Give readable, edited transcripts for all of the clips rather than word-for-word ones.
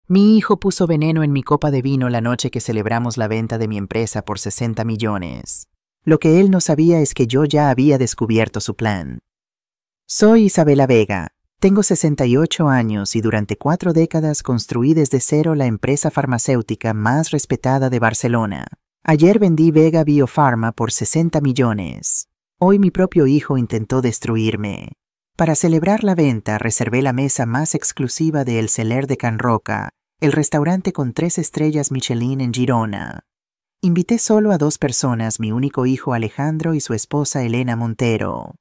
Mi hijo puso veneno en mi copa de vino la noche que celebramos la venta de mi empresa por 60 millones. Lo que él no sabía es que yo ya había descubierto su plan. Soy Isabela Vega. Tengo 68 años y durante 4 décadas construí desde cero la empresa farmacéutica más respetada de Barcelona. Ayer vendí Vega Biopharma por 60 millones. Hoy mi propio hijo intentó destruirme. Para celebrar la venta reservé la mesa más exclusiva de El Celler de Can Roca, el restaurante con 3 estrellas Michelin en Girona. Invité solo a 2 personas, mi único hijo Alejandro y su esposa Elena Montero.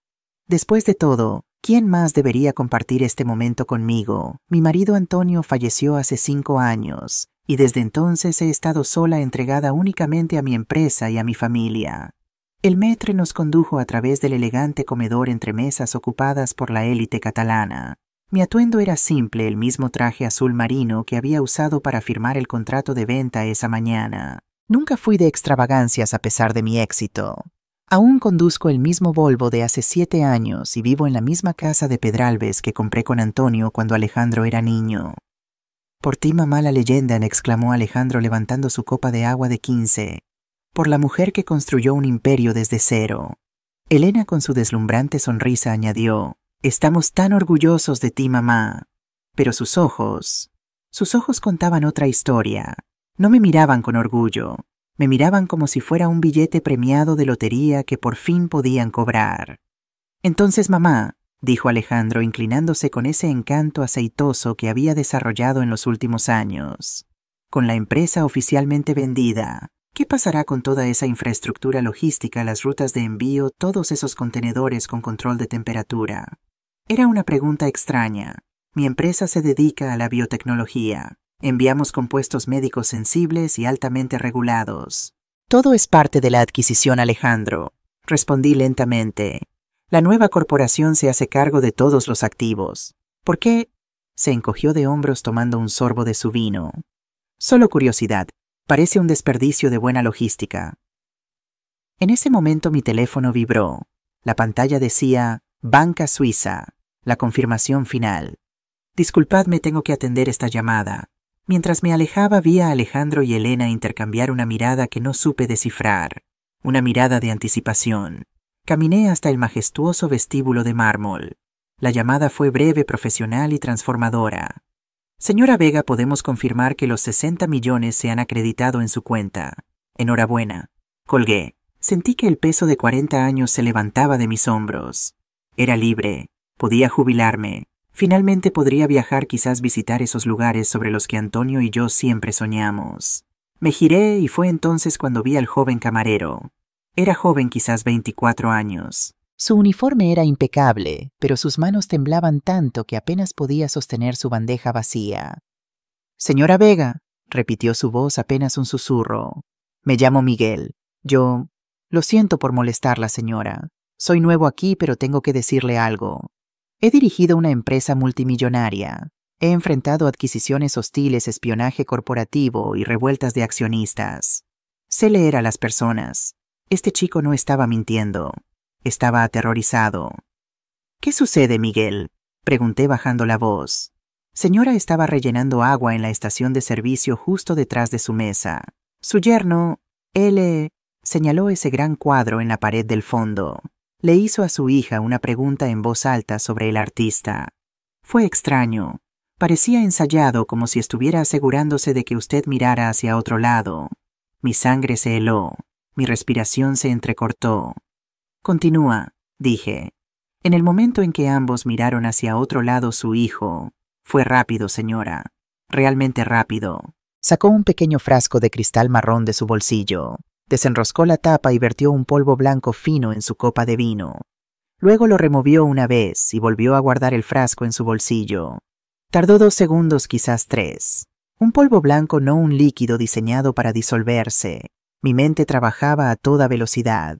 Después de todo, ¿quién más debería compartir este momento conmigo? Mi marido Antonio falleció hace 5 años, y desde entonces he estado sola, entregada únicamente a mi empresa y a mi familia. El maître nos condujo a través del elegante comedor entre mesas ocupadas por la élite catalana. Mi atuendo era simple, el mismo traje azul marino que había usado para firmar el contrato de venta esa mañana. Nunca fui de extravagancias a pesar de mi éxito. Aún conduzco el mismo Volvo de hace 7 años y vivo en la misma casa de Pedralbes que compré con Antonio cuando Alejandro era niño. Por ti, mamá, la leyenda, exclamó Alejandro levantando su copa de agua de 15. Por la mujer que construyó un imperio desde cero. Elena, con su deslumbrante sonrisa, añadió: estamos tan orgullosos de ti, mamá. Pero sus ojos contaban otra historia. No me miraban con orgullo, me miraban como si fuera un billete premiado de lotería que por fin podían cobrar. Entonces, mamá, dijo Alejandro, inclinándose con ese encanto aceitoso que había desarrollado en los últimos años. Con la empresa oficialmente vendida, ¿qué pasará con toda esa infraestructura logística, las rutas de envío, todos esos contenedores con control de temperatura? Era una pregunta extraña. Mi empresa se dedica a la biotecnología. Enviamos compuestos médicos sensibles y altamente regulados. Todo es parte de la adquisición, Alejandro, respondí lentamente. La nueva corporación se hace cargo de todos los activos. ¿Por qué? Se encogió de hombros tomando un sorbo de su vino. Solo curiosidad. Parece un desperdicio de buena logística. En ese momento mi teléfono vibró. La pantalla decía: Banca Suiza, la confirmación final. Disculpadme, tengo que atender esta llamada. Mientras me alejaba vi a Alejandro y Elena intercambiar una mirada que no supe descifrar. Una mirada de anticipación. Caminé hasta el majestuoso vestíbulo de mármol. La llamada fue breve, profesional y transformadora. Señora Vega, podemos confirmar que los 60 millones se han acreditado en su cuenta. Enhorabuena. Colgué. Sentí que el peso de 40 años se levantaba de mis hombros. Era libre. Podía jubilarme. Finalmente podría viajar, quizás visitar esos lugares sobre los que Antonio y yo siempre soñamos. Me giré y fue entonces cuando vi al joven camarero. Era joven, quizás 24 años. Su uniforme era impecable, pero sus manos temblaban tanto que apenas podía sostener su bandeja vacía. Señora Vega, repitió su voz apenas un susurro. Me llamo Miguel. Lo siento por molestarla, señora. Soy nuevo aquí, pero tengo que decirle algo. He dirigido una empresa multimillonaria. He enfrentado adquisiciones hostiles, espionaje corporativo y revueltas de accionistas. Sé leer a las personas. Este chico no estaba mintiendo. Estaba aterrorizado. ¿Qué sucede, Miguel? Pregunté bajando la voz. Señora estaba rellenando agua en la estación de servicio justo detrás de su mesa. Su yerno, él, señaló ese gran cuadro en la pared del fondo. Le hizo a su hija una pregunta en voz alta sobre el artista. Fue extraño. Parecía ensayado, como si estuviera asegurándose de que usted mirara hacia otro lado. Mi sangre se heló. Mi respiración se entrecortó. Continúa, dije. En el momento en que ambos miraron hacia otro lado, su hijo... Fue rápido, señora. Realmente rápido. Sacó un pequeño frasco de cristal marrón de su bolsillo. Desenroscó la tapa y vertió un polvo blanco fino en su copa de vino. Luego lo removió una vez y volvió a guardar el frasco en su bolsillo. Tardó 2 segundos, quizás 3. Un polvo blanco, no un líquido diseñado para disolverse. Mi mente trabajaba a toda velocidad.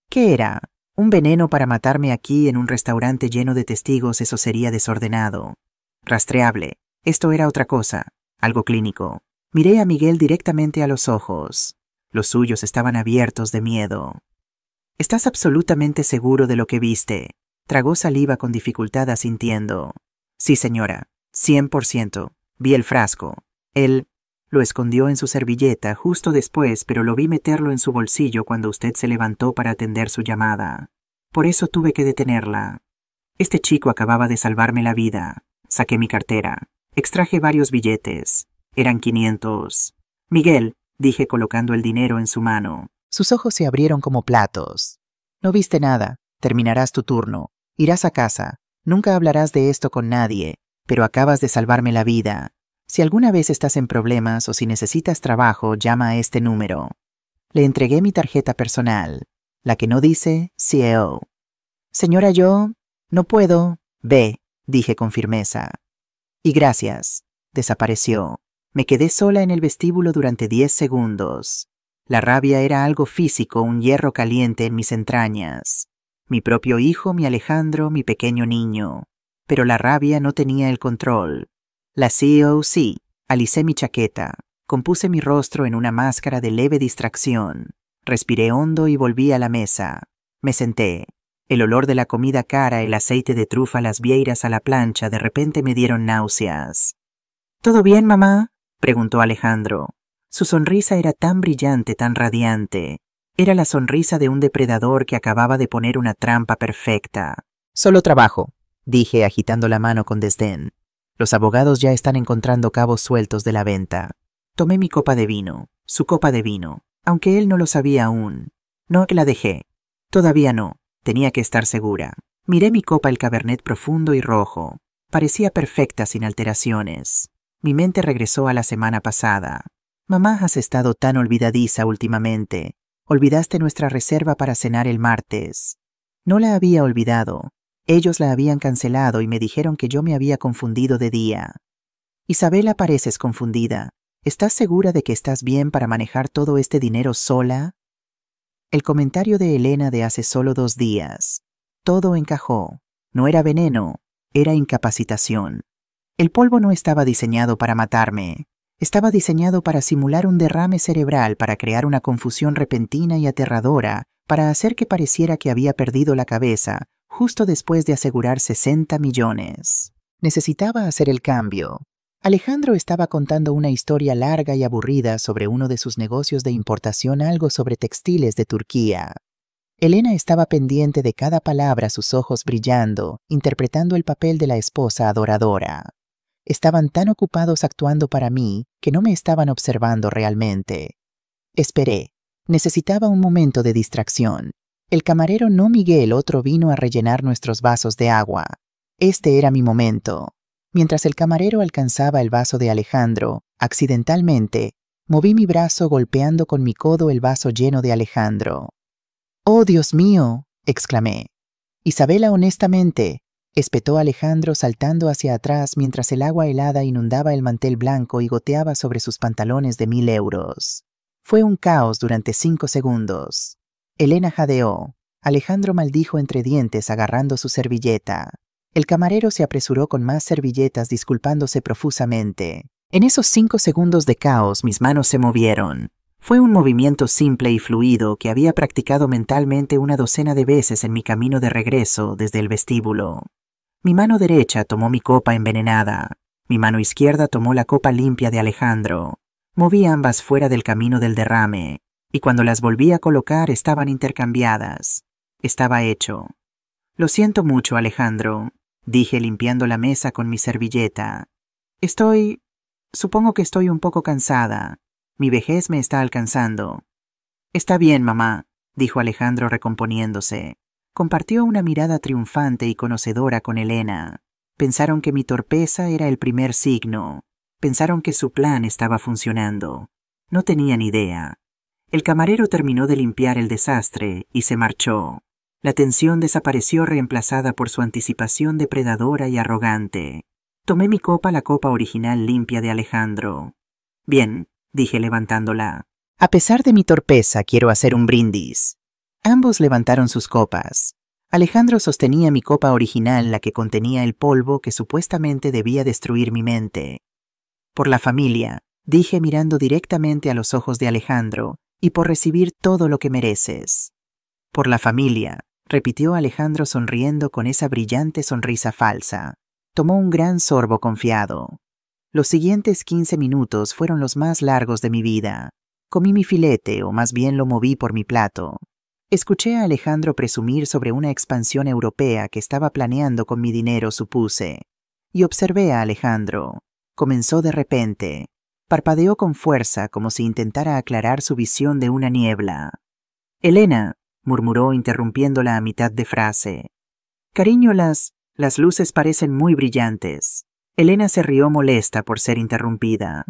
¿Qué era? ¿Un veneno para matarme aquí en un restaurante lleno de testigos? Eso sería desordenado. Rastreable. Esto era otra cosa. Algo clínico. Miré a Miguel directamente a los ojos. Los suyos estaban abiertos de miedo. ¿Estás absolutamente seguro de lo que viste? Tragó saliva con dificultad asintiendo. Sí, señora. 100%. Vi el frasco. Él lo escondió en su servilleta justo después, pero lo vi meterlo en su bolsillo cuando usted se levantó para atender su llamada. Por eso tuve que detenerla. Este chico acababa de salvarme la vida. Saqué mi cartera. Extraje varios billetes. Eran 500. Miguel, dije colocando el dinero en su mano. Sus ojos se abrieron como platos. No viste nada. Terminarás tu turno. Irás a casa. Nunca hablarás de esto con nadie, pero acabas de salvarme la vida. Si alguna vez estás en problemas o si necesitas trabajo, llama a este número. Le entregué mi tarjeta personal, la que no dice CEO. Señora, yo no puedo. Ve, dije con firmeza. Y gracias. Desapareció. Me quedé sola en el vestíbulo durante 10 segundos. La rabia era algo físico, un hierro caliente en mis entrañas. Mi propio hijo, mi Alejandro, mi pequeño niño. Pero la rabia no tenía el control. La CEO sí. Alicé mi chaqueta. Compuse mi rostro en una máscara de leve distracción. Respiré hondo y volví a la mesa. Me senté. El olor de la comida cara, el aceite de trufa, las vieiras a la plancha, de repente me dieron náuseas. ¿Todo bien, mamá?, preguntó Alejandro. Su sonrisa era tan brillante, tan radiante. Era la sonrisa de un depredador que acababa de poner una trampa perfecta. Solo trabajo, dije agitando la mano con desdén. Los abogados ya están encontrando cabos sueltos de la venta. Tomé mi copa de vino, su copa de vino, aunque él no lo sabía aún. No la dejé. Todavía no. Tenía que estar segura. Miré mi copa, el Cabernet profundo y rojo. Parecía perfecta, sin alteraciones. Mi mente regresó a la semana pasada. Mamá, has estado tan olvidadiza últimamente. Olvidaste nuestra reserva para cenar el martes. No la había olvidado. Ellos la habían cancelado y me dijeron que yo me había confundido de día. Isabela, pareces confundida. ¿Estás segura de que estás bien para manejar todo este dinero sola? El comentario de Elena de hace solo 2 días. Todo encajó. No era veneno, era incapacitación. El polvo no estaba diseñado para matarme. Estaba diseñado para simular un derrame cerebral, para crear una confusión repentina y aterradora, para hacer que pareciera que había perdido la cabeza, justo después de asegurar 60 millones. Necesitaba hacer el cambio. Alejandro estaba contando una historia larga y aburrida sobre uno de sus negocios de importación, algo sobre textiles de Turquía. Elena estaba pendiente de cada palabra, sus ojos brillando, interpretando el papel de la esposa adoradora. Estaban tan ocupados actuando para mí que no me estaban observando realmente. Esperé. Necesitaba un momento de distracción. El camarero, no Miguel, otro, vino a rellenar nuestros vasos de agua. Este era mi momento. Mientras el camarero alcanzaba el vaso de Alejandro, accidentalmente, moví mi brazo golpeando con mi codo el vaso lleno de Alejandro. «¡Oh, Dios mío!», exclamé. «Isabela, honestamente», espetó Alejandro saltando hacia atrás mientras el agua helada inundaba el mantel blanco y goteaba sobre sus pantalones de 1000 euros. Fue un caos durante 5 segundos. Elena jadeó. Alejandro maldijo entre dientes agarrando su servilleta. El camarero se apresuró con más servilletas disculpándose profusamente. En esos 5 segundos de caos mis manos se movieron. Fue un movimiento simple y fluido que había practicado mentalmente una docena de veces en mi camino de regreso desde el vestíbulo. Mi mano derecha tomó mi copa envenenada. Mi mano izquierda tomó la copa limpia de Alejandro. Moví ambas fuera del camino del derrame, y cuando las volví a colocar estaban intercambiadas. Estaba hecho. «Lo siento mucho, Alejandro», dije limpiando la mesa con mi servilleta. Supongo que estoy un poco cansada. Mi vejez me está alcanzando». «Está bien, mamá», dijo Alejandro recomponiéndose. Compartió una mirada triunfante y conocedora con Elena. Pensaron que mi torpeza era el primer signo. Pensaron que su plan estaba funcionando. No tenían idea. El camarero terminó de limpiar el desastre y se marchó. La tensión desapareció reemplazada por su anticipación depredadora y arrogante. Tomé mi copa, la copa original limpia de Alejandro. «Bien», dije levantándola. «A pesar de mi torpeza, quiero hacer un brindis». Ambos levantaron sus copas. Alejandro sostenía mi copa original, la que contenía el polvo que supuestamente debía destruir mi mente. «Por la familia», dije mirando directamente a los ojos de Alejandro, «y por recibir todo lo que mereces». «Por la familia», repitió Alejandro sonriendo con esa brillante sonrisa falsa. Tomó un gran sorbo confiado. Los siguientes 15 minutos fueron los más largos de mi vida. Comí mi filete, o más bien lo moví por mi plato. Escuché a Alejandro presumir sobre una expansión europea que estaba planeando con mi dinero, supuse. Y observé a Alejandro. Comenzó de repente. Parpadeó con fuerza como si intentara aclarar su visión de una niebla. «Elena», murmuró interrumpiéndola a mitad de frase. «Cariño, las luces parecen muy brillantes». Elena se rió molesta por ser interrumpida.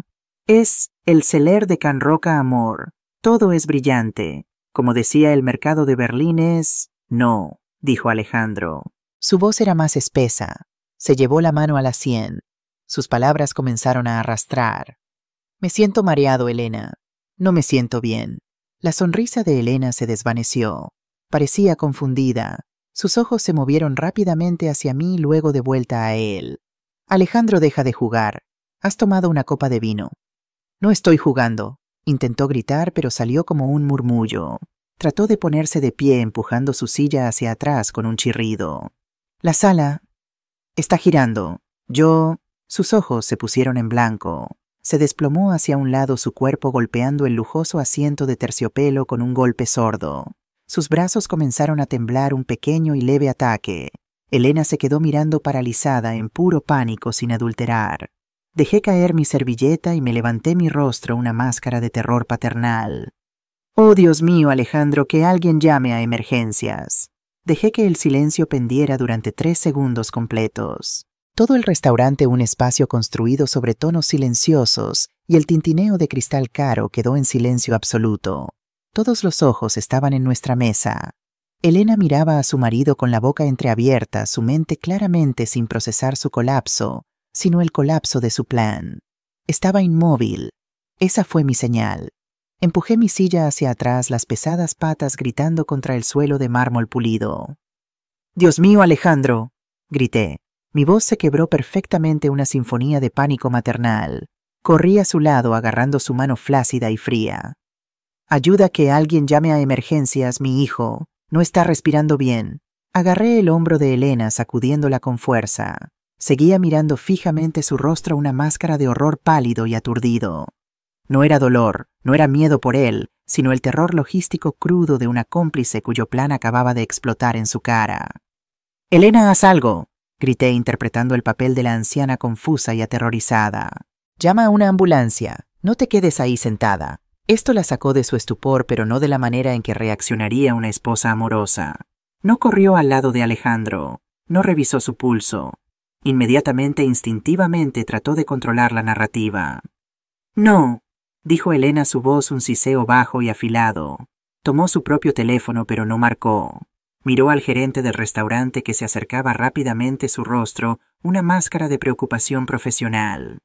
«Es el celer de Can Roca, amor. Todo es brillante. Como decía el mercado de Berlín es...». «No», dijo Alejandro. Su voz era más espesa. Se llevó la mano a la sien. Sus palabras comenzaron a arrastrar. «Me siento mareado, Elena. No me siento bien». La sonrisa de Elena se desvaneció. Parecía confundida. Sus ojos se movieron rápidamente hacia mí y luego de vuelta a él. «Alejandro, deja de jugar. Has tomado una copa de vino». «No estoy jugando», intentó gritar, pero salió como un murmullo. Trató de ponerse de pie empujando su silla hacia atrás con un chirrido. «La sala está girando. Sus ojos se pusieron en blanco. Se desplomó hacia un lado su cuerpo golpeando el lujoso asiento de terciopelo con un golpe sordo. Sus brazos comenzaron a temblar un pequeño y leve ataque. Elena se quedó mirando paralizada en puro pánico sin adulterar. Dejé caer mi servilleta y me levanté mi rostro una máscara de terror paternal. «Oh, Dios mío, Alejandro, que alguien llame a emergencias». Dejé que el silencio pendiera durante 3 segundos completos. Todo el restaurante, un espacio construido sobre tonos silenciosos, y el tintineo de cristal caro quedó en silencio absoluto. Todos los ojos estaban en nuestra mesa. Elena miraba a su marido con la boca entreabierta, su mente claramente sin procesar su colapso, sino el colapso de su plan. Estaba inmóvil. Esa fue mi señal. Empujé mi silla hacia atrás, las pesadas patas gritando contra el suelo de mármol pulido. «Dios mío, Alejandro», grité. Mi voz se quebró perfectamente, una sinfonía de pánico maternal. Corrí a su lado agarrando su mano flácida y fría. «Ayuda, que alguien llame a emergencias, mi hijo. No está respirando bien». Agarré el hombro de Elena sacudiéndola con fuerza. Seguía mirando fijamente su rostro, una máscara de horror pálido y aturdido. No era dolor, no era miedo por él, sino el terror logístico crudo de una cómplice cuyo plan acababa de explotar en su cara. «Elena, haz algo», grité interpretando el papel de la anciana confusa y aterrorizada. «Llama a una ambulancia. No te quedes ahí sentada». Esto la sacó de su estupor, pero no de la manera en que reaccionaría una esposa amorosa. No corrió al lado de Alejandro. No revisó su pulso. Inmediatamente, instintivamente, trató de controlar la narrativa. «No», dijo Elena, su voz un siseo bajo y afilado. Tomó su propio teléfono, pero no marcó. Miró al gerente del restaurante que se acercaba rápidamente, su rostro, una máscara de preocupación profesional.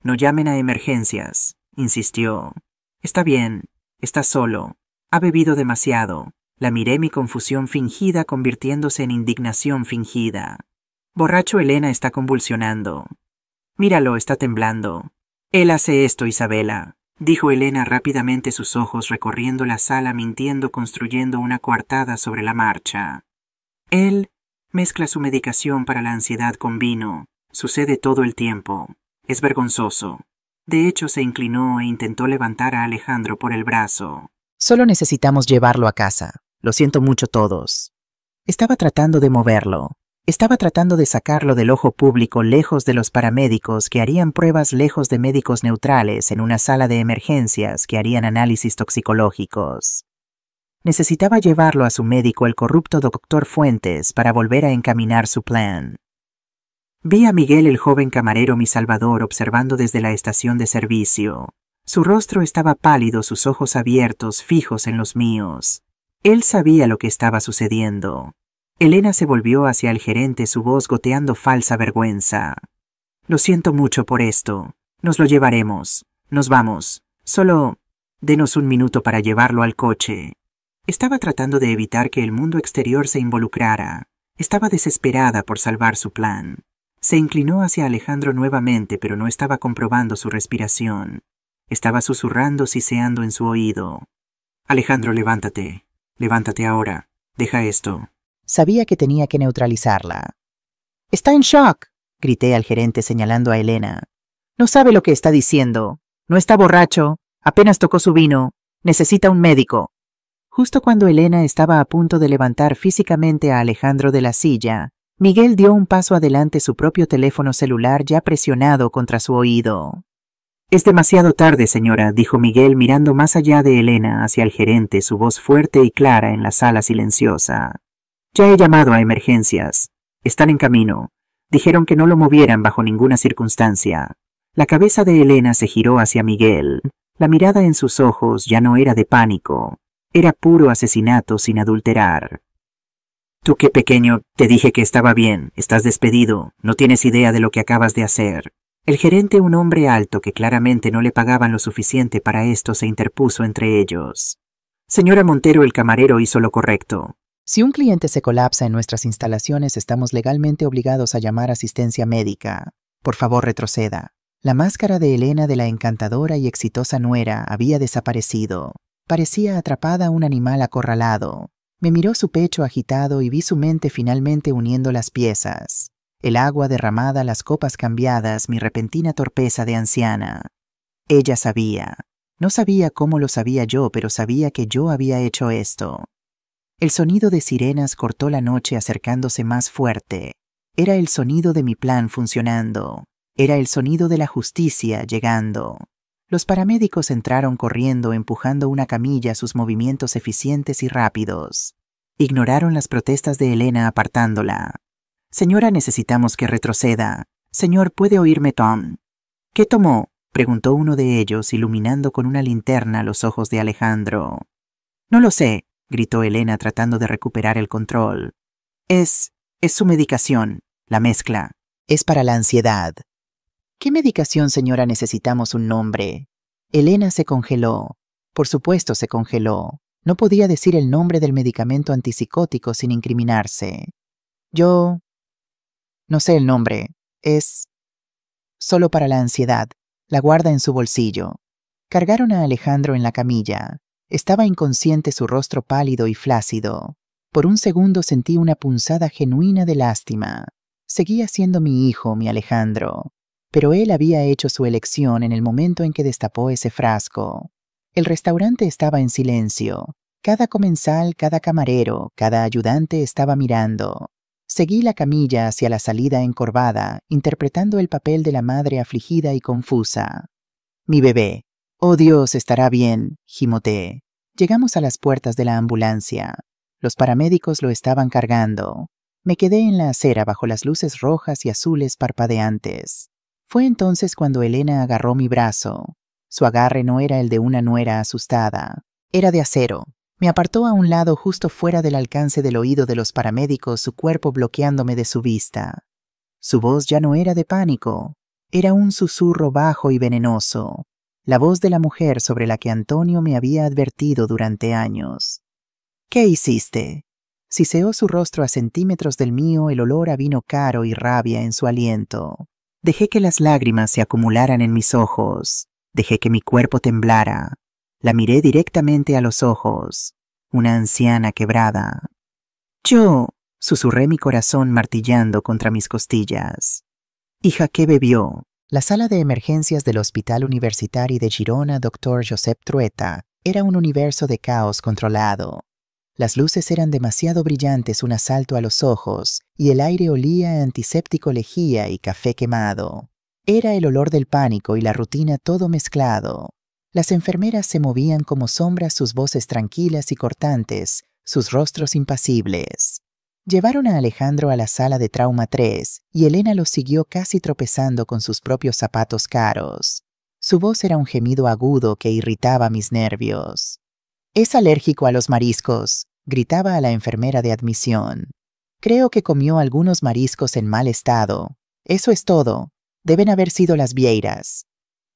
«No llamen a emergencias», insistió. «Está bien, está solo. Ha bebido demasiado». La miré, mi confusión fingida convirtiéndose en indignación fingida. «Borracho, Elena está convulsionando. Míralo, está temblando». «Él hace esto, Isabela», dijo Elena rápidamente, sus ojos recorriendo la sala, mintiendo, construyendo una coartada sobre la marcha. «Él mezcla su medicación para la ansiedad con vino. Sucede todo el tiempo. Es vergonzoso». De hecho, se inclinó e intentó levantar a Alejandro por el brazo. «Solo necesitamos llevarlo a casa. Lo siento mucho, todos». Estaba tratando de moverlo. Estaba tratando de sacarlo del ojo público, lejos de los paramédicos que harían pruebas, lejos de médicos neutrales en una sala de emergencias que harían análisis toxicológicos. Necesitaba llevarlo a su médico, el corrupto doctor Fuentes, para volver a encaminar su plan. Vi a Miguel, el joven camarero, mi salvador, observando desde la estación de servicio. Su rostro estaba pálido, sus ojos abiertos, fijos en los míos. Él sabía lo que estaba sucediendo. Elena se volvió hacia el gerente, su voz goteando falsa vergüenza. «Lo siento mucho por esto. Nos lo llevaremos. Nos vamos. Solo denos un minuto para llevarlo al coche». Estaba tratando de evitar que el mundo exterior se involucrara. Estaba desesperada por salvar su plan. Se inclinó hacia Alejandro nuevamente, pero no estaba comprobando su respiración. Estaba susurrando, siseando en su oído. «Alejandro, levántate. Levántate ahora. Deja esto». Sabía que tenía que neutralizarla. «Está en shock», grité al gerente señalando a Elena. No sabe lo que está diciendo. No está borracho. Apenas tocó su vino. Necesita un médico. Justo cuando Elena estaba a punto de levantar físicamente a Alejandro de la silla, Miguel dio un paso adelante, su propio teléfono celular ya presionado contra su oído. «Es demasiado tarde, señora», dijo Miguel mirando más allá de Elena hacia el gerente, su voz fuerte y clara en la sala silenciosa. «Ya he llamado a emergencias. Están en camino. Dijeron que no lo movieran bajo ninguna circunstancia». La cabeza de Elena se giró hacia Miguel. La mirada en sus ojos ya no era de pánico. Era puro asesinato sin adulterar. «Tú qué pequeño, te dije que estaba bien. Estás despedido. No tienes idea de lo que acabas de hacer». El gerente, un hombre alto que claramente no le pagaban lo suficiente para esto, se interpuso entre ellos. «Señora Montero, el camarero hizo lo correcto. Si un cliente se colapsa en nuestras instalaciones, estamos legalmente obligados a llamar asistencia médica. Por favor, retroceda». La máscara de Elena, de la encantadora y exitosa nuera, había desaparecido. Parecía atrapada a un animal acorralado. Me miró su pecho agitado y vi su mente finalmente uniendo las piezas. El agua derramada, las copas cambiadas, mi repentina torpeza de anciana. Ella sabía. No sabía cómo lo sabía yo, pero sabía que yo había hecho esto. El sonido de sirenas cortó la noche acercándose más fuerte. Era el sonido de mi plan funcionando. Era el sonido de la justicia llegando. Los paramédicos entraron corriendo, empujando una camilla, sus movimientos eficientes y rápidos. Ignoraron las protestas de Elena apartándola. «Señora, necesitamos que retroceda. Señor, ¿puede oírme, Tom?» «¿Qué tomó?», preguntó uno de ellos, iluminando con una linterna los ojos de Alejandro. «No lo sé», gritó Elena tratando de recuperar el control. Es su medicación, la mezcla. Es para la ansiedad». «¿Qué medicación, señora? Necesitamos un nombre». Elena se congeló. Por supuesto se congeló. No podía decir el nombre del medicamento antipsicótico sin incriminarse. «Yo no sé el nombre. Es solo para la ansiedad». La guarda en su bolsillo. Cargaron a Alejandro en la camilla. Estaba inconsciente, su rostro pálido y flácido. Por un segundo sentí una punzada genuina de lástima. Seguía siendo mi hijo, mi Alejandro. Pero él había hecho su elección en el momento en que destapó ese frasco. El restaurante estaba en silencio. Cada comensal, cada camarero, cada ayudante estaba mirando. Seguí la camilla hacia la salida encorvada, interpretando el papel de la madre afligida y confusa. «Mi bebé. Oh Dios, estará bien», gimoteé. Llegamos a las puertas de la ambulancia. Los paramédicos lo estaban cargando. Me quedé en la acera bajo las luces rojas y azules parpadeantes. Fue entonces cuando Elena agarró mi brazo. Su agarre no era el de una nuera asustada. Era de acero. Me apartó a un lado justo fuera del alcance del oído de los paramédicos, su cuerpo bloqueándome de su vista. Su voz ya no era de pánico. Era un susurro bajo y venenoso. La voz de la mujer sobre la que Antonio me había advertido durante años. «¿Qué hiciste?». Siseó su rostro a centímetros del mío, el olor a vino caro y rabia en su aliento. Dejé que las lágrimas se acumularan en mis ojos. Dejé que mi cuerpo temblara. La miré directamente a los ojos. Una anciana quebrada. «Yo», susurré, mi corazón martillando contra mis costillas. «Hija, ¿qué bebió?». La sala de emergencias del Hospital Universitari de Girona, Dr. Josep Trueta, era un universo de caos controlado. Las luces eran demasiado brillantes, un asalto a los ojos, y el aire olía a antiséptico, lejía y café quemado. Era el olor del pánico y la rutina todo mezclado. Las enfermeras se movían como sombras, sus voces tranquilas y cortantes, sus rostros impasibles. Llevaron a Alejandro a la sala de trauma 3 y Elena lo siguió casi tropezando con sus propios zapatos caros. Su voz era un gemido agudo que irritaba mis nervios. «Es alérgico a los mariscos», gritaba a la enfermera de admisión. «Creo que comió algunos mariscos en mal estado. Eso es todo. Deben haber sido las vieiras».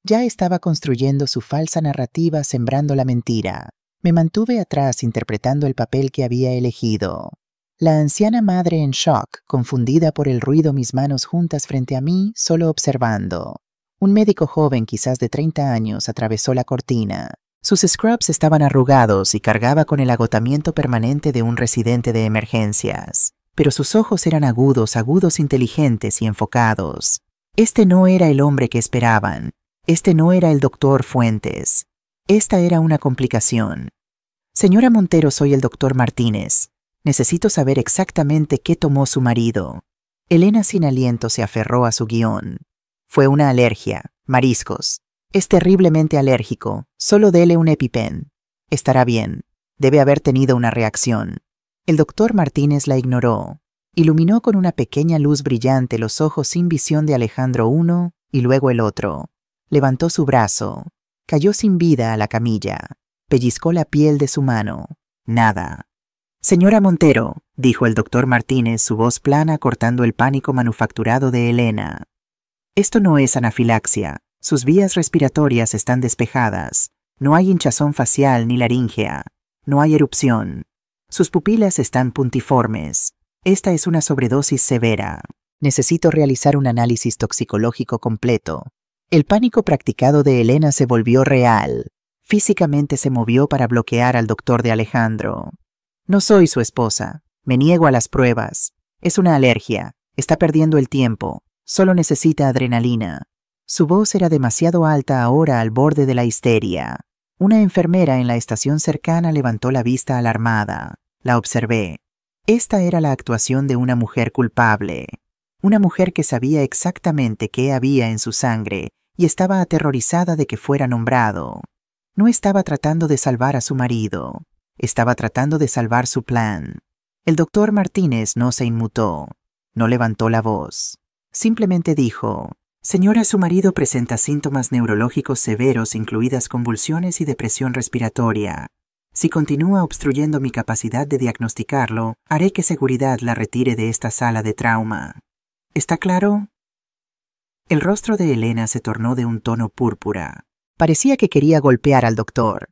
Ya estaba construyendo su falsa narrativa, sembrando la mentira. Me mantuve atrás interpretando el papel que había elegido. La anciana madre en shock, confundida por el ruido, mis manos juntas frente a mí, solo observando. Un médico joven, quizás de 30 años, atravesó la cortina. Sus scrubs estaban arrugados y cargaba con el agotamiento permanente de un residente de emergencias. Pero sus ojos eran agudos, inteligentes y enfocados. Este no era el hombre que esperaban. Este no era el doctor Fuentes. Esta era una complicación. Señora Montero, soy el doctor Martínez. Necesito saber exactamente qué tomó su marido. Elena sin aliento se aferró a su guión. Fue una alergia. Mariscos. Es terriblemente alérgico. Solo dele un EpiPen. Estará bien. Debe haber tenido una reacción. El doctor Martínez la ignoró. Iluminó con una pequeña luz brillante los ojos sin visión de Alejandro uno y luego el otro. Levantó su brazo. Cayó sin vida a la camilla. Pellizcó la piel de su mano. Nada. Señora Montero, dijo el doctor Martínez, su voz plana cortando el pánico manufacturado de Elena. Esto no es anafilaxia. Sus vías respiratorias están despejadas. No hay hinchazón facial ni laringea. No hay erupción. Sus pupilas están puntiformes. Esta es una sobredosis severa. Necesito realizar un análisis toxicológico completo. El pánico practicado de Elena se volvió real. Físicamente se movió para bloquear al doctor de Alejandro. No soy su esposa. Me niego a las pruebas. Es una alergia. Está perdiendo el tiempo. Solo necesita adrenalina. Su voz era demasiado alta ahora al borde de la histeria. Una enfermera en la estación cercana levantó la vista alarmada. La observé. Esta era la actuación de una mujer culpable. Una mujer que sabía exactamente qué había en su sangre y estaba aterrorizada de que fuera nombrado. No estaba tratando de salvar a su marido. Estaba tratando de salvar su plan. El doctor Martínez no se inmutó. No levantó la voz. Simplemente dijo: Señora, su marido presenta síntomas neurológicos severos, incluidas convulsiones y depresión respiratoria. Si continúa obstruyendo mi capacidad de diagnosticarlo, haré que seguridad la retire de esta sala de trauma. ¿Está claro? El rostro de Elena se tornó de un tono púrpura. Parecía que quería golpear al doctor.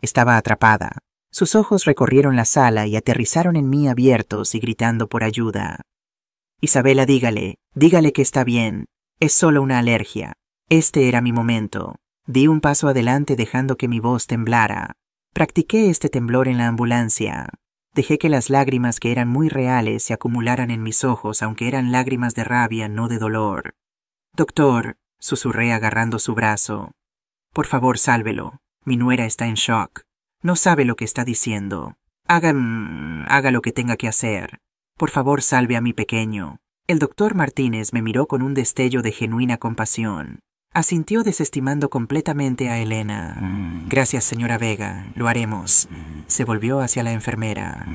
Estaba atrapada. Sus ojos recorrieron la sala y aterrizaron en mí abiertos y gritando por ayuda. Isabela, dígale que está bien. Es solo una alergia. Este era mi momento. Di un paso adelante dejando que mi voz temblara. Practiqué este temblor en la ambulancia. Dejé que las lágrimas que eran muy reales se acumularan en mis ojos, aunque eran lágrimas de rabia, no de dolor. Doctor, susurré agarrando su brazo. Por favor, sálvelo. Mi nuera está en shock. No sabe lo que está diciendo. Haga lo que tenga que hacer. Por favor, salve a mi pequeño. El doctor Martínez me miró con un destello de genuina compasión. Asintió desestimando completamente a Elena. Gracias, señora Vega, lo haremos. Se volvió hacia la enfermera.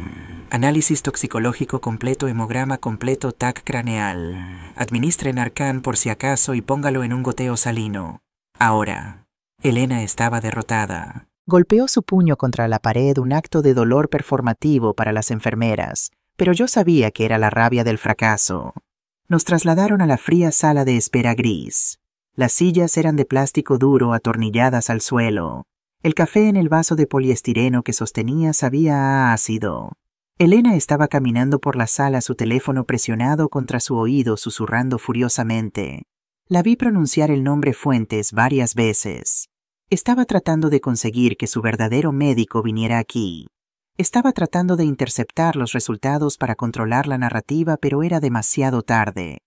Análisis toxicológico completo, hemograma completo, TAC craneal. Administre Narcan por si acaso y póngalo en un goteo salino. Ahora. Elena estaba derrotada. Golpeó su puño contra la pared, un acto de dolor performativo para las enfermeras, pero yo sabía que era la rabia del fracaso. Nos trasladaron a la fría sala de espera gris. Las sillas eran de plástico duro atornilladas al suelo. El café en el vaso de poliestireno que sostenía sabía a ácido. Elena estaba caminando por la sala, su teléfono presionado contra su oído, susurrando furiosamente. La vi pronunciar el nombre Fuentes varias veces. Estaba tratando de conseguir que su verdadero médico viniera aquí. Estaba tratando de interceptar los resultados para controlar la narrativa, pero era demasiado tarde.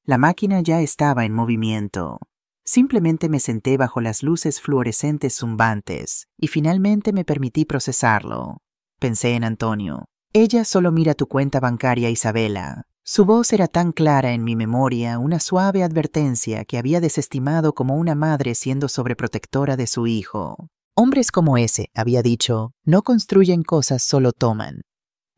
La máquina ya estaba en movimiento. Simplemente me senté bajo las luces fluorescentes zumbantes y finalmente me permití procesarlo. Pensé en Antonio. Ella solo mira tu cuenta bancaria, Isabela. Su voz era tan clara en mi memoria, una suave advertencia que había desestimado como una madre siendo sobreprotectora de su hijo. Hombres como ese, había dicho, no construyen cosas, solo toman.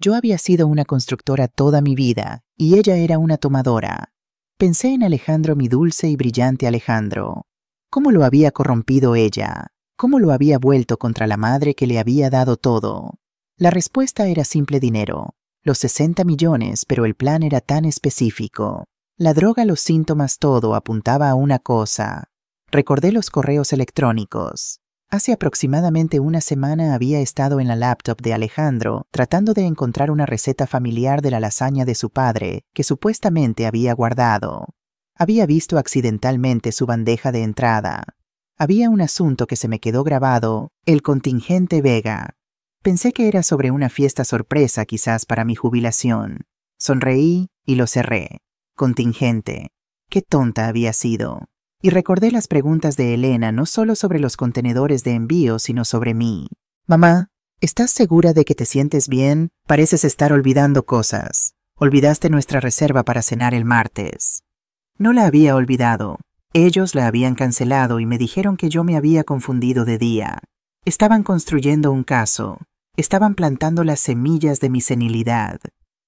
Yo había sido una constructora toda mi vida y ella era una tomadora. Pensé en Alejandro, mi dulce y brillante Alejandro. ¿Cómo lo había corrompido ella? ¿Cómo lo había vuelto contra la madre que le había dado todo? La respuesta era simple: dinero. Los 60 millones, pero el plan era tan específico. La droga, los síntomas, todo apuntaba a una cosa. Recordé los correos electrónicos. Hace aproximadamente una semana había estado en la laptop de Alejandro tratando de encontrar una receta familiar de la lasaña de su padre que supuestamente había guardado. Había visto accidentalmente su bandeja de entrada. Había un asunto que se me quedó grabado: el contingente Vega. Pensé que era sobre una fiesta sorpresa, quizás para mi jubilación. Sonreí y lo cerré. Contingente. Qué tonta había sido. Y recordé las preguntas de Elena no solo sobre los contenedores de envío, sino sobre mí. Mamá, ¿estás segura de que te sientes bien? Pareces estar olvidando cosas. Olvidaste nuestra reserva para cenar el martes. No la había olvidado. Ellos la habían cancelado y me dijeron que yo me había confundido de día. Estaban construyendo un caso. Estaban plantando las semillas de mi senilidad.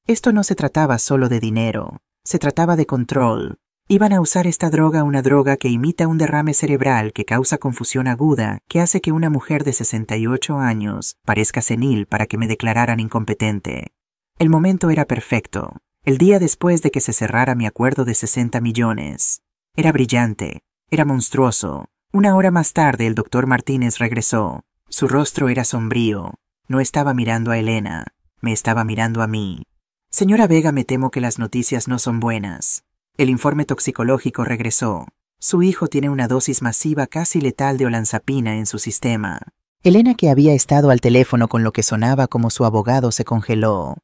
Esto no se trataba solo de dinero. Se trataba de control. Iban a usar esta droga, una droga que imita un derrame cerebral que causa confusión aguda, que hace que una mujer de 68 años parezca senil para que me declararan incompetente. El momento era perfecto. El día después de que se cerrara mi acuerdo de 60 millones. Era brillante. Era monstruoso. Una hora más tarde el doctor Martínez regresó. Su rostro era sombrío. No estaba mirando a Elena. Me estaba mirando a mí. Señora Vega, me temo que las noticias no son buenas. El informe toxicológico regresó. Su hijo tiene una dosis masiva casi letal de olanzapina en su sistema. Elena, que había estado al teléfono con lo que sonaba como su abogado, se congeló.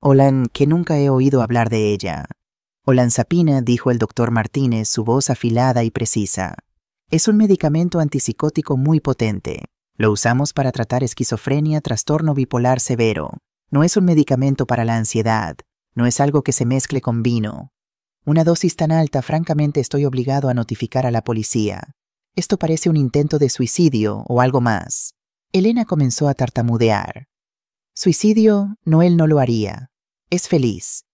Olan, que nunca he oído hablar de ella. Olanzapina, dijo el doctor Martínez, su voz afilada y precisa. Es un medicamento antipsicótico muy potente. Lo usamos para tratar esquizofrenia, trastorno bipolar severo. No es un medicamento para la ansiedad. No es algo que se mezcle con vino. Una dosis tan alta, francamente estoy obligado a notificar a la policía. Esto parece un intento de suicidio o algo más. Elena comenzó a tartamudear. Suicidio, no, él no lo haría. Es feliz.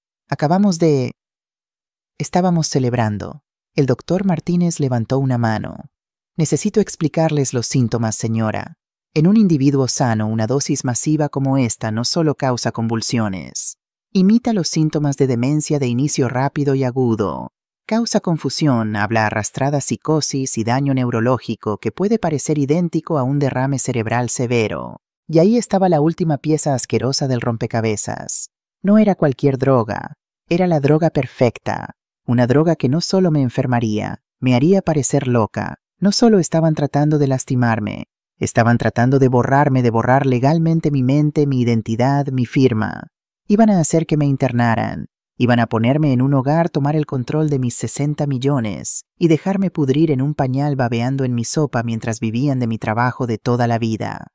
Estábamos celebrando. El doctor Martínez levantó una mano. Necesito explicarles los síntomas, señora. En un individuo sano, una dosis masiva como esta no solo causa convulsiones. Imita los síntomas de demencia de inicio rápido y agudo. Causa confusión, habla arrastrada, psicosis y daño neurológico que puede parecer idéntico a un derrame cerebral severo. Y ahí estaba la última pieza asquerosa del rompecabezas. No era cualquier droga. Era la droga perfecta. Una droga que no solo me enfermaría, me haría parecer loca. No solo estaban tratando de lastimarme. Estaban tratando de borrarme, de borrar legalmente mi mente, mi identidad, mi firma. Iban a hacer que me internaran. Iban a ponerme en un hogar, tomar el control de mis 60 millones y dejarme pudrir en un pañal babeando en mi sopa mientras vivían de mi trabajo de toda la vida.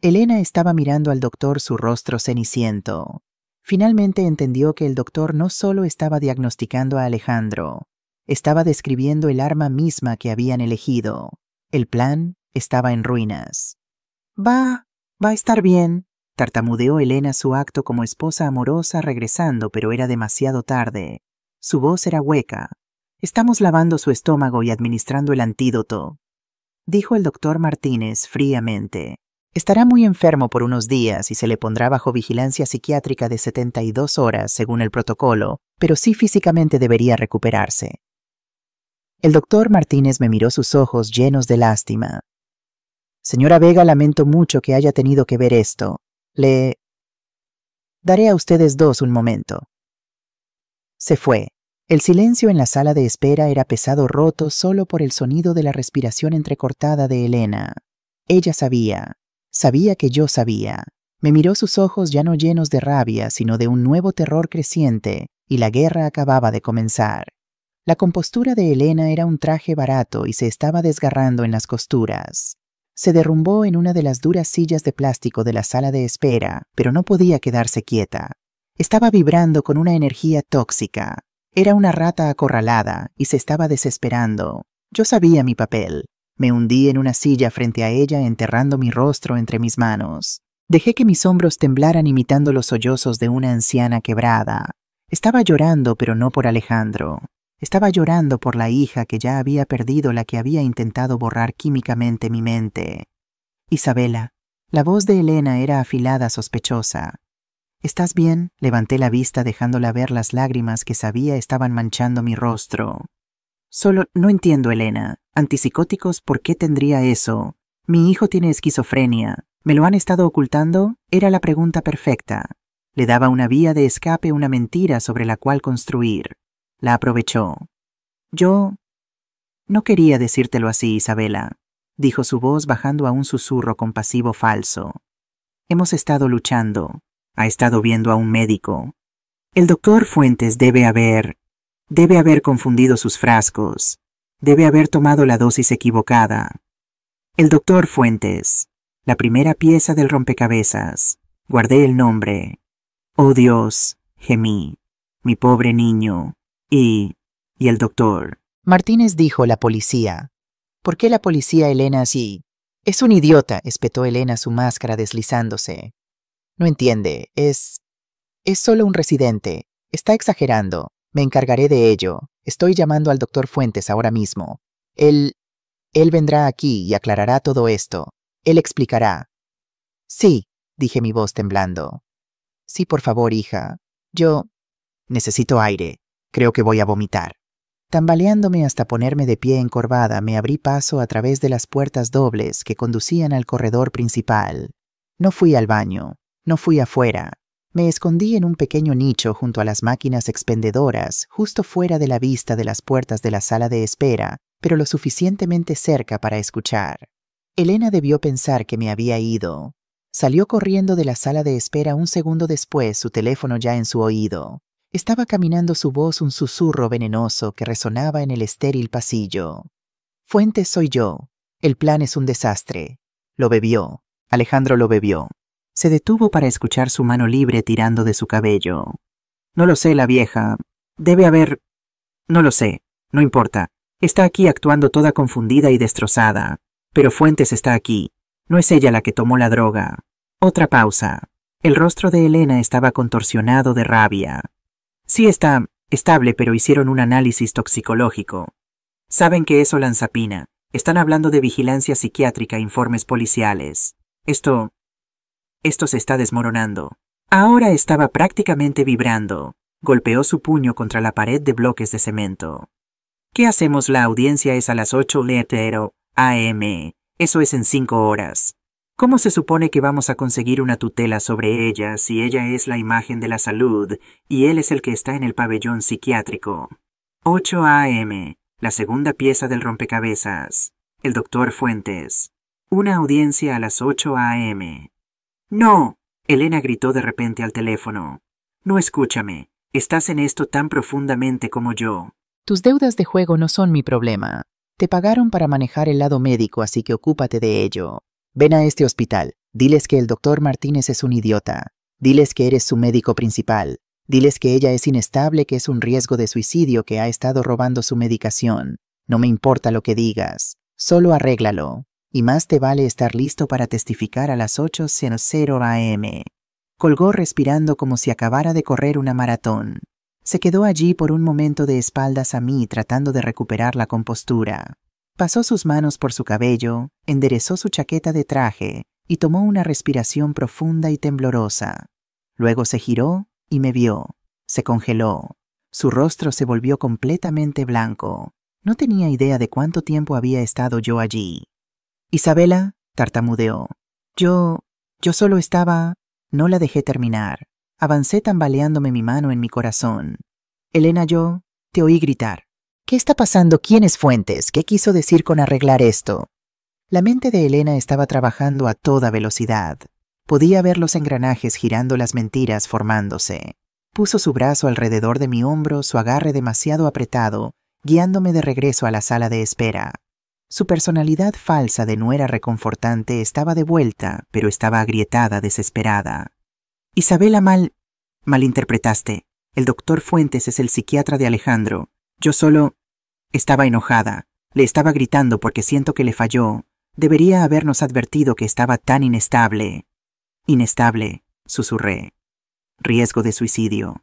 Elena estaba mirando al doctor, su rostro ceniciento. Finalmente entendió que el doctor no solo estaba diagnosticando a Alejandro, estaba describiendo el arma misma que habían elegido. El plan estaba en ruinas. Va a estar bien. Tartamudeó Elena su acto como esposa amorosa regresando, pero era demasiado tarde. Su voz era hueca. Estamos lavando su estómago y administrando el antídoto, dijo el doctor Martínez fríamente. Estará muy enfermo por unos días y se le pondrá bajo vigilancia psiquiátrica de 72 horas según el protocolo, pero sí físicamente debería recuperarse. El doctor Martínez me miró sus ojos llenos de lástima. Señora Vega, lamento mucho que haya tenido que ver esto. Le daré a ustedes dos un momento. Se fue. El silencio en la sala de espera era pesado, roto solo por el sonido de la respiración entrecortada de Elena. Ella sabía que yo sabía. Me miró, sus ojos ya no llenos de rabia, sino de un nuevo terror creciente, y la guerra acababa de comenzar. La compostura de Elena era un traje barato y se estaba desgarrando en las costuras. Se derrumbó en una de las duras sillas de plástico de la sala de espera, pero no podía quedarse quieta. Estaba vibrando con una energía tóxica. Era una rata acorralada y se estaba desesperando. Yo sabía mi papel. Me hundí en una silla frente a ella, enterrando mi rostro entre mis manos. Dejé que mis hombros temblaran imitando los sollozos de una anciana quebrada. Estaba llorando, pero no por Alejandro. Estaba llorando por la hija que ya había perdido, la que había intentado borrar químicamente mi mente. Isabela. La voz de Elena era afilada, sospechosa. ¿Estás bien? Levanté la vista dejándola ver las lágrimas que sabía estaban manchando mi rostro. Solo no entiendo, Elena. ¿Antipsicóticos? ¿Por qué tendría eso? Mi hijo tiene esquizofrenia. ¿Me lo han estado ocultando? Era la pregunta perfecta. Le daba una vía de escape, una mentira sobre la cual construir. La aprovechó. Yo no quería decírtelo así, Isabela, dijo su voz bajando a un susurro compasivo falso. Hemos estado luchando. Ha estado viendo a un médico. El doctor Fuentes debe haber... Debe haber confundido sus frascos. Debe haber tomado la dosis equivocada. El doctor Fuentes. La primera pieza del rompecabezas. Guardé el nombre. Oh Dios, gemí. Mi pobre niño. Y el doctor. Martínez dijo la policía. ¿Por qué la policía, Elena, así? Es un idiota, espetó Elena su máscara deslizándose. No entiende, es solo un residente. Está exagerando. Me encargaré de ello. Estoy llamando al doctor Fuentes ahora mismo. Él vendrá aquí y aclarará todo esto. Él explicará. Sí, dije mi voz temblando. Sí, por favor, hija. Yo necesito aire. Creo que voy a vomitar. Tambaleándome hasta ponerme de pie encorvada, me abrí paso a través de las puertas dobles que conducían al corredor principal. No fui al baño, no fui afuera. Me escondí en un pequeño nicho junto a las máquinas expendedoras, justo fuera de la vista de las puertas de la sala de espera, pero lo suficientemente cerca para escuchar. Elena debió pensar que me había ido. Salió corriendo de la sala de espera un segundo después, su teléfono ya en su oído. Estaba caminando su voz un susurro venenoso que resonaba en el estéril pasillo. Fuentes soy yo. El plan es un desastre. Lo bebió. Alejandro lo bebió. Se detuvo para escuchar su mano libre tirando de su cabello. No lo sé, la vieja. Debe haber... No lo sé. No importa. Está aquí actuando toda confundida y destrozada. Pero Fuentes está aquí. No es ella la que tomó la droga. Otra pausa. El rostro de Elena estaba contorsionado de rabia. Sí está estable, pero hicieron un análisis toxicológico. Saben que es olanzapina. Están hablando de vigilancia psiquiátrica, informes policiales. Esto se está desmoronando. Ahora estaba prácticamente vibrando. Golpeó su puño contra la pared de bloques de cemento. ¿Qué hacemos? La audiencia es a las 8:00 AM. Eso es en 5 horas. ¿Cómo se supone que vamos a conseguir una tutela sobre ella si ella es la imagen de la salud y él es el que está en el pabellón psiquiátrico? 8 AM, la segunda pieza del rompecabezas. El doctor Fuentes. Una audiencia a las 8 AM. ¡No! Elena gritó de repente al teléfono. No, escúchame. Estás en esto tan profundamente como yo. Tus deudas de juego no son mi problema. Te pagaron para manejar el lado médico, así que ocúpate de ello. Ven a este hospital. Diles que el doctor Martínez es un idiota. Diles que eres su médico principal. Diles que ella es inestable, que es un riesgo de suicidio, que ha estado robando su medicación. No me importa lo que digas. Solo arréglalo. Y más te vale estar listo para testificar a las 8:00 AM. Colgó respirando como si acabara de correr una maratón. Se quedó allí por un momento de espaldas a mí, tratando de recuperar la compostura. Pasó sus manos por su cabello, enderezó su chaqueta de traje y tomó una respiración profunda y temblorosa. Luego se giró y me vio. Se congeló. Su rostro se volvió completamente blanco. No tenía idea de cuánto tiempo había estado yo allí. Isabela, tartamudeó. Yo solo estaba... No la dejé terminar. Avancé tambaleándome mi mano en mi corazón. Elena, yo te oí gritar. ¿Qué está pasando? ¿Quién es Fuentes? ¿Qué quiso decir con arreglar esto? La mente de Elena estaba trabajando a toda velocidad. Podía ver los engranajes girando, las mentiras formándose. Puso su brazo alrededor de mi hombro, su agarre demasiado apretado, guiándome de regreso a la sala de espera. Su personalidad falsa de nuera reconfortante estaba de vuelta, pero estaba agrietada, desesperada. Isabela, malinterpretaste. El doctor Fuentes es el psiquiatra de Alejandro. Yo solo... Estaba enojada. Le estaba gritando porque siento que le falló. Debería habernos advertido que estaba tan inestable. Inestable, susurré. Riesgo de suicidio.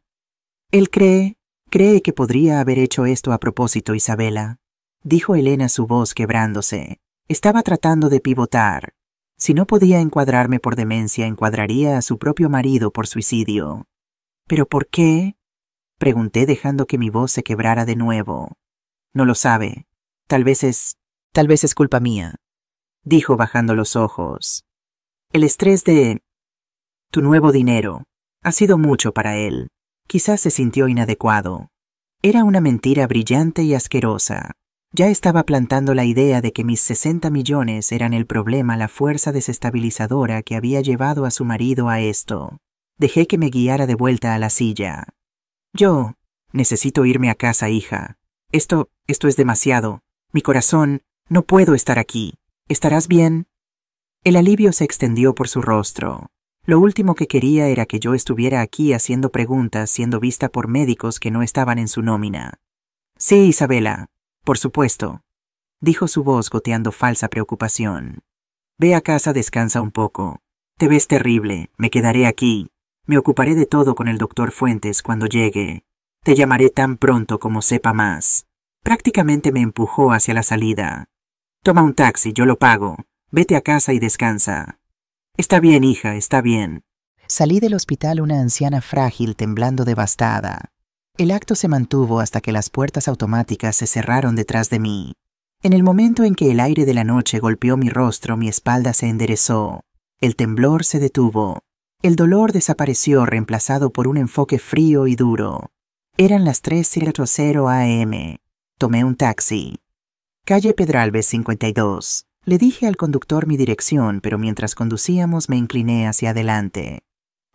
Él cree que podría haber hecho esto a propósito, Isabela, dijo Elena, su voz quebrándose. Estaba tratando de pivotar. Si no podía encuadrarme por demencia, encuadraría a su propio marido por suicidio. ¿Pero por qué? Pregunté, dejando que mi voz se quebrara de nuevo. No lo sabe. Tal vez es culpa mía, dijo bajando los ojos. El estrés de tu nuevo dinero ha sido mucho para él. Quizás se sintió inadecuado. Era una mentira brillante y asquerosa. Ya estaba plantando la idea de que mis 60 millones eran el problema, la fuerza desestabilizadora que había llevado a su marido a esto. Dejé que me guiara de vuelta a la silla. Yo Necesito irme a casa, hija. Esto es demasiado. Mi corazón, no puedo estar aquí. ¿Estarás bien? El alivio se extendió por su rostro. Lo último que quería era que yo estuviera aquí haciendo preguntas, siendo vista por médicos que no estaban en su nómina. Sí, Isabela, por supuesto, dijo su voz goteando falsa preocupación. Ve a casa, descansa un poco. Te ves terrible, me quedaré aquí. Me ocuparé de todo con el doctor Fuentes cuando llegue. Te llamaré tan pronto como sepa más. Prácticamente me empujó hacia la salida. Toma un taxi, yo lo pago. Vete a casa y descansa. Está bien, hija, está bien. Salí del hospital una anciana frágil temblando devastada. El acto se mantuvo hasta que las puertas automáticas se cerraron detrás de mí. En el momento en que el aire de la noche golpeó mi rostro, mi espalda se enderezó. El temblor se detuvo. El dolor desapareció, reemplazado por un enfoque frío y duro. Eran las 3:00 a.m. Tomé un taxi. Calle Pedralbes 52. Le dije al conductor mi dirección, pero mientras conducíamos me incliné hacia adelante.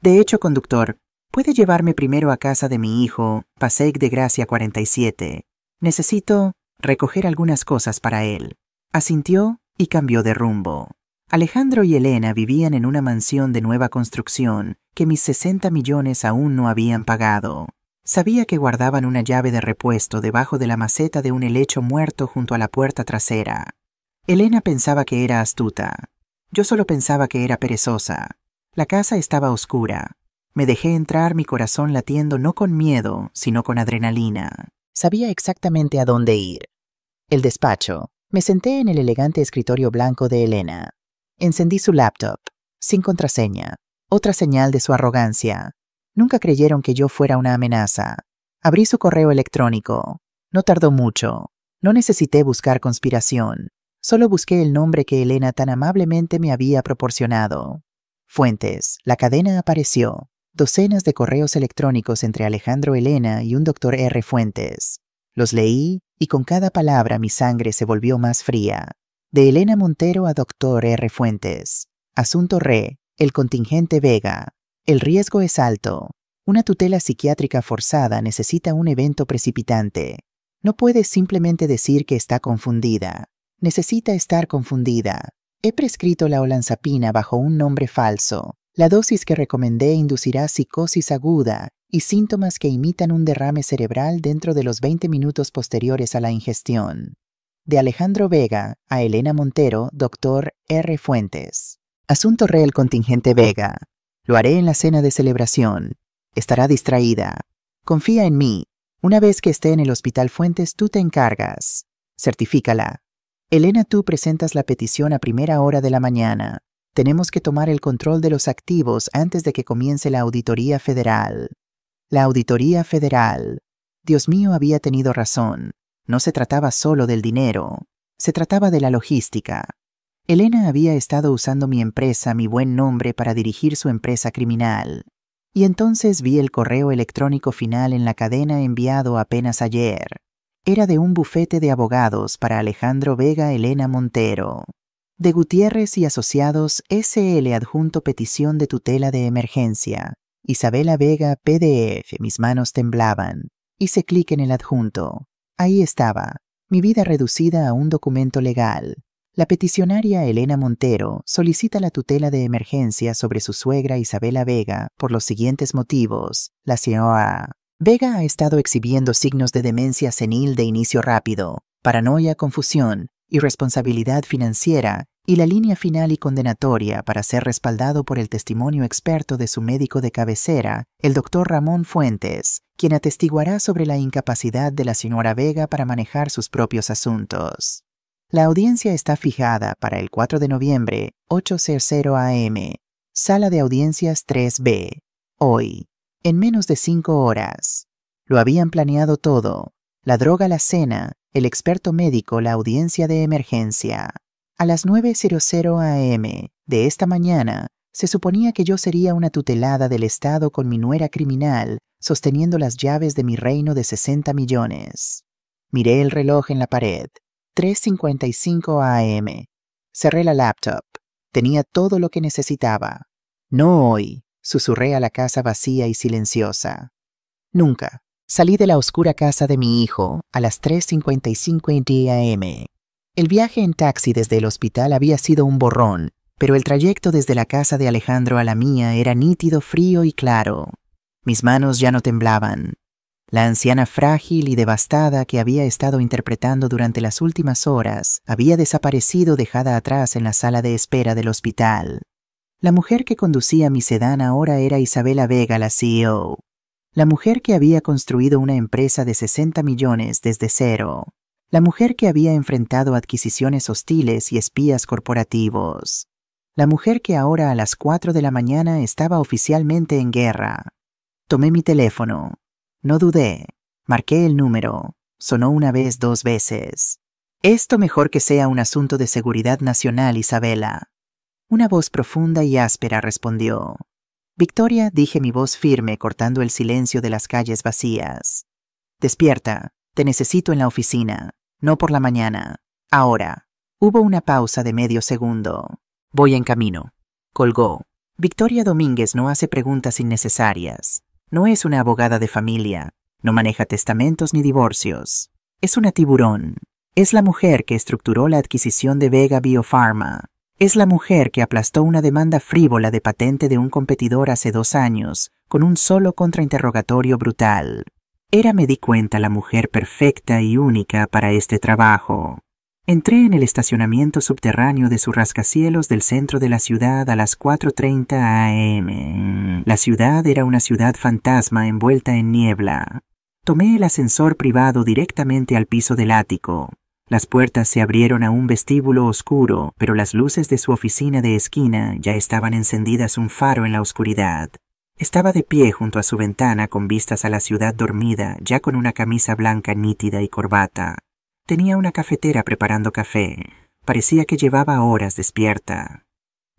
De hecho, conductor, ¿puede llevarme primero a casa de mi hijo, Passeig de Gracia 47? Necesito recoger algunas cosas para él. Asintió y cambió de rumbo. Alejandro y Elena vivían en una mansión de nueva construcción que mis 60 millones aún no habían pagado. Sabía que guardaban una llave de repuesto debajo de la maceta de un helecho muerto junto a la puerta trasera. Elena pensaba que era astuta. Yo solo pensaba que era perezosa. La casa estaba oscura. Me dejé entrar, mi corazón latiendo no con miedo, sino con adrenalina. Sabía exactamente a dónde ir. El despacho. Me senté en el elegante escritorio blanco de Elena. Encendí su laptop. Sin contraseña. Otra señal de su arrogancia. Nunca creyeron que yo fuera una amenaza. Abrí su correo electrónico. No tardó mucho. No necesité buscar conspiración. Solo busqué el nombre que Elena tan amablemente me había proporcionado. Fuentes. La cadena apareció. Docenas de correos electrónicos entre Alejandro Elena y un Dr. R. Fuentes. Los leí y con cada palabra mi sangre se volvió más fría. De Elena Montero a Dr. R. Fuentes. Asunto Re. El contingente Vega. El riesgo es alto. Una tutela psiquiátrica forzada necesita un evento precipitante. No puedes simplemente decir que está confundida. Necesita estar confundida. He prescrito la olanzapina bajo un nombre falso. La dosis que recomendé inducirá psicosis aguda y síntomas que imitan un derrame cerebral dentro de los 20 minutos posteriores a la ingestión. De Alejandro Vega a Elena Montero, Dr. R. Fuentes. Asunto Re. El contingente Vega. Lo haré en la cena de celebración. Estará distraída. Confía en mí. Una vez que esté en el Hospital Fuentes, tú te encargas. Certifícala. Elena, tú presentas la petición a primera hora de la mañana. Tenemos que tomar el control de los activos antes de que comience la auditoría federal. La auditoría federal. Dios mío, había tenido razón. No se trataba solo del dinero. Se trataba de la logística. Elena había estado usando mi empresa, mi buen nombre, para dirigir su empresa criminal. Y entonces vi el correo electrónico final en la cadena enviado apenas ayer. Era de un bufete de abogados para Alejandro Vega Elena Montero. De Gutiérrez y Asociados S.L. adjunto petición de tutela de emergencia. Isabela Vega PDF. Mis manos temblaban. Hice clic en el adjunto. Ahí estaba. Mi vida reducida a un documento legal. La peticionaria Elena Montero solicita la tutela de emergencia sobre su suegra Isabela Vega por los siguientes motivos. La señora Vega ha estado exhibiendo signos de demencia senil de inicio rápido, paranoia, confusión, irresponsabilidad financiera y la línea final y condenatoria para ser respaldado por el testimonio experto de su médico de cabecera, el Dr. Ramón Fuentes, quien atestiguará sobre la incapacidad de la señora Vega para manejar sus propios asuntos. La audiencia está fijada para el 4 de noviembre, 8:00 a.m., Sala de Audiencias 3B. Hoy, en menos de 5 horas. Lo habían planeado todo. La droga, la cena, el experto médico, la audiencia de emergencia. A las 9:00 a.m. de esta mañana, se suponía que yo sería una tutelada del Estado con mi nuera criminal, sosteniendo las llaves de mi reino de 60 millones. Miré el reloj en la pared. 3:55 a.m. Cerré la laptop. Tenía todo lo que necesitaba. No hoy, susurré a la casa vacía y silenciosa. Nunca. Salí de la oscura casa de mi hijo a las 3:55 am. El viaje en taxi desde el hospital había sido un borrón, pero el trayecto desde la casa de Alejandro a la mía era nítido, frío y claro. Mis manos ya no temblaban. La anciana frágil y devastada que había estado interpretando durante las últimas horas había desaparecido dejada atrás en la sala de espera del hospital. La mujer que conducía mi sedán ahora era Isabela Vega, la CEO. La mujer que había construido una empresa de 60 millones desde cero. La mujer que había enfrentado adquisiciones hostiles y espías corporativos. La mujer que ahora a las 4 de la mañana estaba oficialmente en guerra. Tomé mi teléfono. No dudé. Marqué el número. Sonó una vez, 2 veces. Esto mejor que sea un asunto de seguridad nacional, Isabela. Una voz profunda y áspera respondió. Victoria, dije mi voz firme cortando el silencio de las calles vacías. Despierta, te necesito en la oficina, no por la mañana, ahora. Hubo una pausa de medio segundo. Voy en camino. Colgó. Victoria Domínguez no hace preguntas innecesarias. No es una abogada de familia, no maneja testamentos ni divorcios. Es una tiburón. Es la mujer que estructuró la adquisición de Vega Biopharma. Es la mujer que aplastó una demanda frívola de patente de un competidor hace 2 años, con un solo contrainterrogatorio brutal. Era, me di cuenta, la mujer perfecta y única para este trabajo. Entré en el estacionamiento subterráneo de su rascacielos del centro de la ciudad a las 4:30 am. La ciudad era una ciudad fantasma envuelta en niebla. Tomé el ascensor privado directamente al piso del ático. Las puertas se abrieron a un vestíbulo oscuro, pero las luces de su oficina de esquina ya estaban encendidas un faro en la oscuridad. Estaba de pie junto a su ventana con vistas a la ciudad dormida, ya con una camisa blanca nítida y corbata. Tenía una cafetera preparando café. Parecía que llevaba horas despierta.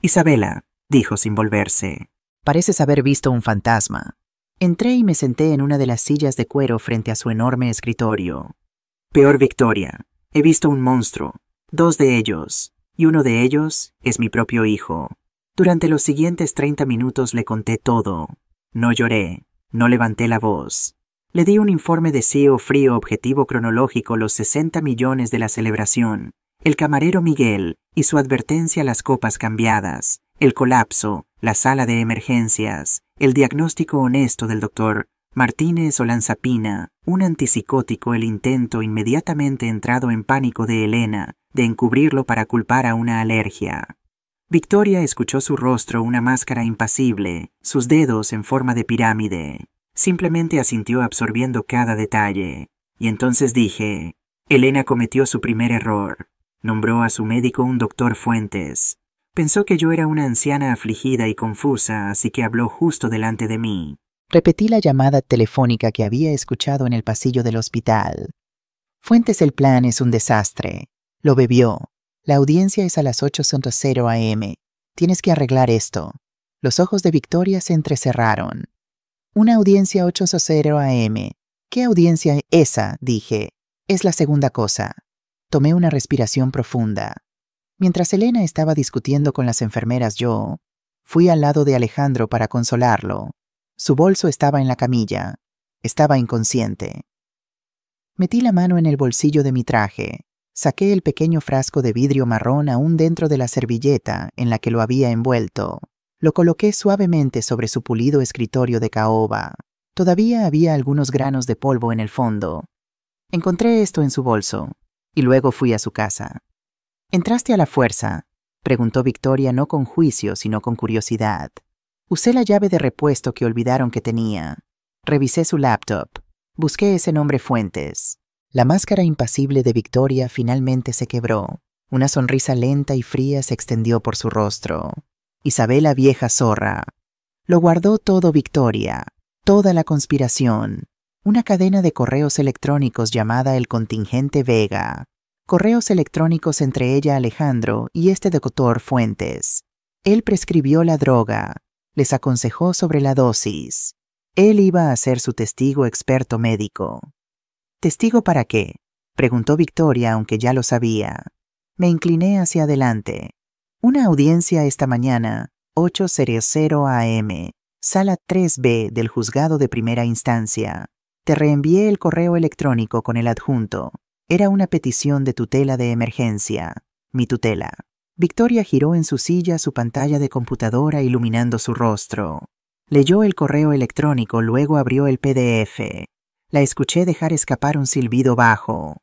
Isabela, dijo sin volverse. Pareces haber visto un fantasma. Entré y me senté en una de las sillas de cuero frente a su enorme escritorio. Peor, Victoria. He visto un monstruo, 2 de ellos, y uno de ellos es mi propio hijo. Durante los siguientes 30 minutos le conté todo. No lloré, no levanté la voz. Le di un informe de CEO frío objetivo cronológico, los 60 millones de la celebración, el camarero Miguel y su advertencia a las copas cambiadas, el colapso, la sala de emergencias, el diagnóstico honesto del doctor Martínez Olanzapina, un antipsicótico, el intento inmediatamente entrado en pánico de Elena de encubrirlo para culpar a una alergia. Victoria escuchó su rostro, una máscara impasible, sus dedos en forma de pirámide. Simplemente asintió absorbiendo cada detalle. Y entonces dije, Elena cometió su primer error. Nombró a su médico un doctor Fuentes. Pensó que yo era una anciana afligida y confusa, así que habló justo delante de mí. Repetí la llamada telefónica que había escuchado en el pasillo del hospital. Fuentes, el plan es un desastre. Lo bebió. La audiencia es a las 8:00 am. Tienes que arreglar esto. Los ojos de Victoria se entrecerraron. Una audiencia 8:00 am. ¿Qué audiencia esa? Dije. Es la segunda cosa. Tomé una respiración profunda. Mientras Elena estaba discutiendo con las enfermeras, yo fui al lado de Alejandro para consolarlo. Su bolso estaba en la camilla. Estaba inconsciente. Metí la mano en el bolsillo de mi traje. Saqué el pequeño frasco de vidrio marrón aún dentro de la servilleta en la que lo había envuelto. Lo coloqué suavemente sobre su pulido escritorio de caoba. Todavía había algunos granos de polvo en el fondo. Encontré esto en su bolso, y luego fui a su casa. ¿Entraste a la fuerza?, preguntó Victoria, no con juicio, sino con curiosidad. Usé la llave de repuesto que olvidaron que tenía. Revisé su laptop. Busqué ese nombre Fuentes. La máscara impasible de Victoria finalmente se quebró. Una sonrisa lenta y fría se extendió por su rostro. Isabela, vieja zorra. Lo guardó todo, Victoria. Toda la conspiración. Una cadena de correos electrónicos llamada el contingente Vega. Correos electrónicos entre ella, Alejandro, y este doctor Fuentes. Él prescribió la droga. Les aconsejó sobre la dosis. Él iba a ser su testigo experto médico. ¿Testigo para qué?, preguntó Victoria, aunque ya lo sabía. Me incliné hacia adelante. Una audiencia esta mañana, 8:00 am, sala 3B del juzgado de primera instancia. Te reenvié el correo electrónico con el adjunto. Era una petición de tutela de emergencia. Mi tutela. Victoria giró en su silla su pantalla de computadora iluminando su rostro. Leyó el correo electrónico, luego abrió el PDF. La escuché dejar escapar un silbido bajo.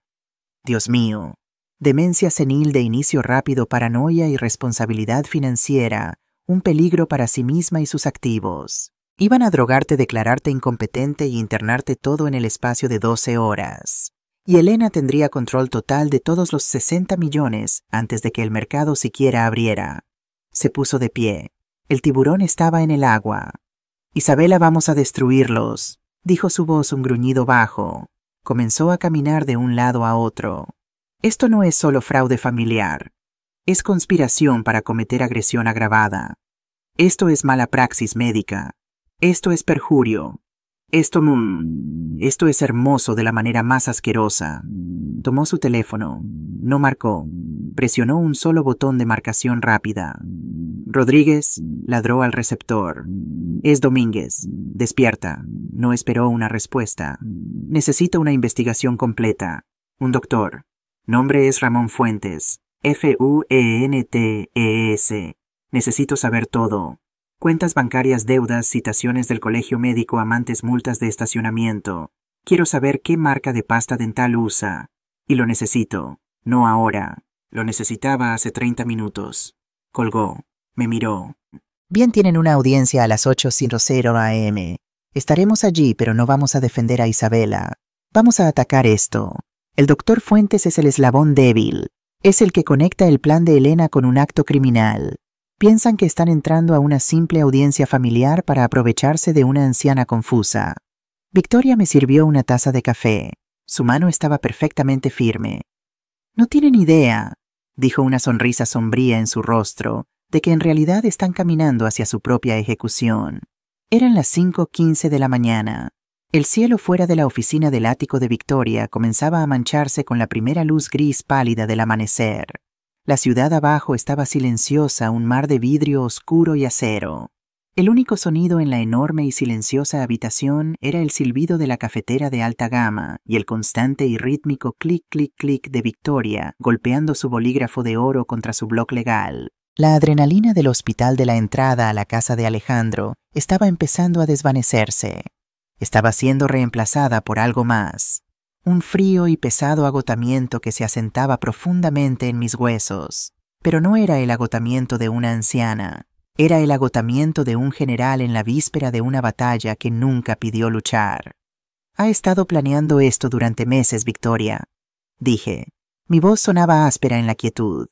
Dios mío. Demencia senil de inicio rápido, paranoia, irresponsabilidad financiera, un peligro para sí misma y sus activos. Iban a drogarte, declararte incompetente y internarte todo en el espacio de 12 horas. Y Elena tendría control total de todos los 60 millones antes de que el mercado siquiera abriera. Se puso de pie. El tiburón estaba en el agua. Isabela, vamos a destruirlos, dijo su voz un gruñido bajo. Comenzó a caminar de un lado a otro. Esto no es solo fraude familiar. Es conspiración para cometer agresión agravada. Esto es mala praxis médica. Esto es perjurio. Esto es hermoso de la manera más asquerosa. Tomó su teléfono. No marcó. Presionó un solo botón de marcación rápida. Rodríguez ladró al receptor. Es Domínguez. Despierta. No esperó una respuesta. Necesito una investigación completa. Un doctor. Nombre es Ramón Fuentes. Fuentes. Necesito saber todo. Cuentas bancarias, deudas, citaciones del colegio médico, amantes, multas de estacionamiento. Quiero saber qué marca de pasta dental usa. Y lo necesito. No ahora. Lo necesitaba hace 30 minutos. Colgó. Me miró. Bien, tienen una audiencia a las 8:00 am. Estaremos allí, pero no vamos a defender a Isabela. Vamos a atacar esto. El doctor Fuentes es el eslabón débil. Es el que conecta el plan de Elena con un acto criminal. Piensan que están entrando a una simple audiencia familiar para aprovecharse de una anciana confusa. Victoria me sirvió una taza de café. Su mano estaba perfectamente firme. No tienen idea, dijo una sonrisa sombría en su rostro, de que en realidad están caminando hacia su propia ejecución. Eran las 5:15 de la mañana. El cielo fuera de la oficina del ático de Victoria comenzaba a mancharse con la primera luz gris pálida del amanecer. La ciudad abajo estaba silenciosa, un mar de vidrio oscuro y acero. El único sonido en la enorme y silenciosa habitación era el silbido de la cafetera de alta gama y el constante y rítmico clic, clic, clic de Victoria golpeando su bolígrafo de oro contra su bloc legal. La adrenalina del hospital de la entrada a la casa de Alejandro estaba empezando a desvanecerse. Estaba siendo reemplazada por algo más. Un frío y pesado agotamiento que se asentaba profundamente en mis huesos. Pero no era el agotamiento de una anciana. Era el agotamiento de un general en la víspera de una batalla que nunca pidió luchar. Ha estado planeando esto durante meses, Victoria, dije. Mi voz sonaba áspera en la quietud.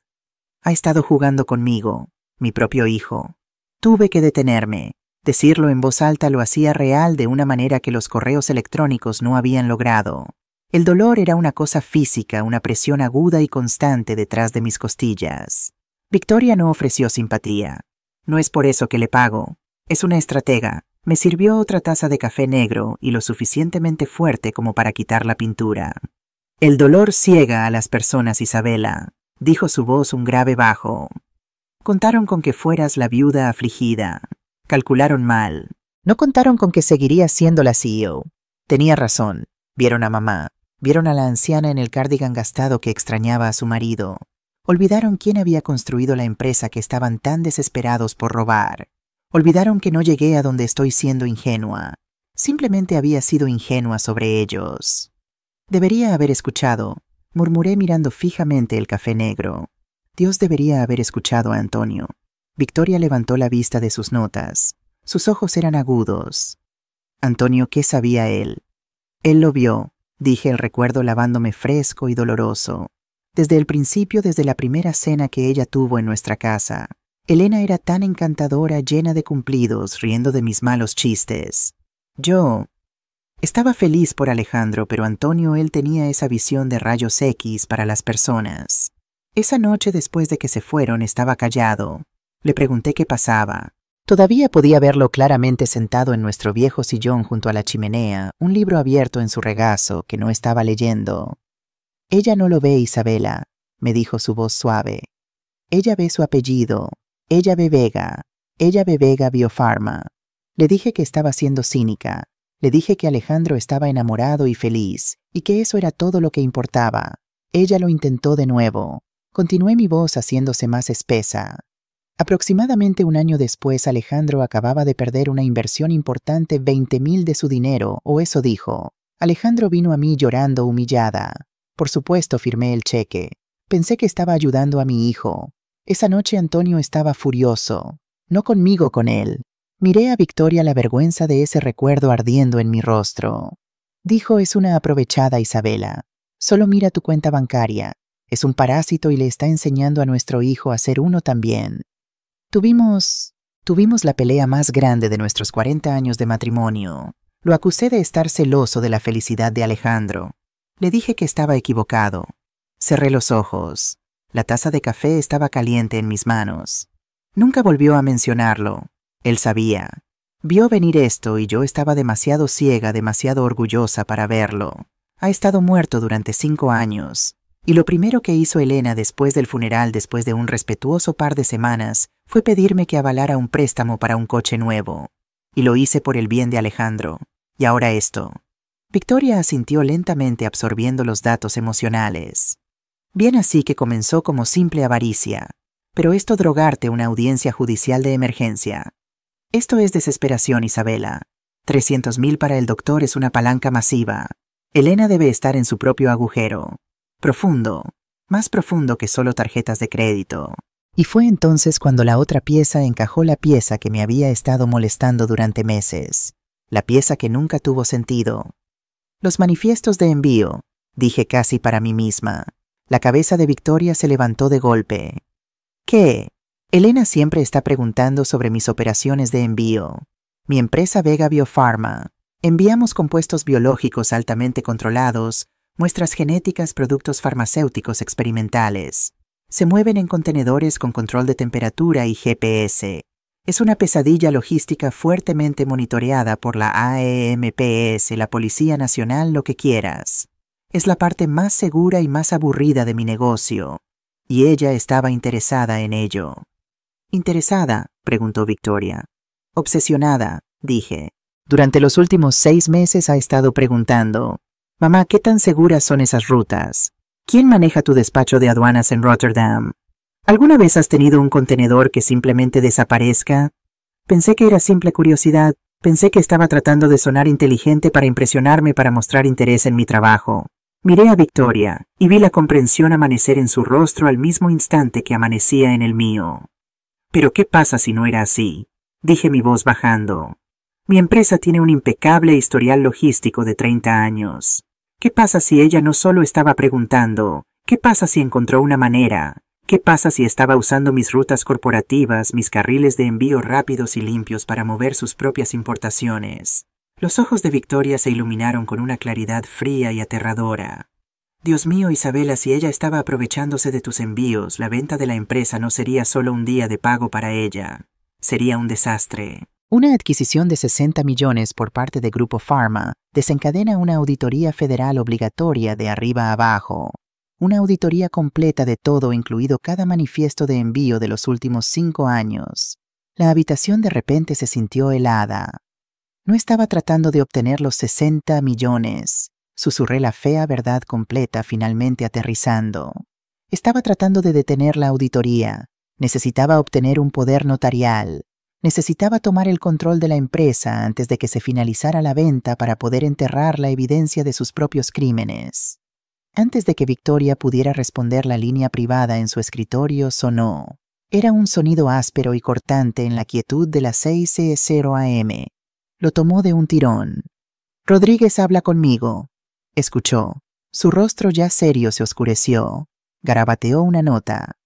Ha estado jugando conmigo, mi propio hijo. Tuve que detenerme. Decirlo en voz alta lo hacía real de una manera que los correos electrónicos no habían logrado. El dolor era una cosa física, una presión aguda y constante detrás de mis costillas. Victoria no ofreció simpatía. No es por eso que le pago. Es una estratega. Me sirvió otra taza de café negro y lo suficientemente fuerte como para quitar la pintura. El dolor ciega a las personas, Isabela, dijo su voz un grave bajo. Contaron con que fueras la viuda afligida. Calcularon mal. No contaron con que seguiría siendo la CEO. Tenía razón. Vieron a mamá. Vieron a la anciana en el cardigan gastado que extrañaba a su marido. Olvidaron quién había construido la empresa que estaban tan desesperados por robar. Olvidaron que no llegué a donde estoy siendo ingenua. Simplemente había sido ingenua sobre ellos. Debería haber escuchado, murmuré mirando fijamente el café negro. Dios debería haber escuchado a Antonio. Victoria levantó la vista de sus notas. Sus ojos eran agudos. Antonio, ¿qué sabía él? Él lo vio, dije el recuerdo lavándome fresco y doloroso. Desde el principio, desde la primera cena que ella tuvo en nuestra casa. Elena era tan encantadora, llena de cumplidos, riendo de mis malos chistes. Yo estaba feliz por Alejandro, pero Antonio, él tenía esa visión de rayos X para las personas. Esa noche después de que se fueron estaba callado. Le pregunté qué pasaba. Todavía podía verlo claramente sentado en nuestro viejo sillón junto a la chimenea, un libro abierto en su regazo que no estaba leyendo. Ella no lo ve, Isabela, me dijo su voz suave. Ella ve su apellido. Ella ve Vega. Ella ve Vega Biofarma. Le dije que estaba siendo cínica. Le dije que Alejandro estaba enamorado y feliz, y que eso era todo lo que importaba. Ella lo intentó de nuevo. Continué mi voz haciéndose más espesa. Aproximadamente un año después, Alejandro acababa de perder una inversión importante, 20,000 de su dinero, o eso dijo. Alejandro vino a mí llorando, humillada. Por supuesto, firmé el cheque. Pensé que estaba ayudando a mi hijo. Esa noche Antonio estaba furioso. No conmigo, con él. Miré a Victoria, la vergüenza de ese recuerdo ardiendo en mi rostro. Dijo: es una aprovechada, Isabela. Solo mira tu cuenta bancaria. Es un parásito y le está enseñando a nuestro hijo a ser uno también. Tuvimos la pelea más grande de nuestros 40 años de matrimonio. Lo acusé de estar celoso de la felicidad de Alejandro. Le dije que estaba equivocado. Cerré los ojos. La taza de café estaba caliente en mis manos. Nunca volvió a mencionarlo. Él sabía. Vio venir esto y yo estaba demasiado ciega, demasiado orgullosa para verlo. Ha estado muerto durante 5 años. Y lo primero que hizo Elena después del funeral, después de un respetuoso par de semanas, fue pedirme que avalara un préstamo para un coche nuevo. Y lo hice por el bien de Alejandro. Y ahora esto. Victoria asintió lentamente, absorbiendo los datos emocionales. Bien, así que comenzó como simple avaricia. Pero esto, drogarte, una audiencia judicial de emergencia. Esto es desesperación, Isabela. 300,000 para el doctor es una palanca masiva. Elena debe estar en su propio agujero. Profundo, más profundo que solo tarjetas de crédito. Y fue entonces cuando la otra pieza encajó, la pieza que me había estado molestando durante meses. La pieza que nunca tuvo sentido. Los manifiestos de envío, dije casi para mí misma. La cabeza de Victoria se levantó de golpe. ¿Qué? Elena siempre está preguntando sobre mis operaciones de envío. Mi empresa Vega Biopharma. Enviamos compuestos biológicos altamente controlados, muestras genéticas, productos farmacéuticos experimentales. Se mueven en contenedores con control de temperatura y GPS. Es una pesadilla logística fuertemente monitoreada por la AEMPS, la Policía Nacional, lo que quieras. Es la parte más segura y más aburrida de mi negocio. Y ella estaba interesada en ello. ¿Interesada?, preguntó Victoria. Obsesionada, dije. Durante los últimos 6 meses ha estado preguntando: mamá, ¿qué tan seguras son esas rutas? ¿Quién maneja tu despacho de aduanas en Rotterdam? ¿Alguna vez has tenido un contenedor que simplemente desaparezca? Pensé que era simple curiosidad. Pensé que estaba tratando de sonar inteligente para impresionarme, para mostrar interés en mi trabajo. Miré a Victoria y vi la comprensión amanecer en su rostro al mismo instante que amanecía en el mío. ¿Pero qué pasa si no era así?, dije, mi voz bajando. Mi empresa tiene un impecable historial logístico de 30 años. ¿Qué pasa si ella no solo estaba preguntando? ¿Qué pasa si encontró una manera? ¿Qué pasa si estaba usando mis rutas corporativas, mis carriles de envío rápidos y limpios para mover sus propias importaciones? Los ojos de Victoria se iluminaron con una claridad fría y aterradora. Dios mío, Isabela, si ella estaba aprovechándose de tus envíos, la venta de la empresa no sería solo un día de pago para ella. Sería un desastre. Una adquisición de 60 millones por parte de Grupo Pharma desencadena una auditoría federal obligatoria de arriba a abajo. Una auditoría completa de todo, incluido cada manifiesto de envío de los últimos 5 años. La habitación de repente se sintió helada. No estaba tratando de obtener los 60 millones. Susurré la fea verdad completa, finalmente aterrizando. Estaba tratando de detener la auditoría. Necesitaba obtener un poder notarial. Necesitaba tomar el control de la empresa antes de que se finalizara la venta para poder enterrar la evidencia de sus propios crímenes. Antes de que Victoria pudiera responder, la línea privada en su escritorio sonó. Era un sonido áspero y cortante en la quietud de las 6:00 AM. Lo tomó de un tirón. «Rodríguez habla conmigo», escuchó. Su rostro ya serio se oscureció. Garabateó una nota.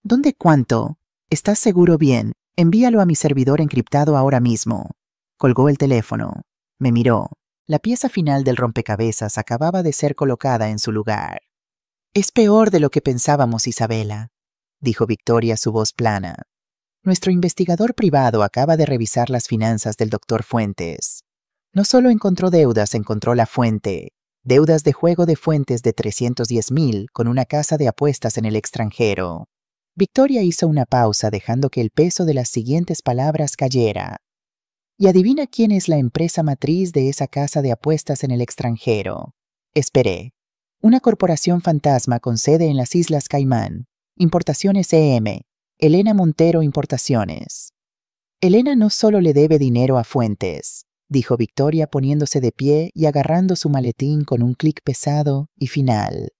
«¿Dónde cuánto? ¿Estás seguro? Bien. Envíalo a mi servidor encriptado ahora mismo». Colgó el teléfono. Me miró. La pieza final del rompecabezas acababa de ser colocada en su lugar. «Es peor de lo que pensábamos, Isabela», dijo Victoria, su voz plana. «Nuestro investigador privado acaba de revisar las finanzas del Dr. Fuentes. No solo encontró deudas, encontró la fuente. Deudas de juego de Fuentes de 310,000 con una casa de apuestas en el extranjero». Victoria hizo una pausa, dejando que el peso de las siguientes palabras cayera. Y adivina quién es la empresa matriz de esa casa de apuestas en el extranjero. Esperé. Una corporación fantasma con sede en las Islas Caimán. Importaciones EM. Elena Montero Importaciones. Elena no solo le debe dinero a Fuentes, dijo Victoria poniéndose de pie y agarrando su maletín con un clic pesado y final.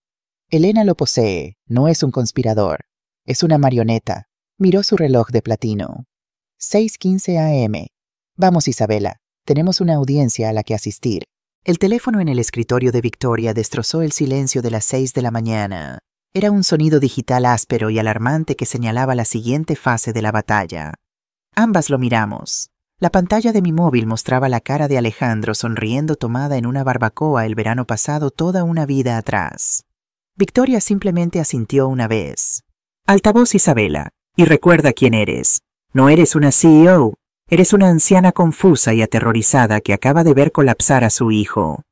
Elena lo posee, no es un conspirador. Es una marioneta. Miró su reloj de platino. 6:15 AM. Vamos, Isabela, tenemos una audiencia a la que asistir. El teléfono en el escritorio de Victoria destrozó el silencio de las 6 de la mañana. Era un sonido digital áspero y alarmante que señalaba la siguiente fase de la batalla. Ambas lo miramos. La pantalla de mi móvil mostraba la cara de Alejandro sonriendo tomada en una barbacoa el verano pasado toda una vida atrás. Victoria simplemente asintió una vez. Altavoz, Isabela, y recuerda quién eres. No eres una CEO. Eres una anciana confusa y aterrorizada que acaba de ver colapsar a su hijo.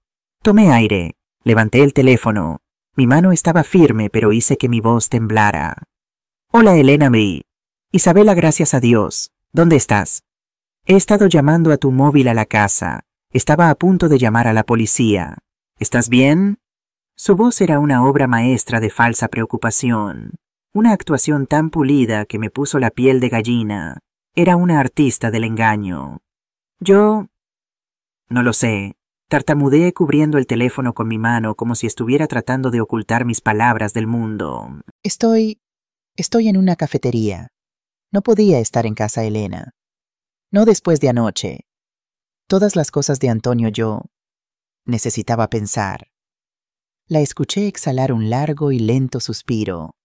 Tomé aire, levanté el teléfono. Mi mano estaba firme, pero hice que mi voz temblara. Hola, Elena B. Isabela, gracias a Dios. ¿Dónde estás? He estado llamando a tu móvil a la casa. Estaba a punto de llamar a la policía. ¿Estás bien? Su voz era una obra maestra de falsa preocupación. Una actuación tan pulida que me puso la piel de gallina. Era una artista del engaño. Yo... no lo sé. Tartamudeé cubriendo el teléfono con mi mano como si estuviera tratando de ocultar mis palabras del mundo. Estoy en una cafetería. No podía estar en casa, Elena. No después de anoche. Todas las cosas de Antonio yo... necesitaba pensar. La escuché exhalar un largo y lento suspiro.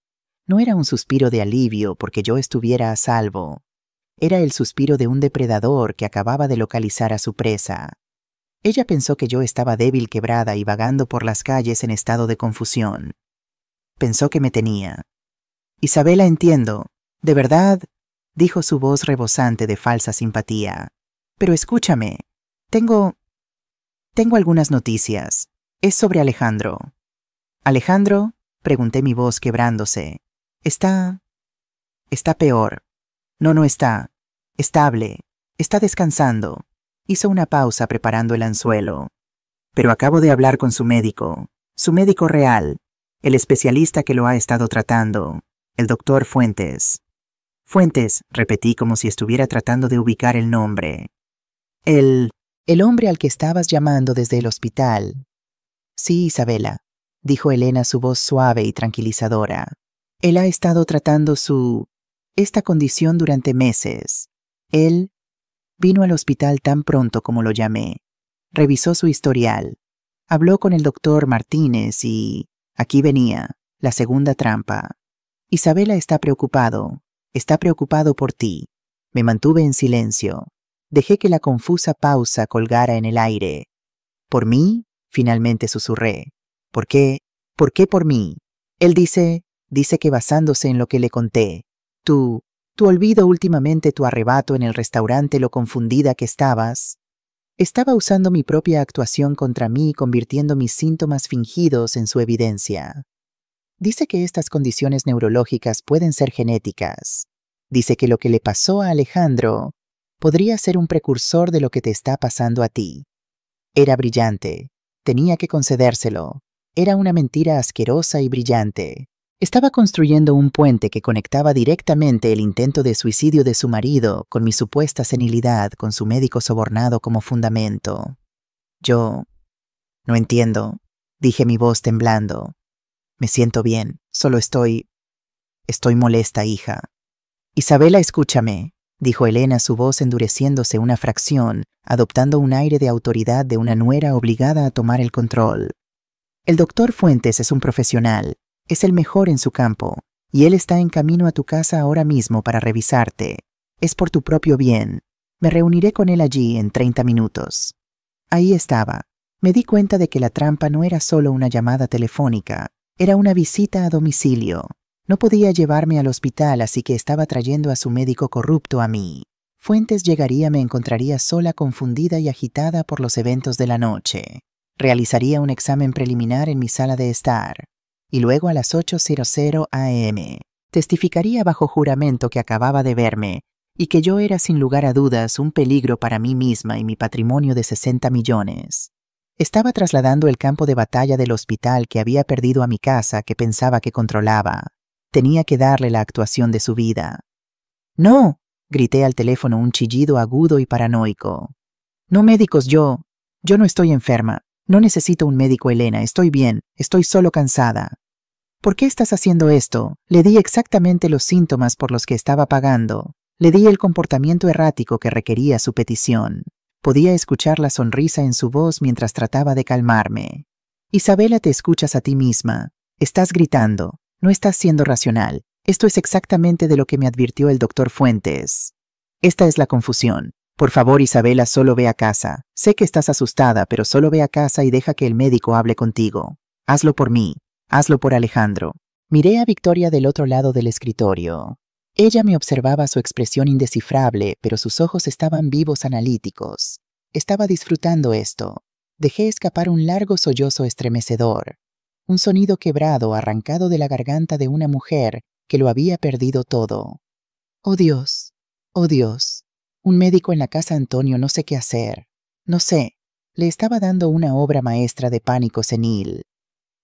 No era un suspiro de alivio porque yo estuviera a salvo. Era el suspiro de un depredador que acababa de localizar a su presa. Ella pensó que yo estaba débil, quebrada y vagando por las calles en estado de confusión. Pensó que me tenía. Isabela, entiendo. De verdad, dijo su voz rebosante de falsa simpatía. Pero escúchame. Tengo algunas noticias. Es sobre Alejandro. ¿Alejandro? Pregunté, mi voz quebrándose. Está peor. No está. Estable. Está descansando. Hizo una pausa preparando el anzuelo. Pero acabo de hablar con su médico real, el especialista que lo ha estado tratando, el doctor Fuentes. Fuentes, repetí como si estuviera tratando de ubicar el nombre. El hombre al que estabas llamando desde el hospital. Sí, Isabela, dijo Elena, su voz suave y tranquilizadora. Él ha estado tratando esta condición durante meses. Él vino al hospital tan pronto como lo llamé. Revisó su historial. Habló con el doctor Martínez y... aquí venía, la segunda trampa. Isabela está preocupado por ti. Me mantuve en silencio. Dejé que la confusa pausa colgara en el aire. ¿Por mí? Finalmente susurré. ¿Por qué? ¿Por qué por mí? Él dice que basándose en lo que le conté, tu olvido últimamente, tu arrebato en el restaurante, lo confundida que estabas. Estaba usando mi propia actuación contra mí, convirtiendo mis síntomas fingidos en su evidencia. Dice que estas condiciones neurológicas pueden ser genéticas. Dice que lo que le pasó a Alejandro podría ser un precursor de lo que te está pasando a ti. Era brillante. Tenía que concedérselo. Era una mentira asquerosa y brillante. Estaba construyendo un puente que conectaba directamente el intento de suicidio de su marido con mi supuesta senilidad, con su médico sobornado como fundamento. Yo... no entiendo, dije, mi voz temblando. Me siento bien, solo estoy molesta, hija. Isabela, escúchame, dijo Elena, su voz endureciéndose una fracción, adoptando un aire de autoridad de una nuera obligada a tomar el control. El doctor Fuentes es un profesional. Es el mejor en su campo, y él está en camino a tu casa ahora mismo para revisarte. Es por tu propio bien. Me reuniré con él allí en 30 minutos. Ahí estaba. Me di cuenta de que la trampa no era solo una llamada telefónica, era una visita a domicilio. No podía llevarme al hospital, así que estaba trayendo a su médico corrupto a mí. Fuentes llegaría, me encontraría sola, confundida y agitada por los eventos de la noche. Realizaría un examen preliminar en mi sala de estar. Y luego a las 8:00 AM testificaría bajo juramento que acababa de verme y que yo era sin lugar a dudas un peligro para mí misma y mi patrimonio de 60 millones. Estaba trasladando el campo de batalla del hospital que había perdido a mi casa que pensaba que controlaba. Tenía que darle la actuación de su vida. ¡No! Grité al teléfono un chillido agudo y paranoico. No médicos, yo no estoy enferma. No necesito un médico, Elena. Estoy bien. Estoy solo cansada. ¿Por qué estás haciendo esto? Le di exactamente los síntomas por los que estaba pagando. Le di el comportamiento errático que requería su petición. Podía escuchar la sonrisa en su voz mientras trataba de calmarme. Isabela, te escuchas a ti misma. Estás gritando. No estás siendo racional. Esto es exactamente de lo que me advirtió el doctor Fuentes. Esta es la confusión. Por favor, Isabela, solo ve a casa. Sé que estás asustada, pero solo ve a casa y deja que el médico hable contigo. Hazlo por mí. Hazlo por Alejandro. Miré a Victoria del otro lado del escritorio. Ella me observaba su expresión indescifrable, pero sus ojos estaban vivos, analíticos. Estaba disfrutando esto. Dejé escapar un largo sollozo estremecedor. Un sonido quebrado, arrancado de la garganta de una mujer que lo había perdido todo. ¡Oh Dios! ¡Oh Dios! Un médico en la casa, Antonio, no sé qué hacer. No sé. Le estaba dando una obra maestra de pánico senil.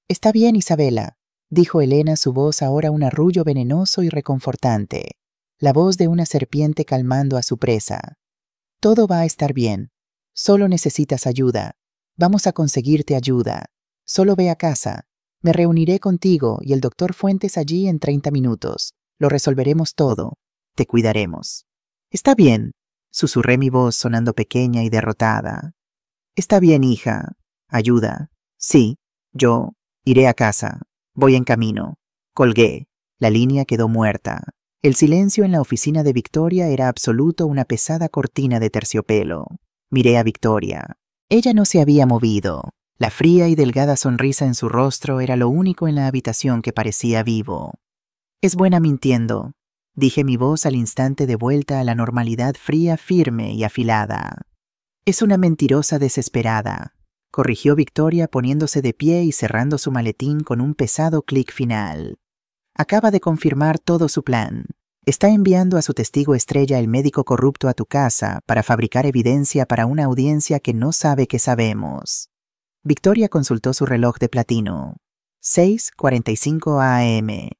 Está bien, Isabela, dijo Elena, su voz ahora un arrullo venenoso y reconfortante, la voz de una serpiente calmando a su presa. Todo va a estar bien. Solo necesitas ayuda. Vamos a conseguirte ayuda. Solo ve a casa. Me reuniré contigo y el doctor Fuentes allí en 30 minutos. Lo resolveremos todo. Te cuidaremos. Está bien, susurré mi voz sonando pequeña y derrotada. Está bien, hija. Ayuda. Sí, yo iré a casa. Voy en camino. Colgué. La línea quedó muerta. El silencio en la oficina de Victoria era absoluto, una pesada cortina de terciopelo. Miré a Victoria. Ella no se había movido. La fría y delgada sonrisa en su rostro era lo único en la habitación que parecía vivo. Es buena mintiendo, dije, mi voz al instante de vuelta a la normalidad, fría, firme y afilada. Es una mentirosa desesperada, corrigió Victoria poniéndose de pie y cerrando su maletín con un pesado clic final. Acaba de confirmar todo su plan. Está enviando a su testigo estrella, el médico corrupto, a tu casa para fabricar evidencia para una audiencia que no sabe que sabemos. Victoria consultó su reloj de platino. 6:45 a.m.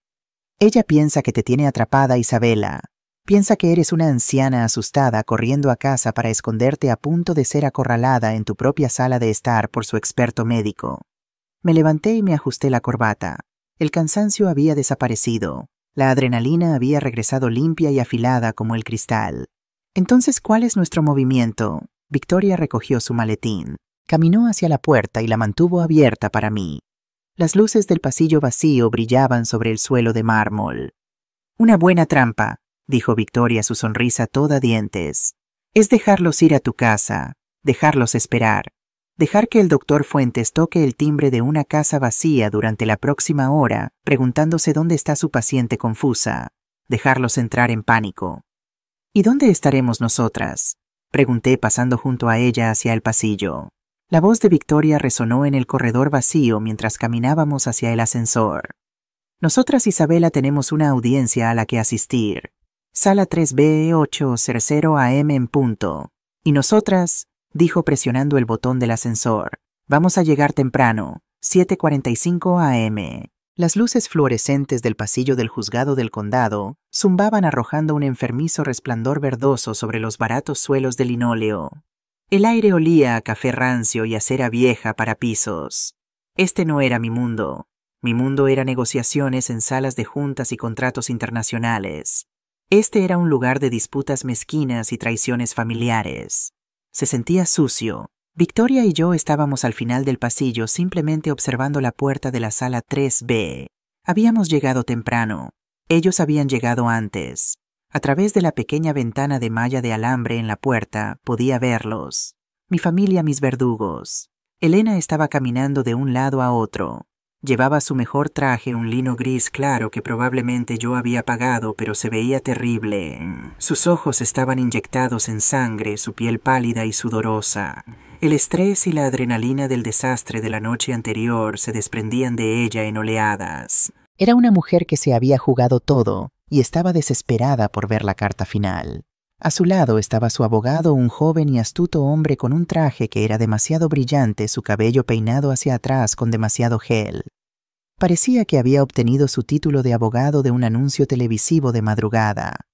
Ella piensa que te tiene atrapada, Isabela. Piensa que eres una anciana asustada corriendo a casa para esconderte, a punto de ser acorralada en tu propia sala de estar por su experto médico. Me levanté y me ajusté la corbata. El cansancio había desaparecido. La adrenalina había regresado limpia y afilada como el cristal. Entonces, ¿cuál es nuestro movimiento? Victoria recogió su maletín. Caminó hacia la puerta y la mantuvo abierta para mí. Las luces del pasillo vacío brillaban sobre el suelo de mármol. Una buena trampa, dijo Victoria, su sonrisa toda dientes. Es dejarlos ir a tu casa, dejarlos esperar, dejar que el doctor Fuentes toque el timbre de una casa vacía durante la próxima hora, preguntándose dónde está su paciente confusa, dejarlos entrar en pánico. ¿Y dónde estaremos nosotras? Pregunté, pasando junto a ella hacia el pasillo. La voz de Victoria resonó en el corredor vacío mientras caminábamos hacia el ascensor. Nosotras, Isabela, tenemos una audiencia a la que asistir. Sala 3B, 8:00 a.m. en punto. Y nosotras, dijo presionando el botón del ascensor, vamos a llegar temprano, 7:45 a.m. Las luces fluorescentes del pasillo del juzgado del condado zumbaban, arrojando un enfermizo resplandor verdoso sobre los baratos suelos de linóleo. El aire olía a café rancio y a cera vieja para pisos. Este no era mi mundo. Mi mundo era negociaciones en salas de juntas y contratos internacionales. Este era un lugar de disputas mezquinas y traiciones familiares. Se sentía sucio. Victoria y yo estábamos al final del pasillo, simplemente observando la puerta de la sala 3B. Habíamos llegado temprano. Ellos habían llegado antes. A través de la pequeña ventana de malla de alambre en la puerta podía verlos. Mi familia, mis verdugos. Elena estaba caminando de un lado a otro. Llevaba su mejor traje, un lino gris claro que probablemente yo había pagado, pero se veía terrible. Sus ojos estaban inyectados en sangre, su piel pálida y sudorosa. El estrés y la adrenalina del desastre de la noche anterior se desprendían de ella en oleadas. Era una mujer que se había jugado todo y estaba desesperada por ver la carta final. A su lado estaba su abogado, un joven y astuto hombre con un traje que era demasiado brillante, su cabello peinado hacia atrás con demasiado gel. Parecía que había obtenido su título de abogado de un anuncio televisivo de madrugada.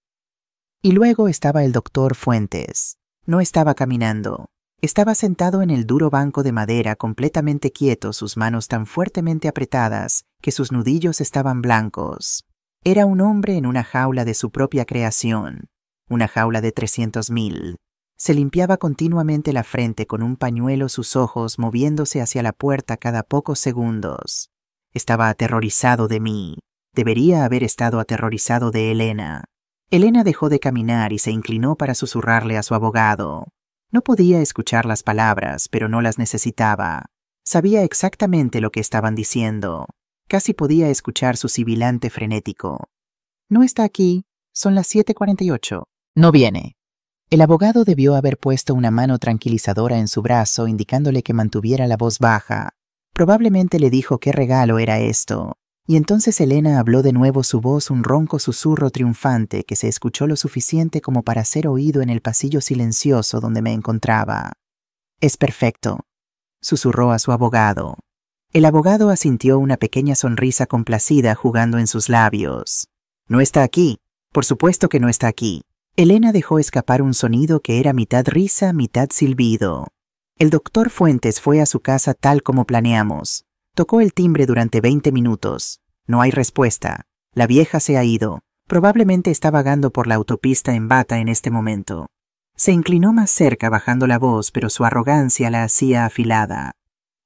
Y luego estaba el doctor Fuentes. No estaba caminando. Estaba sentado en el duro banco de madera, completamente quieto, sus manos tan fuertemente apretadas que sus nudillos estaban blancos. Era un hombre en una jaula de su propia creación, una jaula de 300,000. Se limpiaba continuamente la frente con un pañuelo, sus ojos moviéndose hacia la puerta cada pocos segundos. Estaba aterrorizado de mí. Debería haber estado aterrorizado de Elena. Elena dejó de caminar y se inclinó para susurrarle a su abogado. No podía escuchar las palabras, pero no las necesitaba. Sabía exactamente lo que estaban diciendo. Casi podía escuchar su sibilante frenético. No está aquí. Son las 7:48. No viene. El abogado debió haber puesto una mano tranquilizadora en su brazo, indicándole que mantuviera la voz baja. Probablemente le dijo qué regalo era esto. Y entonces Elena habló de nuevo, su voz un ronco susurro triunfante que se escuchó lo suficiente como para ser oído en el pasillo silencioso donde me encontraba. «Es perfecto», susurró a su abogado. El abogado asintió, una pequeña sonrisa complacida jugando en sus labios. «No está aquí. Por supuesto que no está aquí». Elena dejó escapar un sonido que era mitad risa, mitad silbido. El doctor Fuentes fue a su casa tal como planeamos. Tocó el timbre durante 20 minutos. No hay respuesta. La vieja se ha ido. Probablemente está vagando por la autopista en bata en este momento. Se inclinó más cerca bajando la voz, pero su arrogancia la hacía afilada.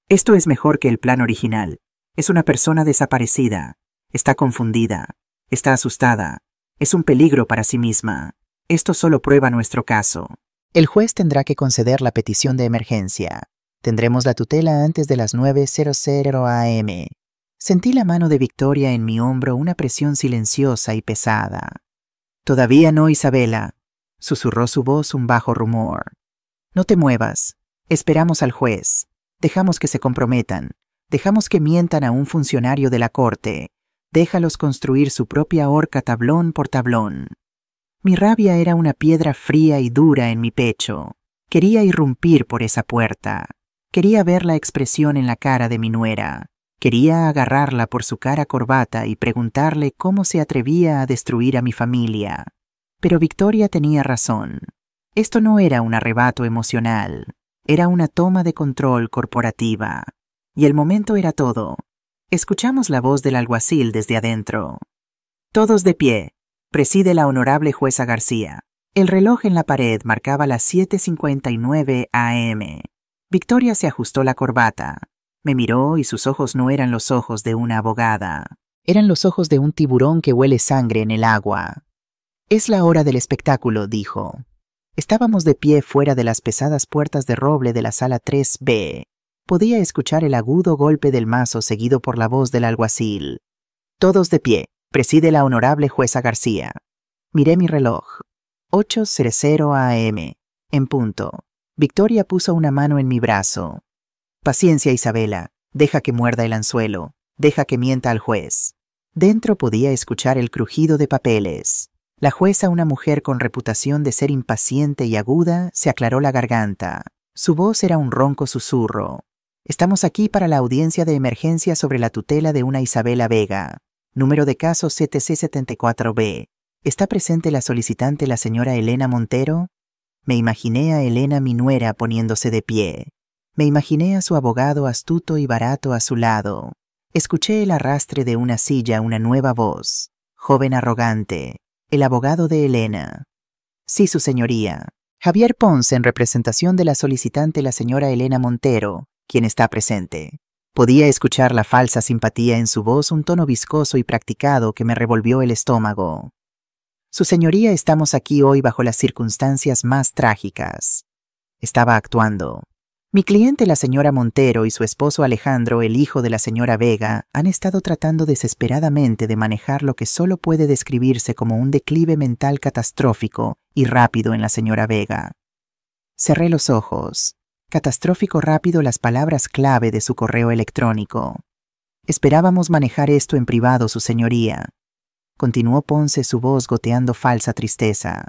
Esto es mejor que el plan original. Es una persona desaparecida. Está confundida. Está asustada. Es un peligro para sí misma. Esto solo prueba nuestro caso. El juez tendrá que conceder la petición de emergencia. Tendremos la tutela antes de las 9:00 am. Sentí la mano de Victoria en mi hombro, una presión silenciosa y pesada. «Todavía no, Isabela», susurró su voz un bajo rumor. «No te muevas. Esperamos al juez. Dejamos que se comprometan. Dejamos que mientan a un funcionario de la corte. Déjalos construir su propia horca tablón por tablón». Mi rabia era una piedra fría y dura en mi pecho. Quería irrumpir por esa puerta. Quería ver la expresión en la cara de mi nuera. Quería agarrarla por su cara corbata y preguntarle cómo se atrevía a destruir a mi familia. Pero Victoria tenía razón. Esto no era un arrebato emocional. Era una toma de control corporativa. Y el momento era todo. Escuchamos la voz del alguacil desde adentro. «Todos de pie. Preside la honorable jueza García». El reloj en la pared marcaba las 7:59 am. Victoria se ajustó la corbata. Me miró y sus ojos no eran los ojos de una abogada. Eran los ojos de un tiburón que huele sangre en el agua. «Es la hora del espectáculo», dijo. Estábamos de pie fuera de las pesadas puertas de roble de la sala 3B. Podía escuchar el agudo golpe del mazo seguido por la voz del alguacil. «Todos de pie. Preside la honorable jueza García». Miré mi reloj. 8:00 am. En punto. Victoria puso una mano en mi brazo. «Paciencia, Isabela. Deja que muerda el anzuelo. Deja que mienta al juez». Dentro podía escuchar el crujido de papeles. La jueza, una mujer con reputación de ser impaciente y aguda, se aclaró la garganta. Su voz era un ronco susurro. «Estamos aquí para la audiencia de emergencia sobre la tutela de una Isabela Vega. Número de caso 7C74B. ¿Está presente la solicitante, la señora Elena Montero?» Me imaginé a Elena, mi nuera, poniéndose de pie. Me imaginé a su abogado astuto y barato a su lado. Escuché el arrastre de una silla, una nueva voz. Joven arrogante. El abogado de Elena. «Sí, su señoría. Javier Ponce, en representación de la solicitante, la señora Elena Montero, quien está presente». Podía escuchar la falsa simpatía en su voz, un tono viscoso y practicado que me revolvió el estómago. «Su señoría, estamos aquí hoy bajo las circunstancias más trágicas». Estaba actuando. Mi cliente, la señora Montero, y su esposo Alejandro, el hijo de la señora Vega, han estado tratando desesperadamente de manejar lo que solo puede describirse como un declive mental catastrófico y rápido en la señora Vega. Cerré los ojos. Catastrófico rápido, las palabras clave de su correo electrónico. «Esperábamos manejar esto en privado, su señoría», continuó Ponce, su voz goteando falsa tristeza.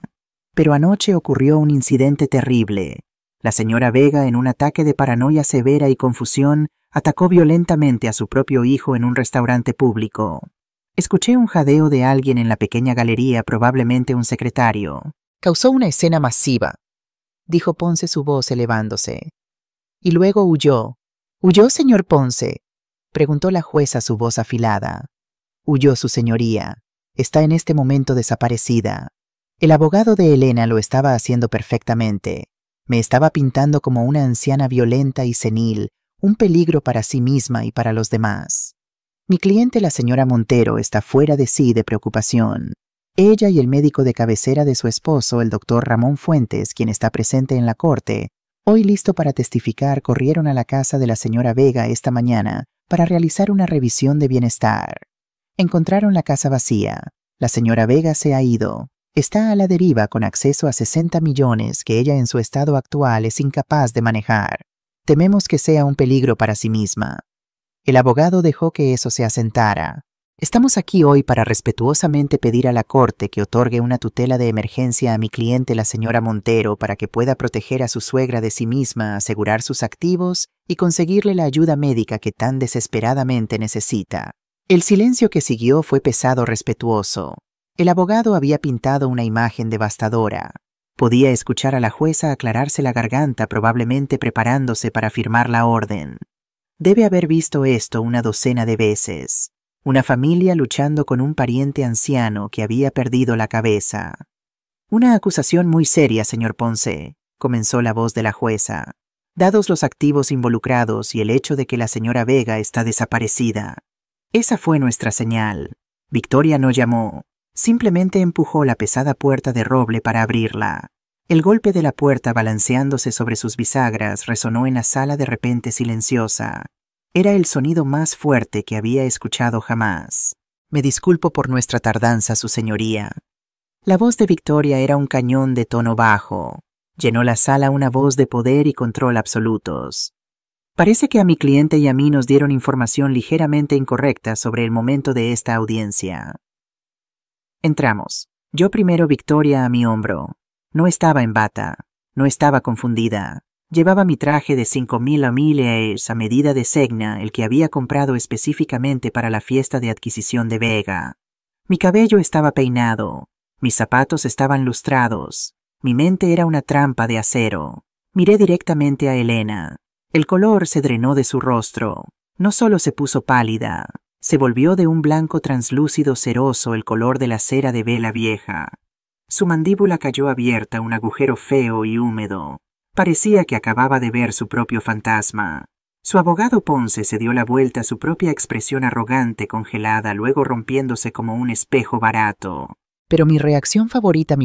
Pero anoche ocurrió un incidente terrible. La señora Vega, en un ataque de paranoia severa y confusión, atacó violentamente a su propio hijo en un restaurante público. Escuché un jadeo de alguien en la pequeña galería, probablemente un secretario. Causó una escena masiva, dijo Ponce, su voz elevándose. Y luego huyó. ¿Huyó, señor Ponce?, preguntó la jueza, su voz afilada. Huyó, su señoría. Está en este momento desaparecida. El abogado de Elena lo estaba haciendo perfectamente. Me estaba pintando como una anciana violenta y senil, un peligro para sí misma y para los demás. Mi cliente, la señora Montero, está fuera de sí de preocupación. Ella y el médico de cabecera de su esposo, el doctor Ramón Fuentes, quien está presente en la corte, hoy listo para testificar, corrieron a la casa de la señora Vega esta mañana para realizar una revisión de bienestar. Encontraron la casa vacía. La señora Vega se ha ido. Está a la deriva con acceso a 60 millones que ella en su estado actual es incapaz de manejar. Tememos que sea un peligro para sí misma. El abogado dejó que eso se asentara. Estamos aquí hoy para respetuosamente pedir a la Corte que otorgue una tutela de emergencia a mi cliente, la señora Montero, para que pueda proteger a su suegra de sí misma, asegurar sus activos y conseguirle la ayuda médica que tan desesperadamente necesita. El silencio que siguió fue pesado, respetuoso. El abogado había pintado una imagen devastadora. Podía escuchar a la jueza aclararse la garganta, probablemente preparándose para firmar la orden. Debe haber visto esto una docena de veces. Una familia luchando con un pariente anciano que había perdido la cabeza. Una acusación muy seria, señor Ponce, comenzó la voz de la jueza. Dados los activos involucrados y el hecho de que la señora Vega está desaparecida. Esa fue nuestra señal. Victoria no llamó. Simplemente empujó la pesada puerta de roble para abrirla. El golpe de la puerta balanceándose sobre sus bisagras resonó en la sala de repente silenciosa. Era el sonido más fuerte que había escuchado jamás. Me disculpo por nuestra tardanza, su señoría. La voz de Victoria era un cañón de tono bajo. Llenó la sala una voz de poder y control absolutos. Parece que a mi cliente y a mí nos dieron información ligeramente incorrecta sobre el momento de esta audiencia. Entramos. Yo primero, Victoria a mi hombro. No estaba en bata. No estaba confundida. Llevaba mi traje de 5.000 amílees a medida de Segna, el que había comprado específicamente para la fiesta de adquisición de Vega. Mi cabello estaba peinado. Mis zapatos estaban lustrados. Mi mente era una trampa de acero. Miré directamente a Elena. El color se drenó de su rostro. No solo se puso pálida, se volvió de un blanco translúcido ceroso, el color de la cera de vela vieja. Su mandíbula cayó abierta, un agujero feo y húmedo. Parecía que acababa de ver su propio fantasma. Su abogado Ponce se dio la vuelta a su propia expresión arrogante, congelada, luego rompiéndose como un espejo barato. Pero mi reacción favorita,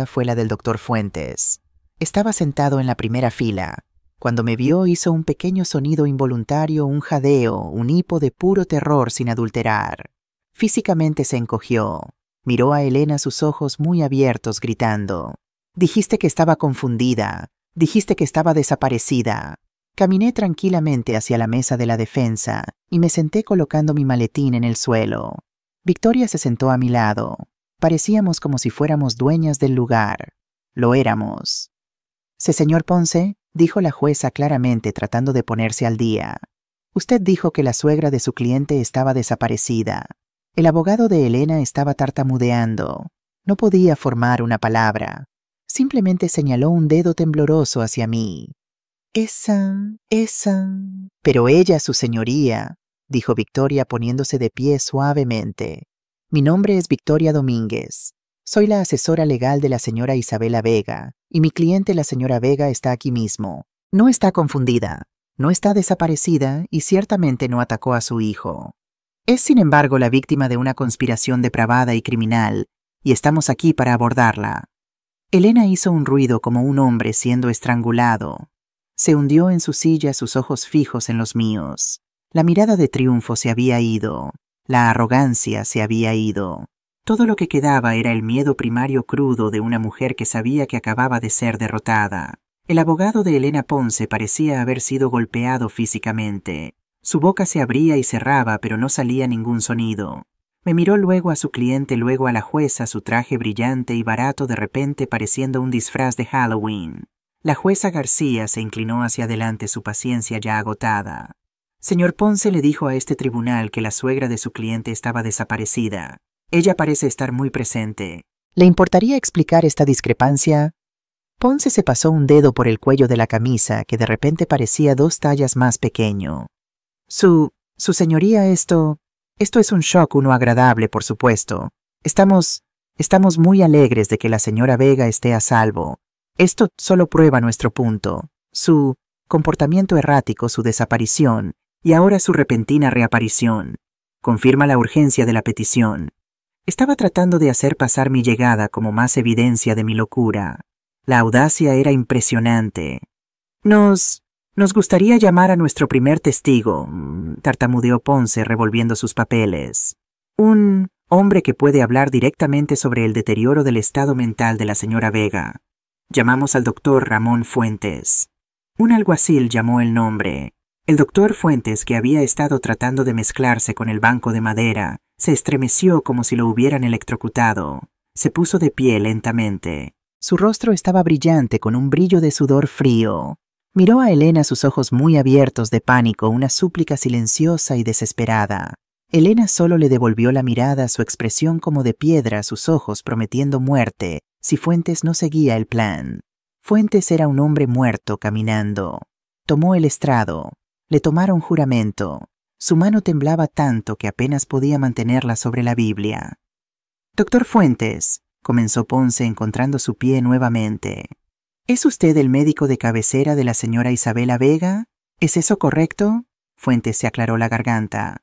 fue la del doctor Fuentes. Estaba sentado en la primera fila. Cuando me vio hizo un pequeño sonido involuntario, un jadeo, un hipo de puro terror sin adulterar. Físicamente se encogió. Miró a Elena, sus ojos muy abiertos, gritando. Dijiste que estaba confundida. Dijiste que estaba desaparecida. Caminé tranquilamente hacia la mesa de la defensa y me senté colocando mi maletín en el suelo. Victoria se sentó a mi lado. Parecíamos como si fuéramos dueñas del lugar. Lo éramos. «Sí, señor Ponce», dijo la jueza claramente, tratando de ponerse al día. «Usted dijo que la suegra de su cliente estaba desaparecida». El abogado de Elena estaba tartamudeando. No podía formar una palabra. Simplemente señaló un dedo tembloroso hacia mí. «Esa... Pero ella, su señoría», dijo Victoria poniéndose de pie suavemente. «Mi nombre es Victoria Domínguez. Soy la asesora legal de la señora Isabela Vega, y mi cliente, la señora Vega, está aquí mismo. No está confundida, no está desaparecida y ciertamente no atacó a su hijo. Es, sin embargo, la víctima de una conspiración depravada y criminal, y estamos aquí para abordarla». Elena hizo un ruido como un hombre siendo estrangulado. Se hundió en su silla, sus ojos fijos en los míos. La mirada de triunfo se había ido. La arrogancia se había ido. Todo lo que quedaba era el miedo primario crudo de una mujer que sabía que acababa de ser derrotada. El abogado de Elena Ponce parecía haber sido golpeado físicamente. Su boca se abría y cerraba, pero no salía ningún sonido. Me miró luego a su cliente, luego a la jueza, su traje brillante y barato de repente pareciendo un disfraz de Halloween. La jueza García se inclinó hacia adelante, su paciencia ya agotada. Señor Ponce, le dijo a este tribunal que la suegra de su cliente estaba desaparecida. Ella parece estar muy presente. ¿Le importaría explicar esta discrepancia? Ponce se pasó un dedo por el cuello de la camisa, que de repente parecía 2 tallas más pequeño. Su señoría, esto es un shock, uno agradable, por supuesto. Estamos muy alegres de que la señora Vega esté a salvo. Esto solo prueba nuestro punto. Su comportamiento errático, su desaparición, y ahora su repentina reaparición. Confirma la urgencia de la petición. Estaba tratando de hacer pasar mi llegada como más evidencia de mi locura. La audacia era impresionante. Nos gustaría llamar a nuestro primer testigo, tartamudeó Ponce revolviendo sus papeles. Un hombre que puede hablar directamente sobre el deterioro del estado mental de la señora Vega. Llamamos al doctor Ramón Fuentes. Un alguacil llamó el nombre. El doctor Fuentes, que había estado tratando de mezclarse con el banco de madera, se estremeció como si lo hubieran electrocutado. Se puso de pie lentamente. Su rostro estaba brillante con un brillo de sudor frío. Miró a Elena, sus ojos muy abiertos de pánico, una súplica silenciosa y desesperada. Elena solo le devolvió la mirada, su expresión como de piedra, sus ojos prometiendo muerte, si Fuentes no seguía el plan. Fuentes era un hombre muerto caminando. Tomó el estrado. Le tomaron juramento. Su mano temblaba tanto que apenas podía mantenerla sobre la Biblia. Doctor Fuentes, comenzó Ponce encontrando su pie nuevamente. ¿Es usted el médico de cabecera de la señora Isabela Vega? ¿Es eso correcto? Fuentes se aclaró la garganta.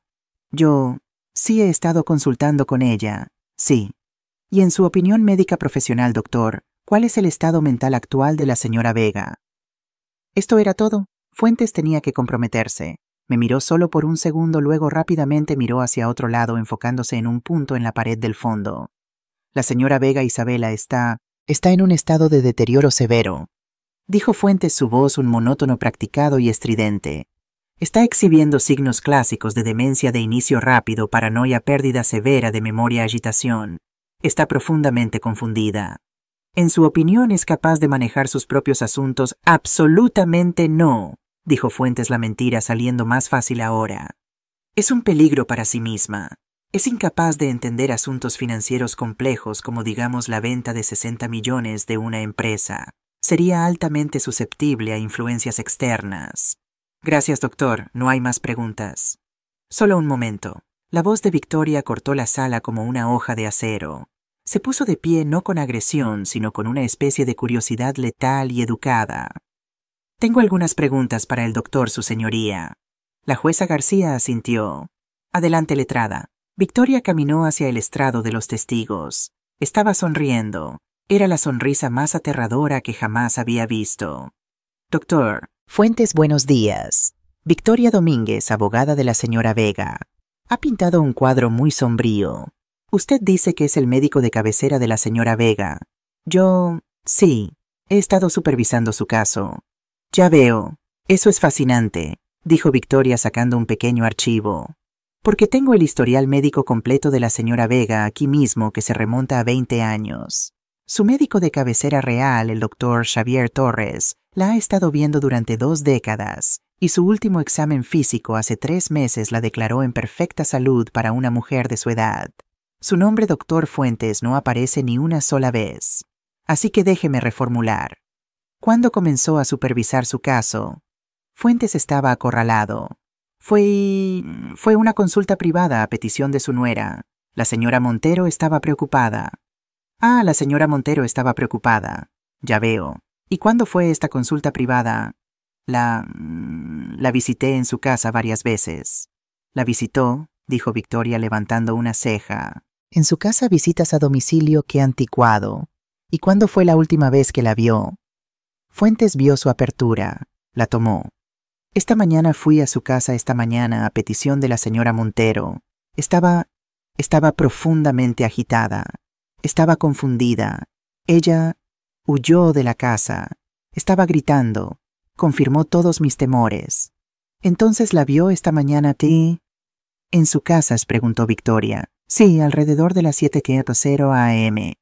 Yo sí he estado consultando con ella, sí. Y en su opinión médica profesional, doctor, ¿cuál es el estado mental actual de la señora Vega? Esto era todo. Fuentes tenía que comprometerse. Me miró solo por un segundo, luego rápidamente miró hacia otro lado, enfocándose en un punto en la pared del fondo. La señora Vega Isabela está en un estado de deterioro severo, dijo Fuentes, su voz un monótono practicado y estridente. Está exhibiendo signos clásicos de demencia de inicio rápido, paranoia, pérdida severa de memoria, agitación. Está profundamente confundida. En su opinión, ¿es capaz de manejar sus propios asuntos? Absolutamente no, dijo Fuentes, la mentira saliendo más fácil ahora. Es un peligro para sí misma. Es incapaz de entender asuntos financieros complejos como digamos la venta de 60 millones de una empresa. Sería altamente susceptible a influencias externas. Gracias, doctor. No hay más preguntas. Solo un momento. La voz de Victoria cortó la sala como una hoja de acero. Se puso de pie no con agresión, sino con una especie de curiosidad letal y educada. Tengo algunas preguntas para el doctor, su señoría. La jueza García asintió. Adelante, letrada. Victoria caminó hacia el estrado de los testigos. Estaba sonriendo. Era la sonrisa más aterradora que jamás había visto. Doctor Fuentes, buenos días. Victoria Domínguez, abogada de la señora Vega. Ha pintado un cuadro muy sombrío. Usted dice que es el médico de cabecera de la señora Vega. Sí, he estado supervisando su caso. Ya veo. Eso es fascinante, dijo Victoria sacando un pequeño archivo. Porque tengo el historial médico completo de la señora Vega aquí mismo que se remonta a 20 años. Su médico de cabecera real, el doctor Xavier Torres, la ha estado viendo durante 2 décadas, y su último examen físico hace 3 meses la declaró en perfecta salud para una mujer de su edad. Su nombre, doctor Fuentes, no aparece ni una sola vez. Así que déjeme reformular. ¿Cuándo comenzó a supervisar su caso? Fuentes estaba acorralado. Fue una consulta privada a petición de su nuera. La señora Montero estaba preocupada. Ah, la señora Montero estaba preocupada. Ya veo. ¿Y cuándo fue esta consulta privada? La visité en su casa varias veces. ¿La visitó?, dijo Victoria levantando una ceja. En su casa visitas a domicilio, qué anticuado. ¿Y cuándo fue la última vez que la vio? Fuentes vio su apertura. La tomó. Esta mañana fui a su casa a petición de la señora Montero. Estaba profundamente agitada. Estaba confundida. Ella huyó de la casa. Estaba gritando. Confirmó todos mis temores. Entonces la vio esta mañana, ¿En su casa?, preguntó Victoria. Sí, alrededor de las 7:00 a.m.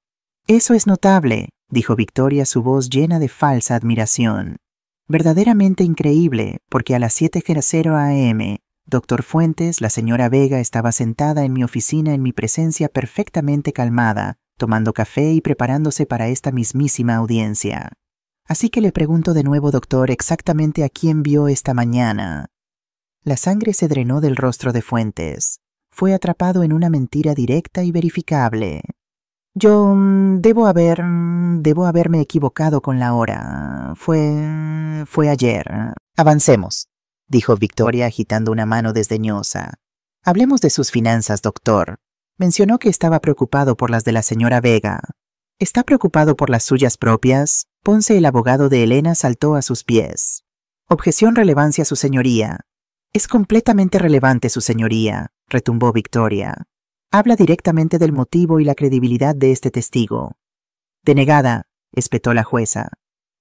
Eso es notable, dijo Victoria, su voz llena de falsa admiración. Verdaderamente increíble, porque a las 7:00 a.m., Dr. Fuentes, la señora Vega, estaba sentada en mi oficina en mi presencia perfectamente calmada, tomando café y preparándose para esta mismísima audiencia. Así que le pregunto de nuevo, doctor, exactamente a quién vio esta mañana. La sangre se drenó del rostro de Fuentes. Fue atrapado en una mentira directa y verificable. Yo debo haberme equivocado con la hora. Fue ayer. Avancemos, dijo Victoria agitando una mano desdeñosa. Hablemos de sus finanzas, doctor. Mencionó que estaba preocupado por las de la señora Vega. ¿Está preocupado por las suyas propias? Ponce, el abogado de Elena, saltó a sus pies. Objeción, relevancia, su señoría. Es completamente relevante, su señoría, retumbó Victoria. Habla directamente del motivo y la credibilidad de este testigo. Denegada, espetó la jueza.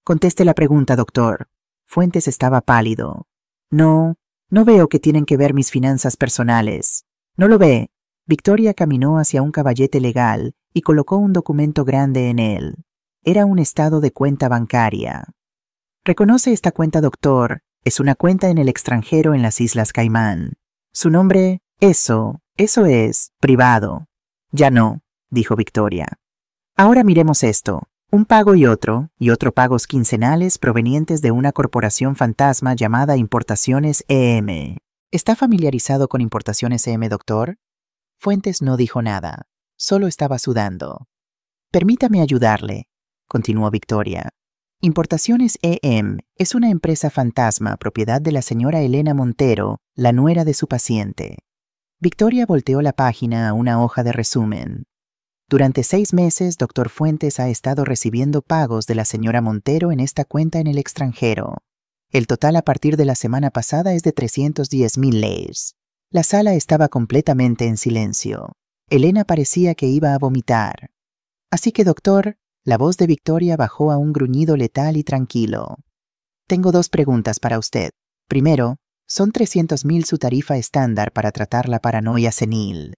Conteste la pregunta, doctor. Fuentes estaba pálido. No veo que tienen que ver mis finanzas personales. ¿No lo ve? Victoria caminó hacia un caballete legal y colocó un documento grande en él. Era un estado de cuenta bancaria. ¿Reconoce esta cuenta, doctor? Es una cuenta en el extranjero en las Islas Caimán. Su nombre, eso es, privado. Ya no, dijo Victoria. Ahora miremos esto. Un pago y otro pagos quincenales provenientes de una corporación fantasma llamada Importaciones EM. ¿Está familiarizado con Importaciones EM, doctor? Fuentes no dijo nada. Solo estaba sudando. Permítame ayudarle, continuó Victoria. Importaciones EM es una empresa fantasma propiedad de la señora Elena Montero, la nuera de su paciente. Victoria volteó la página a una hoja de resumen. Durante 6 meses, Dr. Fuentes ha estado recibiendo pagos de la señora Montero en esta cuenta en el extranjero. El total a partir de la semana pasada es de 310,000 leyes. La sala estaba completamente en silencio. Elena parecía que iba a vomitar. Así que, doctor, la voz de Victoria bajó a un gruñido letal y tranquilo. Tengo 2 preguntas para usted. Primero, ¿son 300,000 su tarifa estándar para tratar la paranoia senil?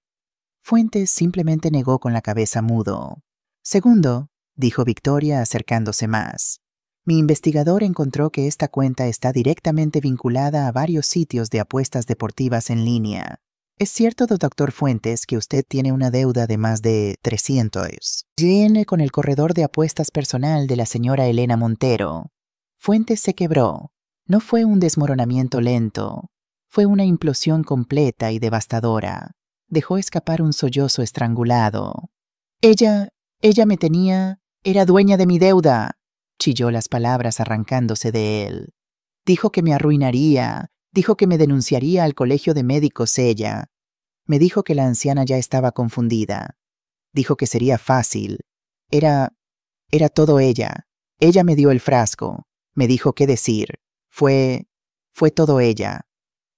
Fuentes simplemente negó con la cabeza mudo. Segundo, dijo Victoria acercándose más. Mi investigador encontró que esta cuenta está directamente vinculada a varios sitios de apuestas deportivas en línea. ¿Es cierto, doctor Fuentes, que usted tiene una deuda de más de 300? Viene con el corredor de apuestas personal de la señora Elena Montero. Fuentes se quebró. No fue un desmoronamiento lento. Fue una implosión completa y devastadora. Dejó escapar un sollozo estrangulado. Ella me tenía, era dueña de mi deuda, chilló las palabras arrancándose de él. Dijo que me arruinaría, dijo que me denunciaría al colegio de médicos ella. Me dijo que la anciana ya estaba confundida. Dijo que sería fácil. Era todo ella. Ella me dio el frasco. Me dijo qué decir. Fue todo ella.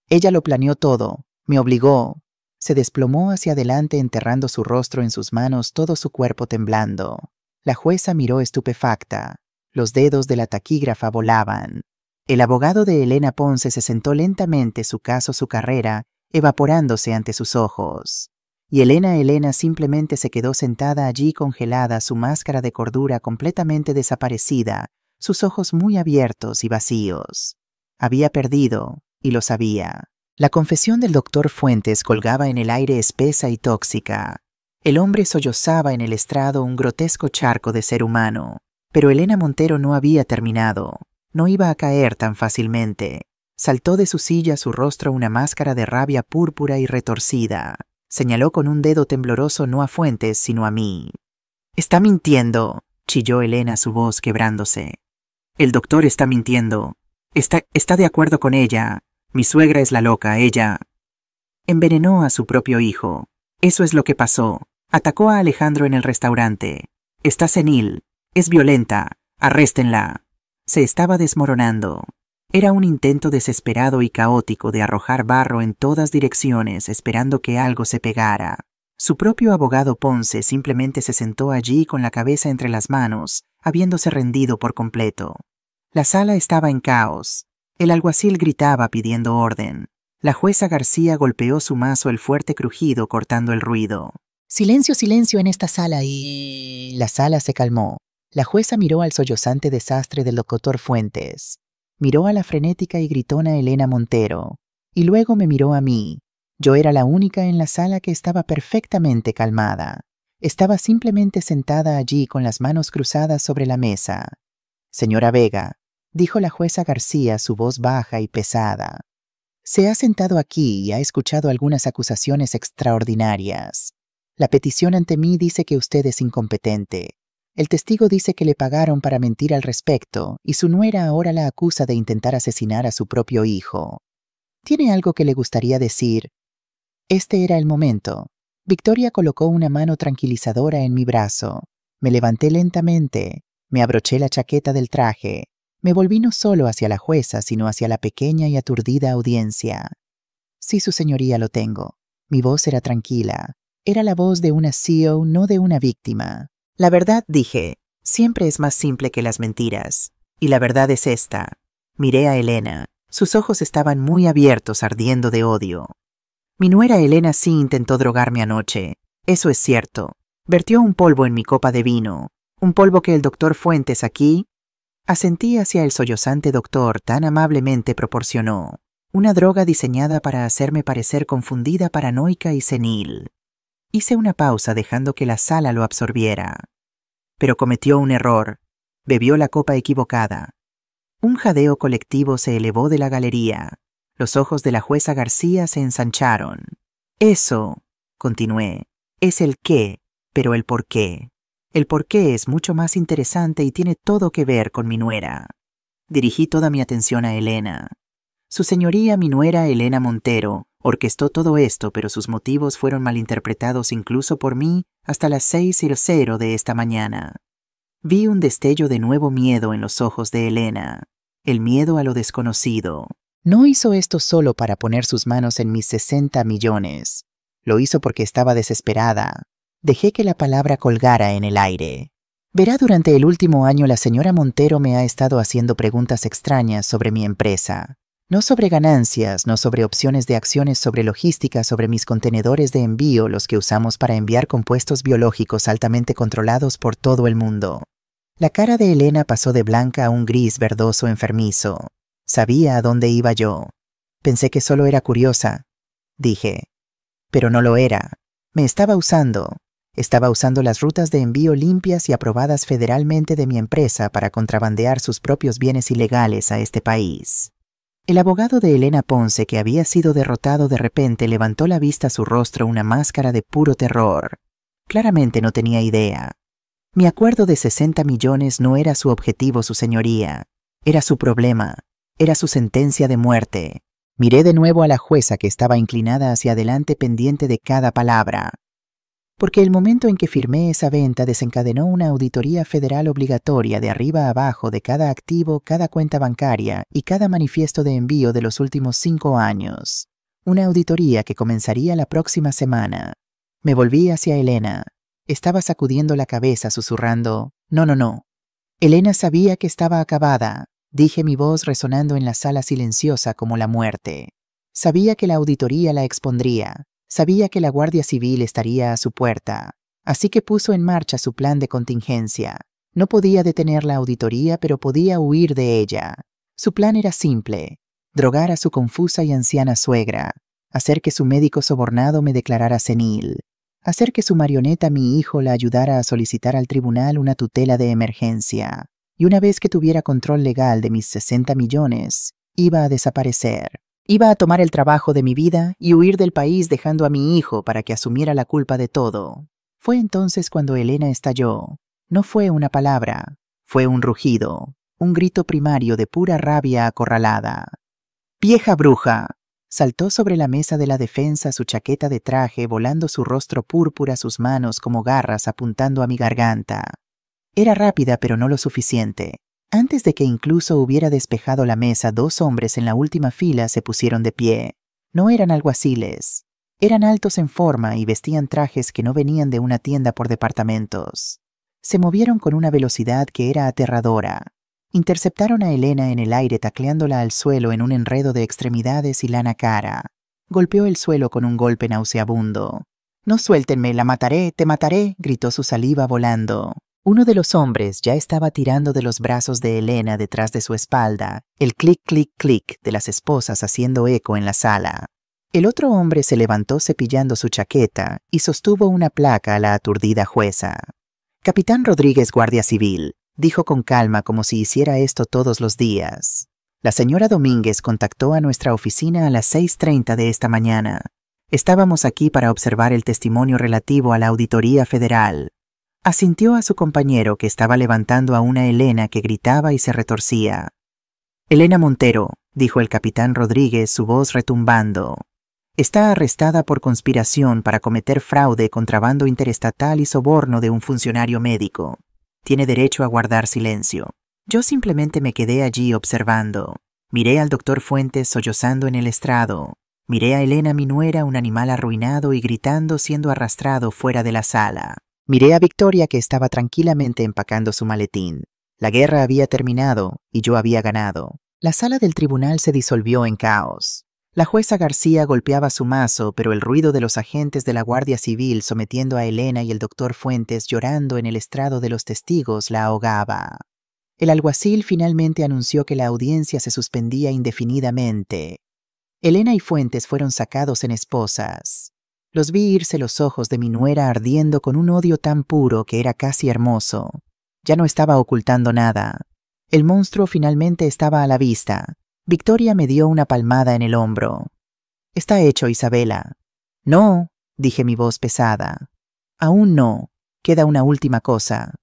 Ella lo planeó todo. Me obligó. Se desplomó hacia adelante enterrando su rostro en sus manos, todo su cuerpo temblando. La jueza miró estupefacta. Los dedos de la taquígrafa volaban. El abogado de Elena Ponce se sentó lentamente, su caso, su carrera, evaporándose ante sus ojos. Y Elena simplemente se quedó sentada allí congelada, su máscara de cordura completamente desaparecida, sus ojos muy abiertos y vacíos. Había perdido, y lo sabía. La confesión del doctor Fuentes colgaba en el aire espesa y tóxica. El hombre sollozaba en el estrado un grotesco charco de ser humano. Pero Elena Montero no había terminado. No iba a caer tan fácilmente. Saltó de su silla, su rostro una máscara de rabia púrpura y retorcida. Señaló con un dedo tembloroso no a Fuentes, sino a mí. «Está mintiendo», chilló Elena, su voz quebrándose. «El doctor está mintiendo. Está de acuerdo con ella. Mi suegra es la loca, ella envenenó a su propio hijo. Eso es lo que pasó. Atacó a Alejandro en el restaurante. Está senil. Es violenta. Arréstenla». Se estaba desmoronando. Era un intento desesperado y caótico de arrojar barro en todas direcciones esperando que algo se pegara. Su propio abogado Ponce simplemente se sentó allí con la cabeza entre las manos, habiéndose rendido por completo. La sala estaba en caos. El alguacil gritaba pidiendo orden. La jueza García golpeó su mazo el fuerte crujido cortando el ruido. Silencio, silencio en esta sala y... La sala se calmó. La jueza miró al sollozante desastre del locutor Fuentes. Miró a la frenética y gritona Elena Montero. Y luego me miró a mí. Yo era la única en la sala que estaba perfectamente calmada. Estaba simplemente sentada allí con las manos cruzadas sobre la mesa. Señora Vega, dijo la jueza García, su voz baja y pesada. Se ha sentado aquí y ha escuchado algunas acusaciones extraordinarias. La petición ante mí dice que usted es incompetente. El testigo dice que le pagaron para mentir al respecto y su nuera ahora la acusa de intentar asesinar a su propio hijo. ¿Tiene algo que le gustaría decir? Este era el momento. Victoria colocó una mano tranquilizadora en mi brazo. Me levanté lentamente, me abroché la chaqueta del traje. Me volví no solo hacia la jueza, sino hacia la pequeña y aturdida audiencia. Sí, su señoría, lo tengo. Mi voz era tranquila. Era la voz de una CEO, no de una víctima. La verdad, dije, siempre es más simple que las mentiras. Y la verdad es esta. Miré a Elena. Sus ojos estaban muy abiertos, ardiendo de odio. Mi nuera Elena sí intentó drogarme anoche. Eso es cierto. Vertió un polvo en mi copa de vino. Un polvo que el doctor Fuentes aquí... Asentí hacia el sollozante doctor tan amablemente proporcionó. Una droga diseñada para hacerme parecer confundida, paranoica y senil. Hice una pausa dejando que la sala lo absorbiera. Pero cometió un error. Bebió la copa equivocada. Un jadeo colectivo se elevó de la galería. Los ojos de la jueza García se ensancharon. Eso, continué, es el qué, pero el por qué. El por qué es mucho más interesante y tiene todo que ver con mi nuera. Dirigí toda mi atención a Elena. Su señoría, mi nuera Elena Montero, orquestó todo esto, pero sus motivos fueron malinterpretados incluso por mí hasta las 6:00 de esta mañana. Vi un destello de nuevo miedo en los ojos de Elena, el miedo a lo desconocido. No hizo esto solo para poner sus manos en mis 60 millones. Lo hizo porque estaba desesperada. Dejé que la palabra colgara en el aire. Verá, durante el último año la señora Montero me ha estado haciendo preguntas extrañas sobre mi empresa. No sobre ganancias, no sobre opciones de acciones, sobre logística, sobre mis contenedores de envío, los que usamos para enviar compuestos biológicos altamente controlados por todo el mundo. La cara de Elena pasó de blanca a un gris verdoso enfermizo. Sabía a dónde iba yo. Pensé que solo era curiosa, dije. Pero no lo era. Me estaba usando. Estaba usando las rutas de envío limpias y aprobadas federalmente de mi empresa para contrabandear sus propios bienes ilegales a este país. El abogado de Elena Ponce, que había sido derrotado de repente, levantó la vista a su rostro, una máscara de puro terror. Claramente no tenía idea. Mi acuerdo de 60 millones no era su objetivo, su señoría. Era su problema. Era su sentencia de muerte. Miré de nuevo a la jueza, que estaba inclinada hacia adelante pendiente de cada palabra. Porque el momento en que firmé esa venta desencadenó una auditoría federal obligatoria de arriba a abajo de cada activo, cada cuenta bancaria y cada manifiesto de envío de los últimos 5 años. Una auditoría que comenzaría la próxima semana. Me volví hacia Elena. Estaba sacudiendo la cabeza, susurrando, «No, no, no». Elena sabía que estaba acabada. Dije, mi voz resonando en la sala silenciosa como la muerte. Sabía que la auditoría la expondría. Sabía que la Guardia Civil estaría a su puerta. Así que puso en marcha su plan de contingencia. No podía detener la auditoría, pero podía huir de ella. Su plan era simple: drogar a su confusa y anciana suegra, hacer que su médico sobornado me declarara senil, hacer que su marioneta, mi hijo, la ayudara a solicitar al tribunal una tutela de emergencia. Y una vez que tuviera control legal de mis 60 millones, iba a desaparecer. Iba a tomar el trabajo de mi vida y huir del país, dejando a mi hijo para que asumiera la culpa de todo. Fue entonces cuando Elena estalló. No fue una palabra, fue un rugido, un grito primario de pura rabia acorralada. ¡Vieja bruja! Saltó sobre la mesa de la defensa, su chaqueta de traje, volando su rostro púrpura, sus manos como garras apuntando a mi garganta. Era rápida, pero no lo suficiente. Antes de que incluso hubiera despejado la mesa, 2 hombres en la última fila se pusieron de pie. No eran alguaciles. Eran altos en forma y vestían trajes que no venían de una tienda por departamentos. Se movieron con una velocidad que era aterradora. Interceptaron a Elena en el aire tacleándola al suelo en un enredo de extremidades y lana cara. Golpeó el suelo con un golpe nauseabundo. «No suéltenme, la mataré, te mataré», gritó su saliva volando. Uno de los hombres ya estaba tirando de los brazos de Elena detrás de su espalda, el clic, clic, clic de las esposas haciendo eco en la sala. El otro hombre se levantó cepillando su chaqueta y sostuvo una placa a la aturdida jueza. «Capitán Rodríguez, Guardia Civil», dijo con calma como si hiciera esto todos los días. «La señora Domínguez contactó a nuestra oficina a las 6:30 de esta mañana. Estábamos aquí para observar el testimonio relativo a la Auditoría Federal». Asintió a su compañero que estaba levantando a una Elena que gritaba y se retorcía. «Elena Montero», dijo el capitán Rodríguez, su voz retumbando. «Está arrestada por conspiración para cometer fraude, contrabando interestatal y soborno de un funcionario médico. Tiene derecho a guardar silencio». Yo simplemente me quedé allí observando. Miré al doctor Fuentes sollozando en el estrado. Miré a Elena, mi nuera, un animal arruinado y gritando siendo arrastrado fuera de la sala. Miré a Victoria que estaba tranquilamente empacando su maletín. La guerra había terminado y yo había ganado. La sala del tribunal se disolvió en caos. La jueza García golpeaba su mazo, pero el ruido de los agentes de la Guardia Civil sometiendo a Elena y el doctor Fuentes llorando en el estrado de los testigos la ahogaba. El alguacil finalmente anunció que la audiencia se suspendía indefinidamente. Elena y Fuentes fueron sacados en esposas. Los vi irse los ojos de mi nuera ardiendo con un odio tan puro que era casi hermoso. Ya no estaba ocultando nada. El monstruo finalmente estaba a la vista. Victoria me dio una palmada en el hombro. «Está hecho, Isabela». «No», dije mi voz pesada. «Aún no. Queda una última cosa».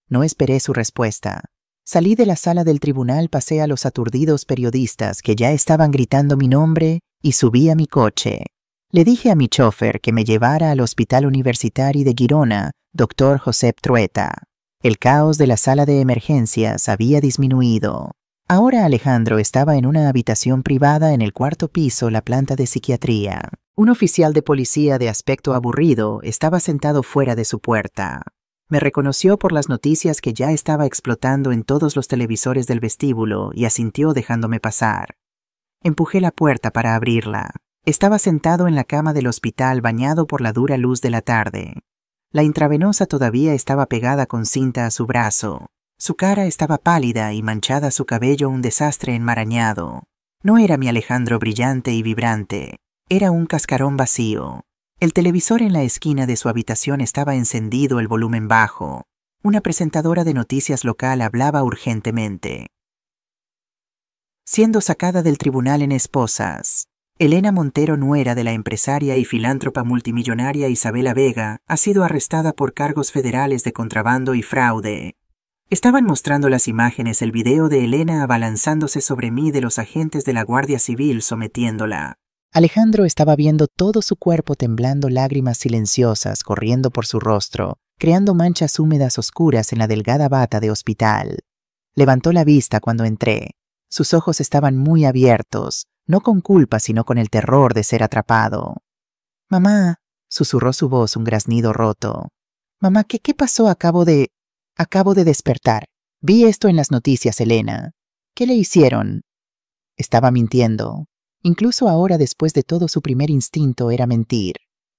No esperé su respuesta. Salí de la sala del tribunal, pasé a los aturdidos periodistas que ya estaban gritando mi nombre y subí a mi coche. Le dije a mi chofer que me llevara al Hospital Universitario de Girona, Dr. Josep Trueta. El caos de la sala de emergencias había disminuido. Ahora Alejandro estaba en una habitación privada en el cuarto piso, la planta de psiquiatría. Un oficial de policía de aspecto aburrido estaba sentado fuera de su puerta. Me reconoció por las noticias que ya estaba explotando en todos los televisores del vestíbulo y asintió dejándome pasar. Empujé la puerta para abrirla. Estaba sentado en la cama del hospital bañado por la dura luz de la tarde. La intravenosa todavía estaba pegada con cinta a su brazo. Su cara estaba pálida y manchada, su cabello un desastre enmarañado. No era mi Alejandro brillante y vibrante. Era un cascarón vacío. El televisor en la esquina de su habitación estaba encendido, el volumen bajo. Una presentadora de noticias local hablaba urgentemente. Siendo sacada del tribunal en esposas. Elena Montero, nuera de la empresaria y filántropa multimillonaria Isabela Vega, ha sido arrestada por cargos federales de contrabando y fraude. Estaban mostrando las imágenes, el video de Elena abalanzándose sobre mí, de los agentes de la Guardia Civil sometiéndola. Alejandro estaba viendo todo su cuerpo temblando, lágrimas silenciosas corriendo por su rostro, creando manchas húmedas oscuras en la delgada bata de hospital. Levantó la vista cuando entré. Sus ojos estaban muy abiertos, no con culpa sino con el terror de ser atrapado. «Mamá», susurró su voz, un graznido roto. «Mamá, ¿qué pasó? Acabo de despertar. Vi esto en las noticias, Elena. ¿Qué le hicieron?» Estaba mintiendo. Incluso ahora, después de todo, su primer instinto era mentir.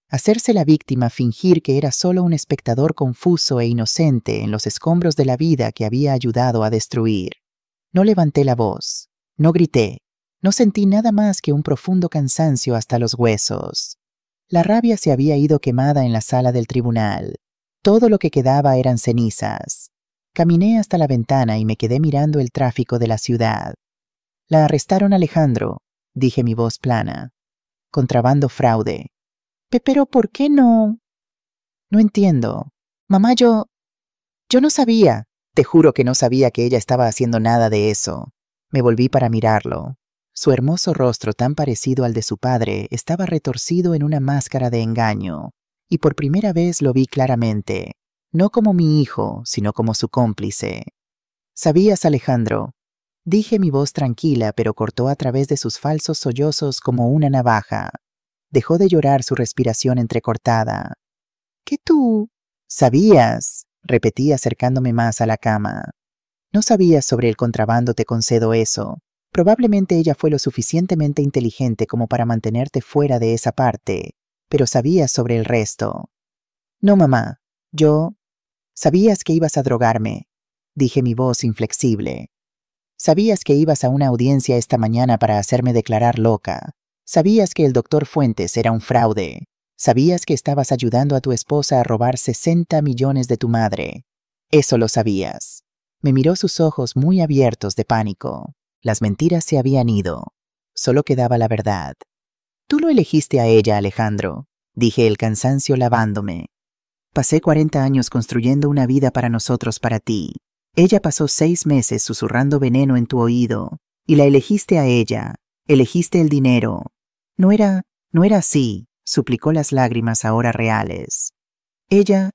Hacerse la víctima, fingir que era solo un espectador confuso e inocente en los escombros de la vida que había ayudado a destruir. No levanté la voz. No grité. No sentí nada más que un profundo cansancio hasta los huesos. La rabia se había ido quemada en la sala del tribunal. Todo lo que quedaba eran cenizas. Caminé hasta la ventana y me quedé mirando el tráfico de la ciudad. «La arrestaron, Alejandro», dije mi voz plana. «Contrabando, fraude». «Pero ¿por qué no?» «No entiendo. Mamá, yo no sabía. Te juro que no sabía que ella estaba haciendo nada de eso». Me volví para mirarlo. Su hermoso rostro, tan parecido al de su padre, estaba retorcido en una máscara de engaño, y por primera vez lo vi claramente, no como mi hijo, sino como su cómplice. «¿Sabías, Alejandro?», dije mi voz tranquila, pero cortó a través de sus falsos sollozos como una navaja. Dejó de llorar, su respiración entrecortada. «¿Qué tú?» «¿Sabías?», repetí acercándome más a la cama. No sabías sobre el contrabando, te concedo eso. Probablemente ella fue lo suficientemente inteligente como para mantenerte fuera de esa parte, pero sabías sobre el resto. No, mamá. Sabías que ibas a drogarme, dije, mi voz inflexible. Sabías que ibas a una audiencia esta mañana para hacerme declarar loca. Sabías que el doctor Fuentes era un fraude. Sabías que estabas ayudando a tu esposa a robar 60 millones de tu madre. Eso lo sabías. Me miró, sus ojos muy abiertos de pánico. Las mentiras se habían ido. Solo quedaba la verdad. Tú lo elegiste a ella, Alejandro, dije, el cansancio lavándome. Pasé 40 años construyendo una vida para nosotros, para ti. Ella pasó 6 meses susurrando veneno en tu oído, y la elegiste a ella. Elegiste el dinero. No era así, suplicó, las lágrimas ahora reales. Ella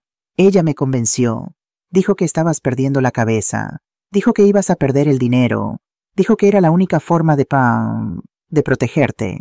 me convenció. Dijo que estabas perdiendo la cabeza. Dijo que ibas a perder el dinero. Dijo que era la única forma de protegerte.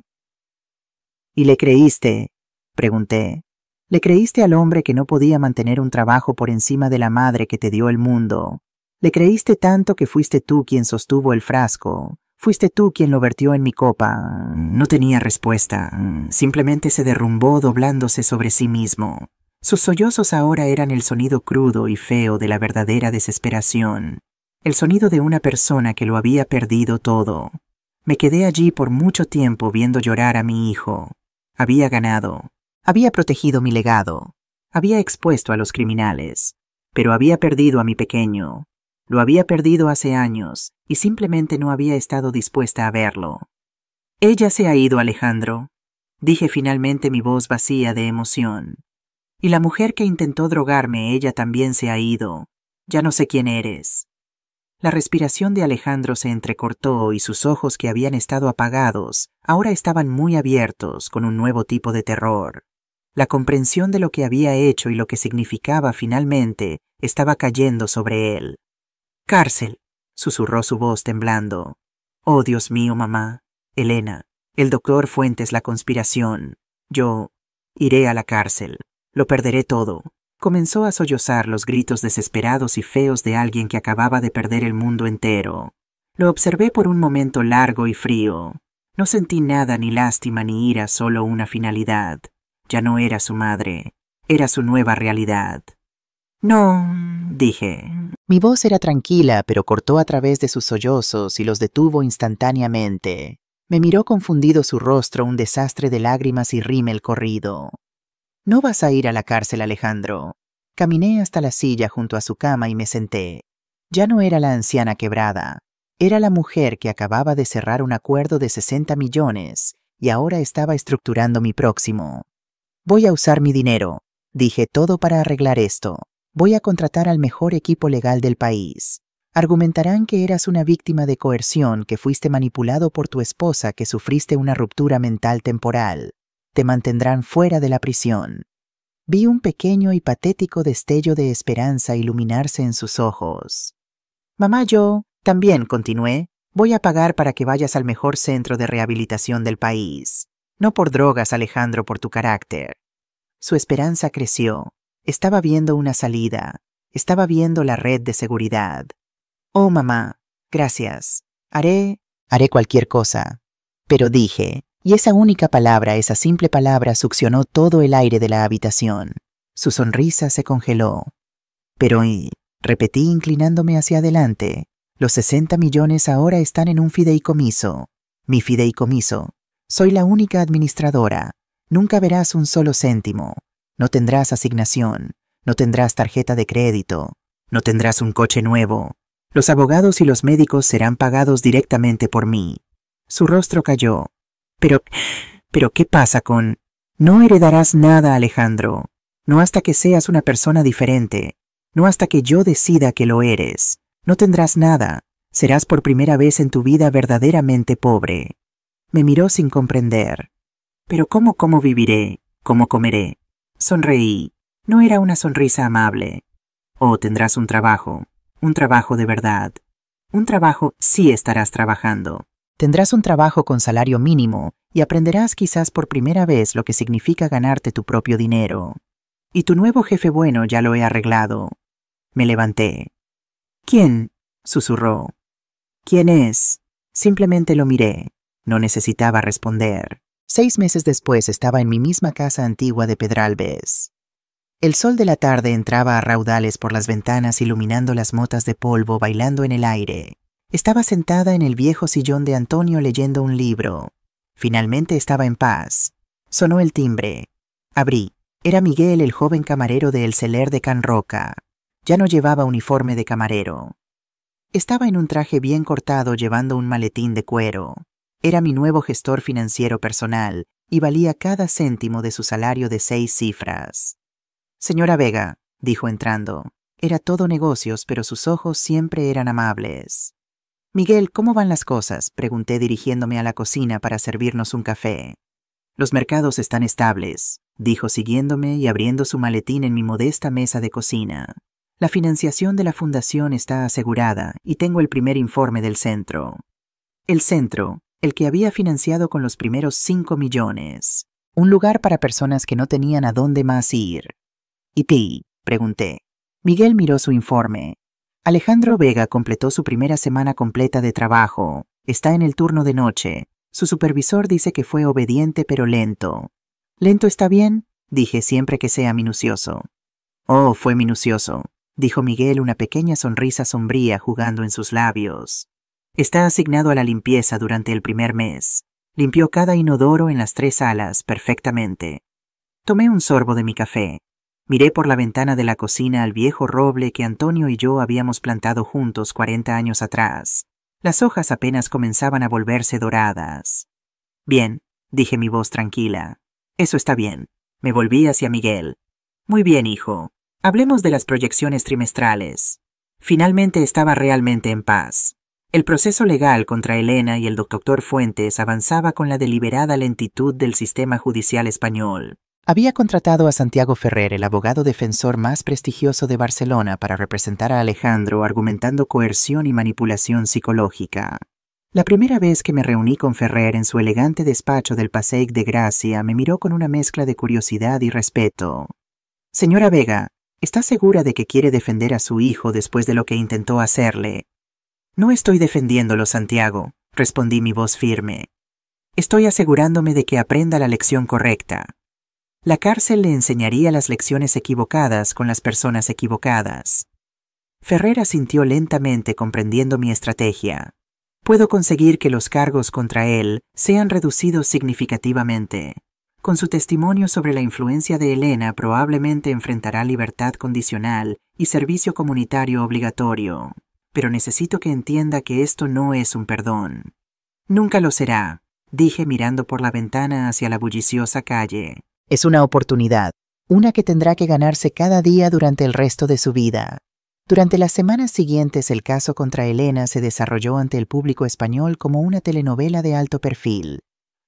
¿Y le creíste?, pregunté. ¿Le creíste al hombre que no podía mantener un trabajo por encima de la madre que te dio el mundo? ¿Le creíste tanto que fuiste tú quien sostuvo el frasco? ¿Fuiste tú quien lo vertió en mi copa? No tenía respuesta. Simplemente se derrumbó, doblándose sobre sí mismo. Sus sollozos ahora eran el sonido crudo y feo de la verdadera desesperación. El sonido de una persona que lo había perdido todo. Me quedé allí por mucho tiempo viendo llorar a mi hijo. Había ganado. Había protegido mi legado. Había expuesto a los criminales. Pero había perdido a mi pequeño. Lo había perdido hace años y simplemente no había estado dispuesta a verlo. Ella se ha ido, Alejandro, dije finalmente, mi voz vacía de emoción. Y la mujer que intentó drogarme, ella también se ha ido. Ya no sé quién eres. La respiración de Alejandro se entrecortó y sus ojos, que habían estado apagados, ahora estaban muy abiertos, con un nuevo tipo de terror. La comprensión de lo que había hecho y lo que significaba finalmente estaba cayendo sobre él. Cárcel, susurró su voz temblando. Oh, Dios mío, mamá. Elena, el doctor Fuentes, la conspiración. Yo iré a la cárcel. Lo perderé todo. Comenzó a sollozar, los gritos desesperados y feos de alguien que acababa de perder el mundo entero. Lo observé por un momento largo y frío. No sentí nada, ni lástima ni ira, solo una finalidad. Ya no era su madre. Era su nueva realidad. No, dije. Mi voz era tranquila, pero cortó a través de sus sollozos y los detuvo instantáneamente. Me miró confundido, su rostro un desastre de lágrimas y rímel corrido. No vas a ir a la cárcel, Alejandro. Caminé hasta la silla junto a su cama y me senté. Ya no era la anciana quebrada. Era la mujer que acababa de cerrar un acuerdo de 60 millones y ahora estaba estructurando mi próximo. Voy a usar mi dinero, dije, todo para arreglar esto. Voy a contratar al mejor equipo legal del país. Argumentarán que eras una víctima de coerción, que fuiste manipulado por tu esposa, que sufriste una ruptura mental temporal. Te mantendrán fuera de la prisión. Vi un pequeño y patético destello de esperanza iluminarse en sus ojos. Mamá, yo también, continué, voy a pagar para que vayas al mejor centro de rehabilitación del país. No por drogas, Alejandro, por tu carácter. Su esperanza creció. Estaba viendo una salida. Estaba viendo la red de seguridad. Oh, mamá, gracias. Haré cualquier cosa. Pero dije, y esa única palabra, esa simple palabra, succionó todo el aire de la habitación. Su sonrisa se congeló. Pero, repetí inclinándome hacia adelante, los 60 millones ahora están en un fideicomiso. Mi fideicomiso. Soy la única administradora. Nunca verás un solo céntimo. No tendrás asignación. No tendrás tarjeta de crédito. No tendrás un coche nuevo. Los abogados y los médicos serán pagados directamente por mí. Su rostro cayó. Pero, ¿qué pasa con...? No heredarás nada, Alejandro. No hasta que seas una persona diferente. No hasta que yo decida que lo eres. No tendrás nada. Serás por primera vez en tu vida verdaderamente pobre. Me miró sin comprender. Pero ¿cómo viviré? ¿Cómo comeré? Sonreí. No era una sonrisa amable. Oh, tendrás un trabajo de verdad. Un trabajo, sí estarás trabajando. Tendrás un trabajo con salario mínimo y aprenderás quizás por primera vez lo que significa ganarte tu propio dinero. Y tu nuevo jefe, bueno, ya lo he arreglado. Me levanté. ¿Quién? susurró. ¿Quién es? Simplemente lo miré. No necesitaba responder. 6 meses después estaba en mi misma casa antigua de Pedralbes. El sol de la tarde entraba a raudales por las ventanas iluminando las motas de polvo bailando en el aire. Estaba sentada en el viejo sillón de Antonio leyendo un libro. Finalmente estaba en paz. Sonó el timbre. Abrí. Era Miguel, el joven camarero de El Celler de Can Roca. Ya no llevaba uniforme de camarero. Estaba en un traje bien cortado llevando un maletín de cuero. Era mi nuevo gestor financiero personal y valía cada céntimo de su salario de 6 cifras. Señora Vega, dijo entrando. Era todo negocios, pero sus ojos siempre eran amables. Miguel, ¿cómo van las cosas? Pregunté dirigiéndome a la cocina para servirnos un café. Los mercados están estables, dijo siguiéndome y abriendo su maletín en mi modesta mesa de cocina. La financiación de la fundación está asegurada y tengo el primer informe del centro. El centro, el que había financiado con los primeros 5 millones. Un lugar para personas que no tenían a dónde más ir. ¿Y ti? Pregunté. Miguel miró su informe. Alejandro Vega completó su primera semana completa de trabajo. Está en el turno de noche. Su supervisor dice que fue obediente pero lento. ¿Lento está bien? Dije siempre que sea minucioso. Oh, fue minucioso, dijo Miguel, una pequeña sonrisa sombría jugando en sus labios. Está asignado a la limpieza durante el primer mes. Limpió cada inodoro en las 3 salas perfectamente. Tomé un sorbo de mi café. Miré por la ventana de la cocina al viejo roble que Antonio y yo habíamos plantado juntos 40 años atrás. Las hojas apenas comenzaban a volverse doradas. Bien, dije mi voz tranquila. Eso está bien. Me volví hacia Miguel. Muy bien, hijo. Hablemos de las proyecciones trimestrales. Finalmente estaba realmente en paz. El proceso legal contra Elena y el doctor Fuentes avanzaba con la deliberada lentitud del sistema judicial español. Había contratado a Santiago Ferrer, el abogado defensor más prestigioso de Barcelona, para representar a Alejandro argumentando coerción y manipulación psicológica. La primera vez que me reuní con Ferrer en su elegante despacho del Passeig de Gracia, me miró con una mezcla de curiosidad y respeto. Señora Vega, ¿está segura de que quiere defender a su hijo después de lo que intentó hacerle? No estoy defendiéndolo, Santiago, respondí mi voz firme. Estoy asegurándome de que aprenda la lección correcta. La cárcel le enseñaría las lecciones equivocadas con las personas equivocadas. Ferrer asintió lentamente comprendiendo mi estrategia. Puedo conseguir que los cargos contra él sean reducidos significativamente. Con su testimonio sobre la influencia de Elena probablemente enfrentará libertad condicional y servicio comunitario obligatorio. Pero necesito que entienda que esto no es un perdón. Nunca lo será, dije mirando por la ventana hacia la bulliciosa calle. Es una oportunidad, una que tendrá que ganarse cada día durante el resto de su vida. Durante las semanas siguientes, el caso contra Elena se desarrolló ante el público español como una telenovela de alto perfil.